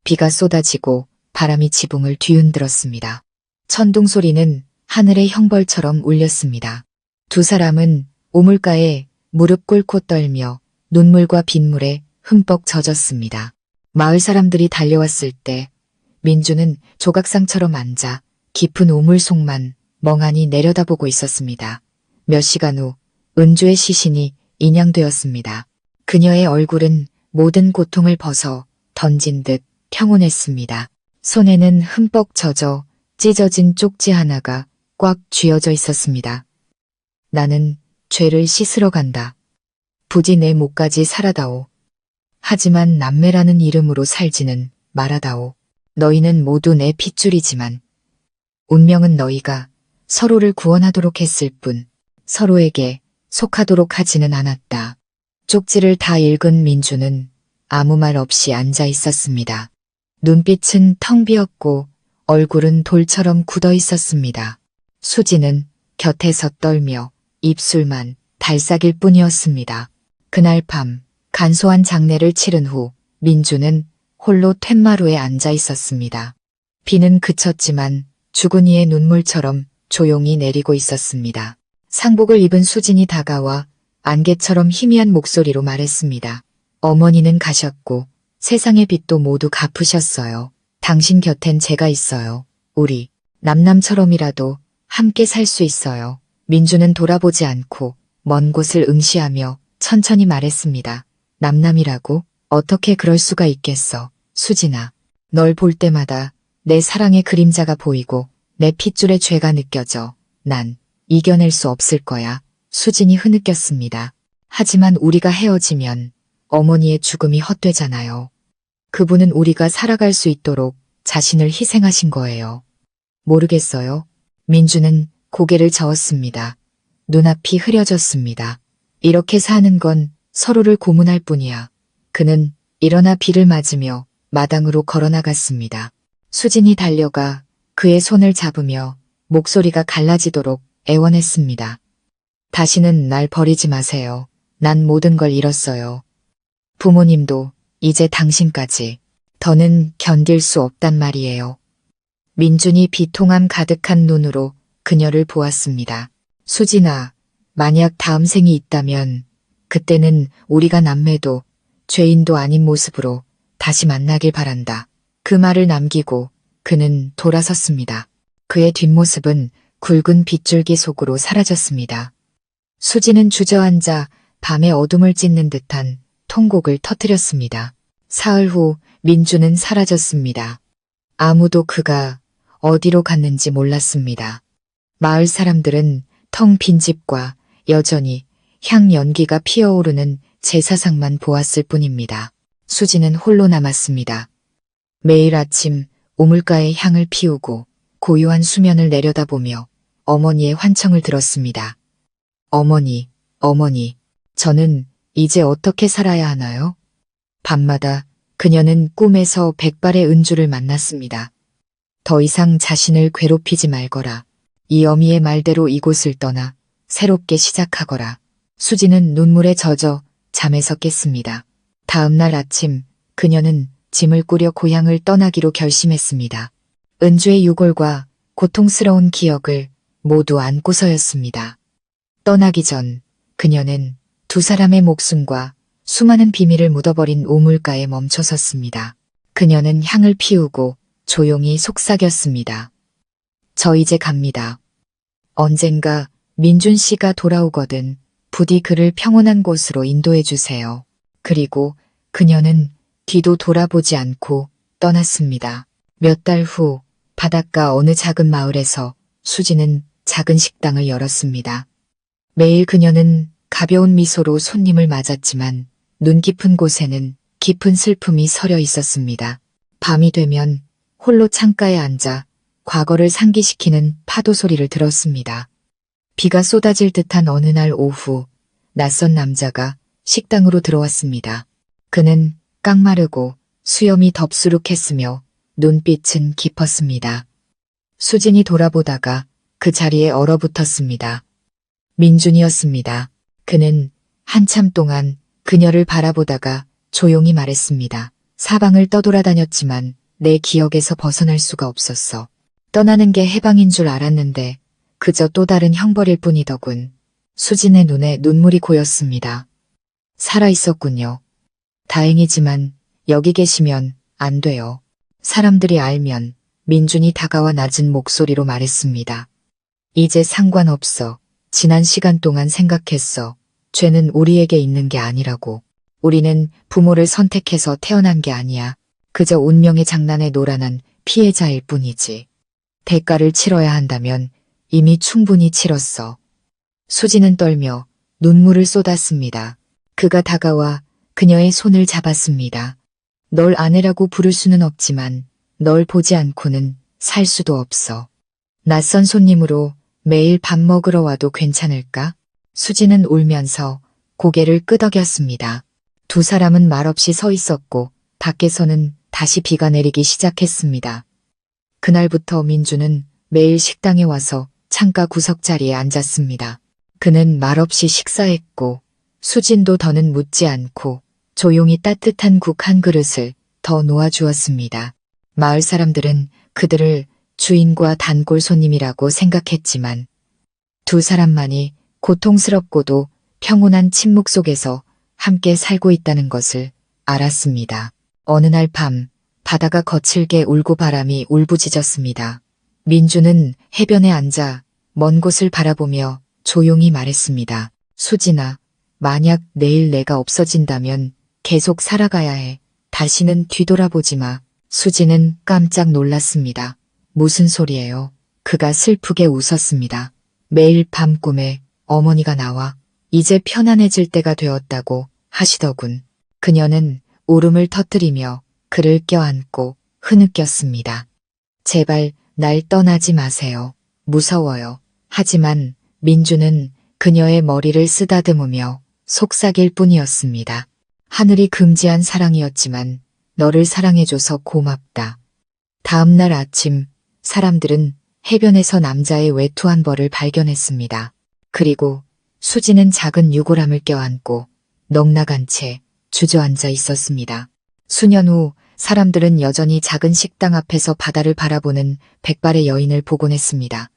비가 쏟아지고 바람이 지붕을 뒤흔들었습니다. 천둥 소리는 하늘의 형벌처럼 울렸습니다. 두 사람은 우물가에 무릎 꿇고 떨며 눈물과 빗물에 흠뻑 젖었습니다. 마을 사람들이 달려왔을 때 민주는 조각상처럼 앉아 깊은 우물 속만 멍하니 내려다보고 있었습니다. 몇 시간 후 은주의 시신이 인양되었습니다. 그녀의 얼굴은 모든 고통을 벗어 던진 듯 평온했습니다. 손에는 흠뻑 젖어 찢어진 쪽지 하나가 꽉 쥐어져 있었습니다. 나는 죄를 씻으러 간다. 부디 내 목까지 살아다오. 하지만 남매라는 이름으로 살지는 말아다오. 너희는 모두 내 핏줄이지만 운명은 너희가 서로를 구원하도록 했을 뿐 서로에게 속하도록 하지는 않았다. 쪽지를 다 읽은 민주는 아무 말 없이 앉아 있었습니다. 눈빛은 텅 비었고 얼굴은 돌처럼 굳어 있었습니다. 수지는 곁에서 떨며 입술만 달싹일 뿐이었습니다. 그날 밤 간소한 장례를 치른 후 민주는 홀로 툇마루에 앉아 있었습니다. 비는 그쳤지만 죽은 이의 눈물처럼 조용히 내리고 있었습니다. 상복을 입은 수진이 다가와 안개처럼 희미한 목소리로 말했습니다. 어머니는 가셨고 세상의 빚도 모두 갚으셨어요. 당신 곁엔 제가 있어요. 우리 남남처럼이라도 함께 살 수 있어요. 민주는 돌아보지 않고 먼 곳을 응시하며 천천히 말했습니다. 남남이라고? 어떻게 그럴 수가 있겠어. 수진아, 널 볼 때마다 내 사랑의 그림자가 보이고 내 핏줄의 죄가 느껴져. 난 이겨낼 수 없을 거야. 수진이 흐느꼈습니다. 하지만 우리가 헤어지면 어머니의 죽음이 헛되잖아요. 그분은 우리가 살아갈 수 있도록 자신을 희생하신 거예요. 모르겠어요. 민주는 고개를 저었습니다. 눈앞이 흐려졌습니다. 이렇게 사는 건 서로를 고문할 뿐이야. 그는 일어나 비를 맞으며 마당으로 걸어나갔습니다. 수진이 달려가 그의 손을 잡으며 목소리가 갈라지도록 애원했습니다. 다시는 날 버리지 마세요. 난 모든 걸 잃었어요. 부모님도 이제 당신까지. 더는 견딜 수 없단 말이에요. 민준이 비통함 가득한 눈으로 그녀를 보았습니다. 수진아, 만약 다음 생이 있다면 그때는 우리가 남매도 죄인도 아닌 모습으로 다시 만나길 바란다. 그 말을 남기고 그는 돌아섰습니다. 그의 뒷모습은 굵은 빗줄기 속으로 사라졌습니다. 수지는 주저앉아 밤의 어둠을 찢는 듯한 통곡을 터뜨렸습니다. 사흘 후 민주는 사라졌습니다. 아무도 그가 어디로 갔는지 몰랐습니다. 마을 사람들은 텅 빈 집과 여전히 향 연기가 피어오르는 제사상만 보았을 뿐입니다. 수지는 홀로 남았습니다. 매일 아침 우물가에 향을 피우고 고요한 수면을 내려다보며 어머니의 환청을 들었습니다. 어머니, 어머니, 저는 이제 어떻게 살아야 하나요? 밤마다 그녀는 꿈에서 백발의 은주를 만났습니다. 더 이상 자신을 괴롭히지 말거라. 이 어미의 말대로 이곳을 떠나 새롭게 시작하거라. 수지는 눈물에 젖어 잠에서 깼습니다. 다음 날 아침 그녀는 짐을 꾸려 고향을 떠나기로 결심했습니다. 은주의 유골과 고통스러운 기억을 모두 안고서였습니다. 떠나기 전 그녀는 두 사람의 목숨과 수많은 비밀을 묻어버린 우물가에 멈춰섰습니다. 그녀는 향을 피우고 조용히 속삭였습니다. 저 이제 갑니다. 언젠가 민준 씨가 돌아오거든 부디 그를 평온한 곳으로 인도해 주세요. 그리고 그녀는 뒤도 돌아보지 않고 떠났습니다. 몇 달 후 바닷가 어느 작은 마을에서 수지는 작은 식당을 열었습니다. 매일 그녀는 가벼운 미소로 손님을 맞았지만 눈 깊은 곳에는 깊은 슬픔이 서려 있었습니다. 밤이 되면 홀로 창가에 앉아 과거를 상기시키는 파도 소리를 들었습니다. 비가 쏟아질 듯한 어느 날 오후 낯선 남자가 식당으로 들어왔습니다. 그는 깡마르고 수염이 덥수룩했으며 눈빛은 깊었습니다. 수진이 돌아보다가 그 자리에 얼어붙었습니다. 민준이었습니다. 그는 한참 동안 그녀를 바라보다가 조용히 말했습니다. 사방을 떠돌아다녔지만 내 기억에서 벗어날 수가 없었어. 떠나는 게 해방인 줄 알았는데 그저 또 다른 형벌일 뿐이더군. 수진의 눈에 눈물이 고였습니다. 살아있었군요. 다행이지만 여기 계시면 안 돼요. 사람들이 알면. 민준이 다가와 낮은 목소리로 말했습니다. 이제 상관없어. 지난 시간 동안 생각했어. 죄는 우리에게 있는 게 아니라고. 우리는 부모를 선택해서 태어난 게 아니야. 그저 운명의 장난에 놀아난 피해자일 뿐이지. 대가를 치러야 한다면 이미 충분히 치렀어. 수지는 떨며 눈물을 쏟았습니다. 그가 다가와 그녀의 손을 잡았습니다. 널 아내라고 부를 수는 없지만 널 보지 않고는 살 수도 없어. 낯선 손님으로 매일 밥 먹으러 와도 괜찮을까? 수지는 울면서 고개를 끄덕였습니다. 두 사람은 말없이 서 있었고 밖에서는 다시 비가 내리기 시작했습니다. 그날부터 민주는 매일 식당에 와서 창가 구석자리에 앉았습니다. 그는 말없이 식사했고 수진도 더는 묻지 않고 조용히 따뜻한 국 한 그릇을 더 놓아주었습니다. 마을 사람들은 그들을 주인과 단골 손님이라고 생각했지만 두 사람만이 고통스럽고도 평온한 침묵 속에서 함께 살고 있다는 것을 알았습니다. 어느 날 밤 바다가 거칠게 울고 바람이 울부짖었습니다. 민주는 해변에 앉아 먼 곳을 바라보며 조용히 말했습니다. 수진아, 만약 내일 내가 없어진다면 계속 살아가야 해. 다시는 뒤돌아보지 마. 수지는 깜짝 놀랐습니다. 무슨 소리예요? 그가 슬프게 웃었습니다. 매일 밤 꿈에 어머니가 나와 이제 편안해질 때가 되었다고 하시더군. 그녀는 울음을 터뜨리며 그를 껴안고 흐느꼈습니다. 제발 날 떠나지 마세요. 무서워요. 하지만 민주는 그녀의 머리를 쓰다듬으며 속삭일 뿐이었습니다. 하늘이 금지한 사랑이었지만 너를 사랑해줘서 고맙다. 다음 날 아침 사람들은 해변에서 남자의 외투 한 벌을 발견했습니다. 그리고 수지는 작은 유골함을 껴안고 넋나간 채 주저앉아 있었습니다. 수년 후 사람들은 여전히 작은 식당 앞에서 바다를 바라보는 백발의 여인을 보곤 했습니다.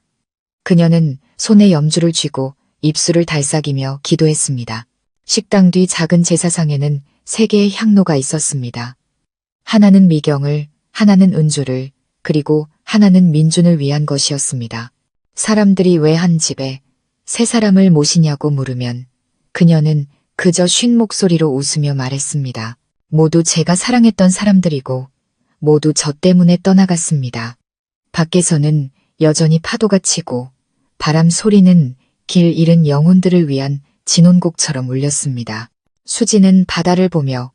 그녀는 손에 염주를 쥐고 입술을 달싹이며 기도했습니다. 식당 뒤 작은 제사상에는 세 개의 향로가 있었습니다. 하나는 미경을, 하나는 은주를, 그리고 하나는 민준을 위한 것이었습니다. 사람들이 왜 한 집에 세 사람을 모시냐고 물으면 그녀는 그저 쉰 목소리로 웃으며 말했습니다. 모두 제가 사랑했던 사람들이고 모두 저 때문에 떠나갔습니다. 밖에서는 여전히 파도가 치고 바람 소리는 길 잃은 영혼들을 위한 진혼곡처럼 울렸습니다. 수지는 바다를 보며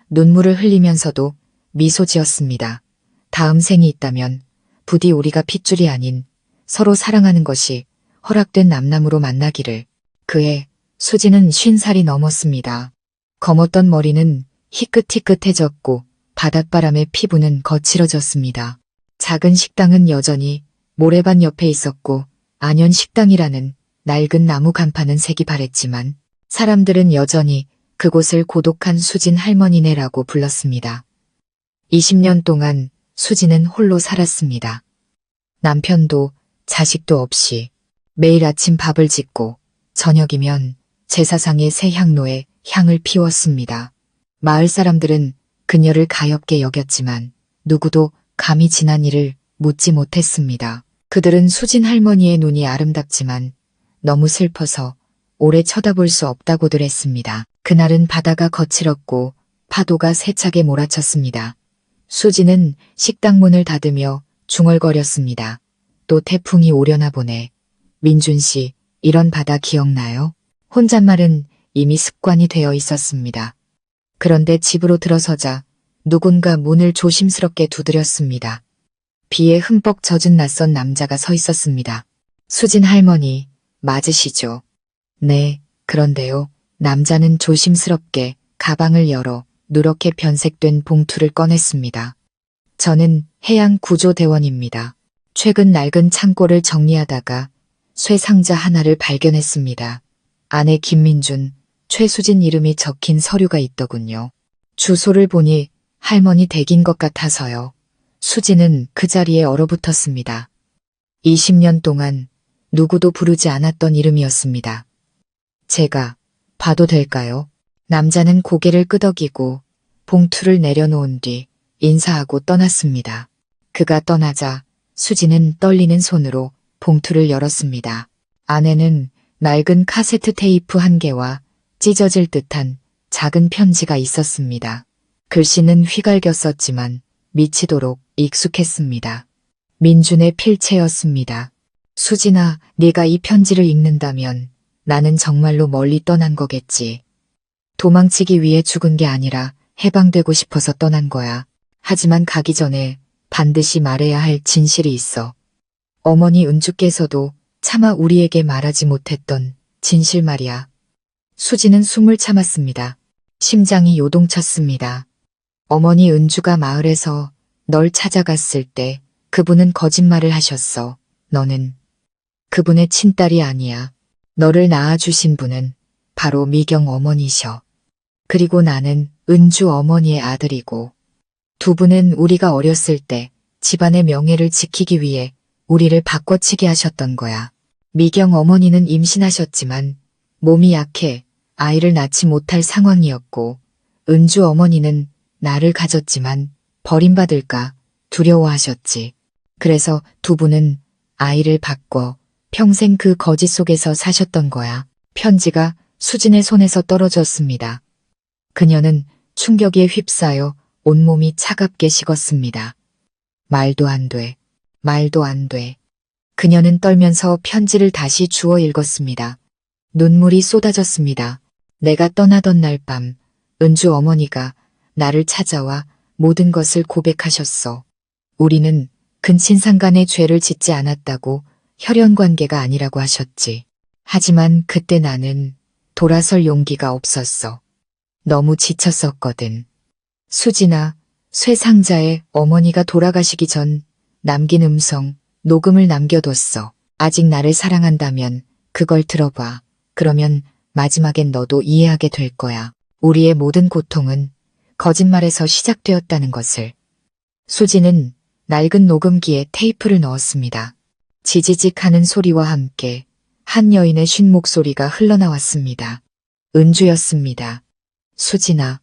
눈물을 흘리면서도 미소 지었습니다. 다음 생이 있다면 부디 우리가 핏줄이 아닌 서로 사랑하는 것이 허락된 남남으로 만나기를. 그해 수지는 50살이 넘었습니다. 검었던 머리는 희끗희끗해졌고 바닷바람에 피부는 거칠어졌습니다. 작은 식당은 여전히 모래밭 옆에 있었고 안현식당이라는 낡은 나무 간판은 색이 바랬지만 사람들은 여전히 그곳을 고독한 수진 할머니네라고 불렀습니다. 20년 동안 수지는 홀로 살았습니다. 남편도 자식도 없이 매일 아침 밥을 짓고 저녁이면 제사상의 새 향로에 향을 피웠습니다. 마을 사람들은 그녀를 가엾게 여겼지만 누구도 감히 지난 일을 묻지 못했습니다. 그들은 수진 할머니의 눈이 아름답지만 너무 슬퍼서 오래 쳐다볼 수 없다고들 했습니다. 그날은 바다가 거칠었고 파도가 세차게 몰아쳤습니다. 수지는 식당 문을 닫으며 중얼거렸습니다. 또 태풍이 오려나 보네. 민준 씨, 이런 바다 기억나요? 혼잣말은 이미 습관이 되어 있었습니다. 그런데 집으로 들어서자 누군가 문을 조심스럽게 두드렸습니다. 비에 흠뻑 젖은 낯선 남자가 서 있었습니다. 수진 할머니, 맞으시죠? 네, 그런데요. 남자는 조심스럽게 가방을 열어 누렇게 변색된 봉투를 꺼냈습니다. 저는 해양구조대원입니다. 최근 낡은 창고를 정리하다가 쇠 상자 하나를 발견했습니다. 안에 김민준, 최수진 이름이 적힌 서류가 있더군요. 주소를 보니 할머니 댁인 것 같아서요. 수지는 그 자리에 얼어붙었습니다. 20년 동안 누구도 부르지 않았던 이름이었습니다. 제가 봐도 될까요? 남자는 고개를 끄덕이고 봉투를 내려놓은 뒤 인사하고 떠났습니다. 그가 떠나자 수지는 떨리는 손으로 봉투를 열었습니다. 안에는 낡은 카세트 테이프 한 개와 찢어질 듯한 작은 편지가 있었습니다. 글씨는 휘갈겼었지만 미치도록 익숙했습니다. 민준의 필체였습니다. 수진아, 네가 이 편지를 읽는다면 나는 정말로 멀리 떠난 거겠지. 도망치기 위해 죽은 게 아니라 해방되고 싶어서 떠난 거야. 하지만 가기 전에 반드시 말해야 할 진실이 있어. 어머니 은주께서도 차마 우리에게 말하지 못했던 진실 말이야. 수지는 숨을 참았습니다. 심장이 요동쳤습니다. 어머니 은주가 마을에서 널 찾아갔을 때 그분은 거짓말을 하셨어. 너는 그분의 친딸이 아니야. 너를 낳아주신 분은 바로 미경 어머니셔. 그리고 나는 은주 어머니의 아들이고 두 분은 우리가 어렸을 때 집안의 명예를 지키기 위해 우리를 바꿔치기 하셨던 거야. 미경 어머니는 임신하셨지만 몸이 약해 아이를 낳지 못할 상황이었고 은주 어머니는 나를 가졌지만 버림받을까 두려워하셨지. 그래서 두 분은 아이를 바꿔 평생 그 거짓 속에서 사셨던 거야. 편지가 수진의 손에서 떨어졌습니다. 그녀는 충격에 휩싸여 온몸이 차갑게 식었습니다. 말도 안 돼. 말도 안 돼. 그녀는 떨면서 편지를 다시 주워 읽었습니다. 눈물이 쏟아졌습니다. 내가 떠나던 날 밤 은주 어머니가 나를 찾아와 모든 것을 고백하셨어. 우리는 근친상간의 죄를 짓지 않았다고 혈연관계가 아니라고 하셨지. 하지만 그때 나는 돌아설 용기가 없었어. 너무 지쳤었거든. 수진아, 쇠상자에 어머니가 돌아가시기 전 남긴 음성, 녹음을 남겨뒀어. 아직 나를 사랑한다면 그걸 들어봐. 그러면 마지막엔 너도 이해하게 될 거야. 우리의 모든 고통은 거짓말에서 시작되었다는 것을. 수지는 낡은 녹음기에 테이프를 넣었습니다. 지지직 하는 소리와 함께 한 여인의 쉰 목소리가 흘러나왔습니다. 은주였습니다. 수진아,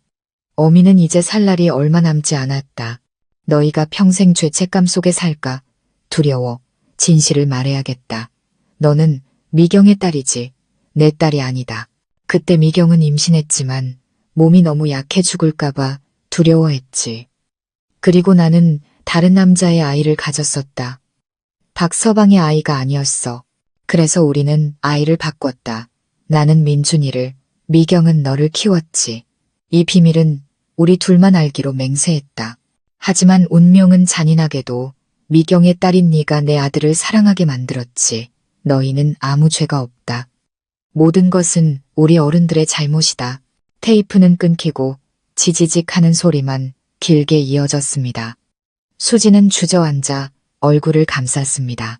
어미는 이제 살 날이 얼마 남지 않았다. 너희가 평생 죄책감 속에 살까? 두려워. 진실을 말해야겠다. 너는 미경의 딸이지. 내 딸이 아니다. 그때 미경은 임신했지만 몸이 너무 약해 죽을까봐 두려워했지. 그리고 나는 다른 남자의 아이를 가졌었다. 박서방의 아이가 아니었어. 그래서 우리는 아이를 바꿨다. 나는 민준이를, 미경은 너를 키웠지. 이 비밀은 우리 둘만 알기로 맹세했다. 하지만 운명은 잔인하게도 미경의 딸인 네가 내 아들을 사랑하게 만들었지. 너희는 아무 죄가 없다. 모든 것은 우리 어른들의 잘못이다. 테이프는 끊기고 지지직 하는 소리만 길게 이어졌습니다. 수지는 주저앉아 얼굴을 감쌌습니다.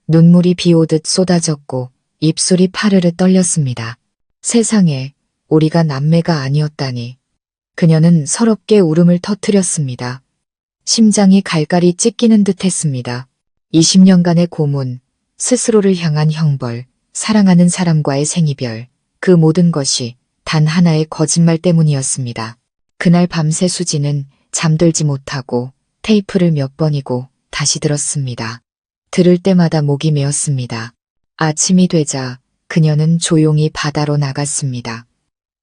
눈물이 비 오듯 쏟아졌고 입술이 파르르 떨렸습니다. 세상에, 우리가 남매가 아니었다니. 그녀는 서럽게 울음을 터뜨렸습니다. 심장이 갈갈이 찢기는 듯 했습니다. 20년간의 고문, 스스로를 향한 형벌, 사랑하는 사람과의 생이별, 그 모든 것이 단 하나의 거짓말 때문이었습니다. 그날 밤새 수지는 잠들지 못하고 테이프를 몇 번이고 다시 들었습니다. 들을 때마다 목이 메었습니다. 아침이 되자 그녀는 조용히 바다로 나갔습니다.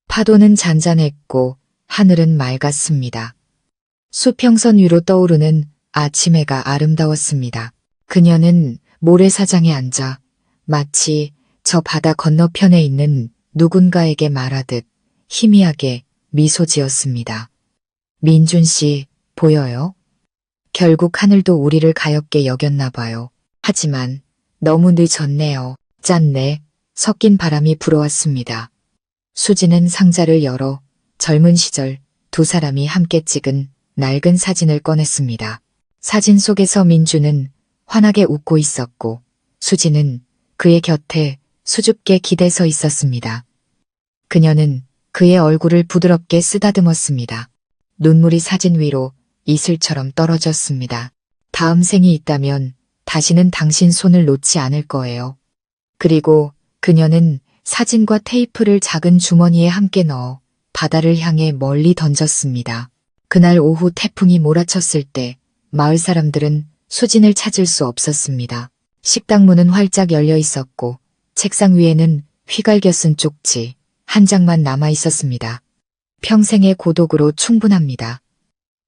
파도는 잔잔했고 하늘은 맑았습니다. 수평선 위로 떠오르는 아침 해가 아름다웠습니다. 그녀는 모래사장에 앉아 마치 저 바다 건너편에 있는 누군가에게 말하듯 희미하게 미소 지었습니다. 민준 씨, 보여요? 결국 하늘도 우리를 가엾게 여겼나 봐요. 하지만 너무 늦었네요. 짠내, 섞인 바람이 불어왔습니다. 수지는 상자를 열어 젊은 시절 두 사람이 함께 찍은 낡은 사진을 꺼냈습니다. 사진 속에서 민주는 환하게 웃고 있었고 수지는 그의 곁에 수줍게 기대서 있었습니다. 그녀는 그의 얼굴을 부드럽게 쓰다듬었습니다. 눈물이 사진 위로 이슬처럼 떨어졌습니다. 다음 생이 있다면 다시는 당신 손을 놓지 않을 거예요. 그리고 그녀는 사진과 테이프를 작은 주머니에 함께 넣어 바다를 향해 멀리 던졌습니다. 그날 오후 태풍이 몰아쳤을 때 마을 사람들은 수진을 찾을 수 없었습니다. 식당 문은 활짝 열려 있었고 책상 위에는 휘갈겨 쓴 쪽지 한 장만 남아 있었습니다. 평생의 고독으로 충분합니다.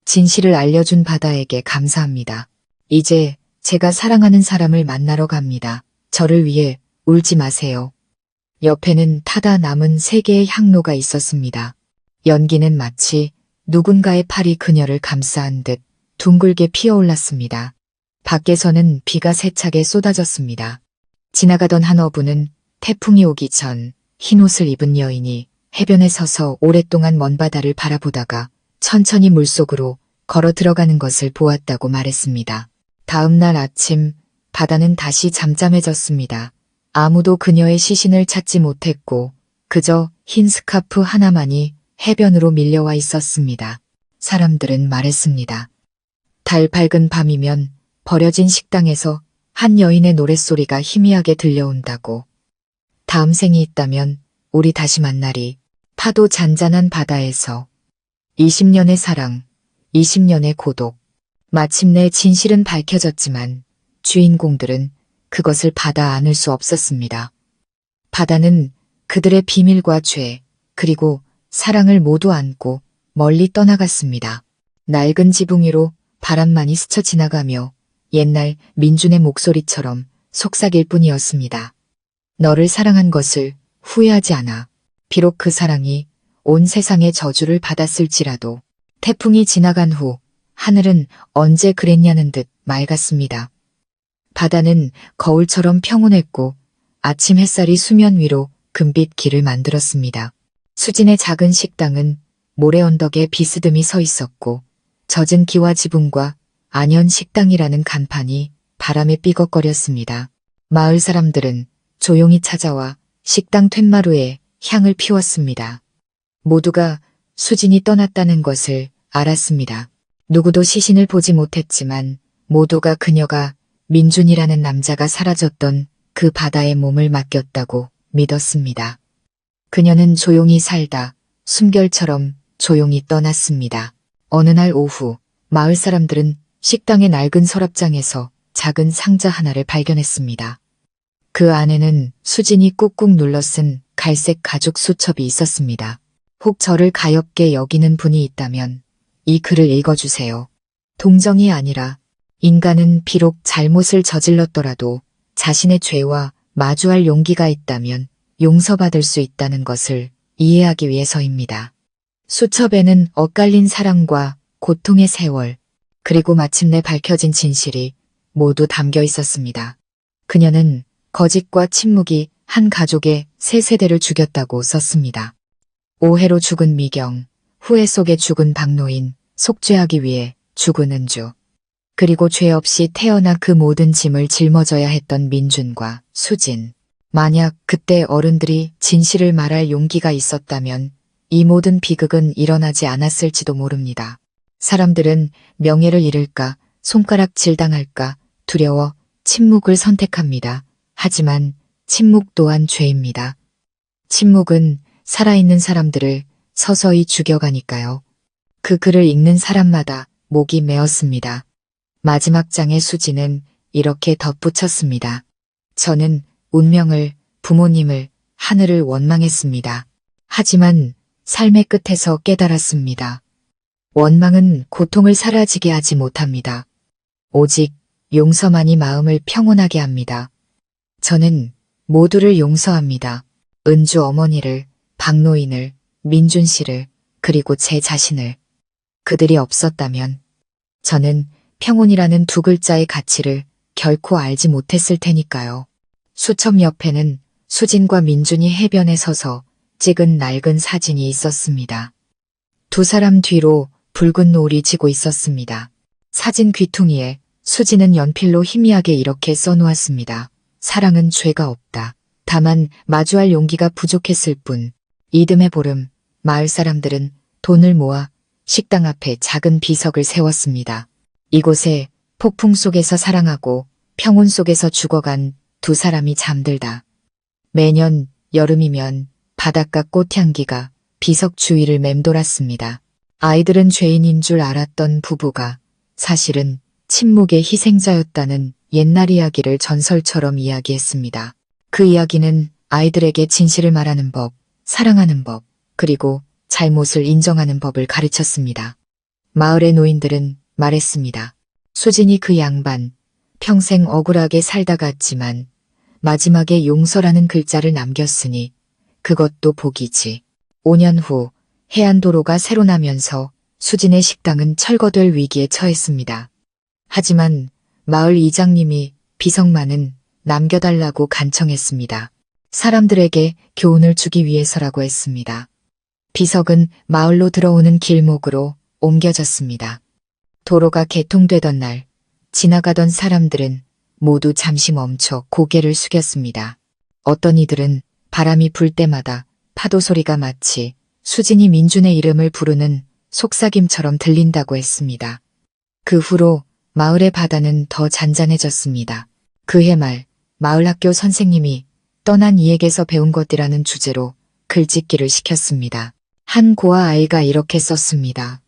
진실을 알려준 바다에게 감사합니다. 이제 제가 사랑하는 사람을 만나러 갑니다. 저를 위해 울지 마세요. 옆에는 타다 남은 3개의 향로가 있었습니다. 연기는 마치 누군가의 팔이 그녀를 감싸한 듯 둥글게 피어올랐습니다. 밖에서는 비가 세차게 쏟아졌습니다. 지나가던 한 어부는 태풍이 오기 전 흰옷을 입은 여인이 해변에 서서 오랫동안 먼 바다를 바라보다가 천천히 물속으로 걸어 들어가는 것을 보았다고 말했습니다. 다음 날 아침 바다는 다시 잠잠해졌습니다. 아무도 그녀의 시신을 찾지 못했고 그저 흰 스카프 하나만이 해변으로 밀려와 있었습니다. 사람들은 말했습니다. 달 밝은 밤이면 버려진 식당에서 한 여인의 노랫소리가 희미하게 들려온다고. 다음 생이 있다면 우리 다시 만나리. 파도 잔잔한 바다에서 20년의 사랑, 20년의 고독. 마침내 진실은 밝혀졌지만 주인공들은 그것을 받아 안을 수 없었습니다. 바다는 그들의 비밀과 죄, 그리고 사랑을 모두 안고 멀리 떠나갔습니다. 낡은 지붕 위로 바람만이 스쳐 지나가며 옛날 민준의 목소리처럼 속삭일 뿐이었습니다. 너를 사랑한 것을 후회하지 않아. 비록 그 사랑이 온 세상의 저주를 받았을지라도. 태풍이 지나간 후 하늘은 언제 그랬냐는 듯 맑았습니다. 바다는 거울처럼 평온했고 아침 햇살이 수면 위로 금빛 길을 만들었습니다. 수진의 작은 식당은 모래 언덕에 비스듬히 서 있었고 젖은 기와 지붕과 안현 식당이라는 간판이 바람에 삐걱거렸습니다. 마을 사람들은 조용히 찾아와 식당 툇마루에 향을 피웠습니다. 모두가 수진이 떠났다는 것을 알았습니다. 누구도 시신을 보지 못했지만 모두가 그녀가 민준이라는 남자가 사라졌던 그 바다에 몸을 맡겼다고 믿었습니다. 그녀는 조용히 살다 숨결처럼 조용히 떠났습니다. 어느 날 오후 마을 사람들은 식당의 낡은 서랍장에서 작은 상자 하나를 발견했습니다. 그 안에는 수진이 꾹꾹 눌러 쓴 갈색 가죽 수첩이 있었습니다. 혹 저를 가엾게 여기는 분이 있다면 이 글을 읽어주세요. 동정이 아니라 인간은 비록 잘못을 저질렀더라도 자신의 죄와 마주할 용기가 있다면 용서받을 수 있다는 것을 이해하기 위해서입니다. 수첩에는 엇갈린 사랑과 고통의 세월, 그리고 마침내 밝혀진 진실이 모두 담겨 있었습니다. 그녀는 거짓과 침묵이 한 가족의 세 세대를 죽였다고 썼습니다. 오해로 죽은 미경, 후회 속에 죽은 박노인, 속죄하기 위해 죽은 은주. 그리고 죄 없이 태어나 그 모든 짐을 짊어져야 했던 민준과 수진. 만약 그때 어른들이 진실을 말할 용기가 있었다면 이 모든 비극은 일어나지 않았을지도 모릅니다. 사람들은 명예를 잃을까, 손가락질당할까 두려워 침묵을 선택합니다. 하지만 침묵 또한 죄입니다. 침묵은 살아있는 사람들을 서서히 죽여가니까요. 그 글을 읽는 사람마다 목이 메었습니다. 마지막 장의 수지는 이렇게 덧붙였습니다. 저는 운명을, 부모님을, 하늘을 원망했습니다. 하지만 삶의 끝에서 깨달았습니다. 원망은 고통을 사라지게 하지 못합니다. 오직 용서만이 마음을 평온하게 합니다. 저는 모두를 용서합니다. 은주 어머니를, 박노인을, 민준 씨를, 그리고 제 자신을. 그들이 없었다면 저는 평온이라는 두 글자의 가치를 결코 알지 못했을 테니까요. 수첩 옆에는 수진과 민준이 해변에 서서 찍은 낡은 사진이 있었습니다. 두 사람 뒤로 붉은 노을이 지고 있었습니다. 사진 귀퉁이에 수진은 연필로 희미하게 이렇게 써놓았습니다. 사랑은 죄가 없다. 다만 마주할 용기가 부족했을 뿐. 이듬해 보름, 마을 사람들은 돈을 모아 식당 앞에 작은 비석을 세웠습니다. 이곳에 폭풍 속에서 사랑하고 평온 속에서 죽어간 두 사람이 잠들다. 매년 여름이면 바닷가 꽃향기가 비석 주위를 맴돌았습니다. 아이들은 죄인인 줄 알았던 부부가 사실은 침묵의 희생자였다는 옛날 이야기를 전설처럼 이야기했습니다. 그 이야기는 아이들에게 진실을 말하는 법, 사랑하는 법, 그리고 잘못을 인정하는 법을 가르쳤습니다. 마을의 노인들은 말했습니다. 수진이 그 양반, 평생 억울하게 살다 갔지만 마지막에 용서라는 글자를 남겼으니 그것도 복이지. 5년 후 해안도로가 새로 나면서 수진의 식당은 철거될 위기에 처했습니다. 하지만 마을 이장님이 비석만은 남겨달라고 간청했습니다. 사람들에게 교훈을 주기 위해서라고 했습니다. 비석은 마을로 들어오는 길목으로 옮겨졌습니다. 도로가 개통되던 날 지나가던 사람들은 모두 잠시 멈춰 고개를 숙였습니다. 어떤 이들은 바람이 불 때마다 파도 소리가 마치 수진이 민준의 이름을 부르는 속삭임처럼 들린다고 했습니다. 그 후로 마을의 바다는 더 잔잔해졌습니다. 그해 말 마을 학교 선생님이 떠난 이에게서 배운 것이라는 주제로 글짓기를 시켰습니다. 한 고아 아이가 이렇게 썼습니다.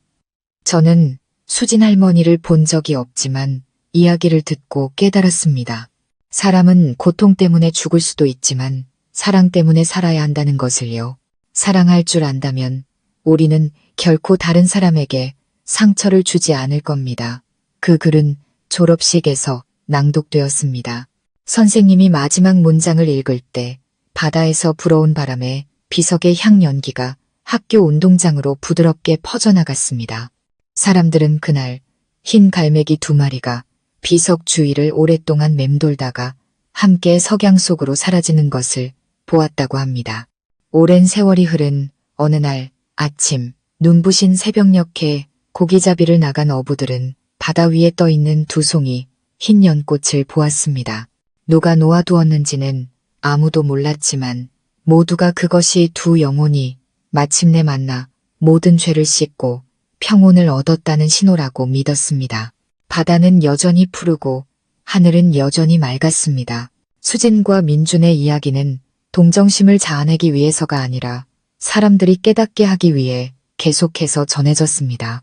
저는 수진 할머니를 본 적이 없지만 이야기를 듣고 깨달았습니다. 사람은 고통 때문에 죽을 수도 있지만 사랑 때문에 살아야 한다는 것을요. 사랑할 줄 안다면 우리는 결코 다른 사람에게 상처를 주지 않을 겁니다. 그 글은 졸업식에서 낭독되었습니다. 선생님이 마지막 문장을 읽을 때 바다에서 불어온 바람에 비석의 향 연기가 학교 운동장으로 부드럽게 퍼져나갔습니다. 사람들은 그날 흰 갈매기 2마리가 비석 주위를 오랫동안 맴돌다가 함께 석양 속으로 사라지는 것을 보았다고 합니다. 오랜 세월이 흐른 어느 날 아침 눈부신 새벽녘에 고기잡이를 나간 어부들은 바다 위에 떠있는 두 송이 흰 연꽃을 보았습니다. 누가 놓아두었는지는 아무도 몰랐지만 모두가 그것이 두 영혼이 마침내 만나 모든 죄를 씻고 평온을 얻었다는 신호라고 믿었습니다. 바다는 여전히 푸르고 하늘은 여전히 맑았습니다. 수진과 민준의 이야기는 동정심을 자아내기 위해서가 아니라 사람들이 깨닫게 하기 위해 계속해서 전해졌습니다.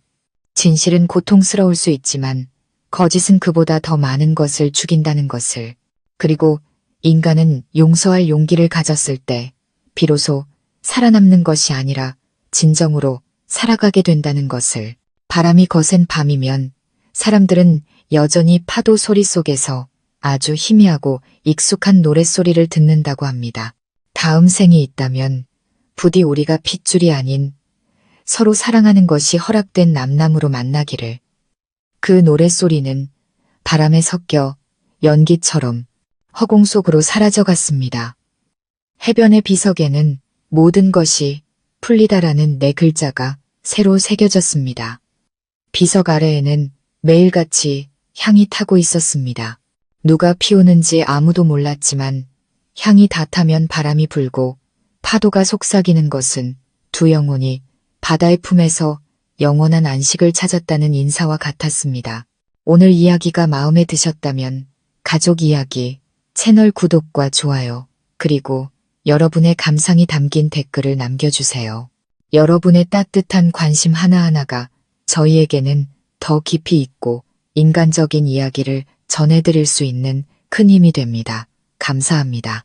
진실은 고통스러울 수 있지만 거짓은 그보다 더 많은 것을 죽인다는 것을, 그리고 인간은 용서할 용기를 가졌을 때 비로소 살아남는 것이 아니라 진정으로 살아가게 된다는 것을. 바람이 거센 밤이면 사람들은 여전히 파도 소리 속에서 아주 희미하고 익숙한 노랫소리를 듣는다고 합니다. 다음 생이 있다면 부디 우리가 핏줄이 아닌 서로 사랑하는 것이 허락된 남남으로 만나기를. 그 노랫소리는 바람에 섞여 연기처럼 허공 속으로 사라져갔습니다. 해변의 비석에는 모든 것이 풀리다라는 네 글자가 새로 새겨졌습니다. 비석 아래에는 매일같이 향이 타고 있었습니다. 누가 피우는지 아무도 몰랐지만 향이 다 타면 바람이 불고 파도가 속삭이는 것은 두 영혼이 바다의 품에서 영원한 안식을 찾았다는 인사와 같았습니다. 오늘 이야기가 마음에 드셨다면 가족 이야기 채널 구독과 좋아요, 그리고 여러분의 감상이 담긴 댓글을 남겨주세요. 여러분의 따뜻한 관심 하나하나가 저희에게는 더 깊이 있고 인간적인 이야기를 전해드릴 수 있는 큰 힘이 됩니다. 감사합니다.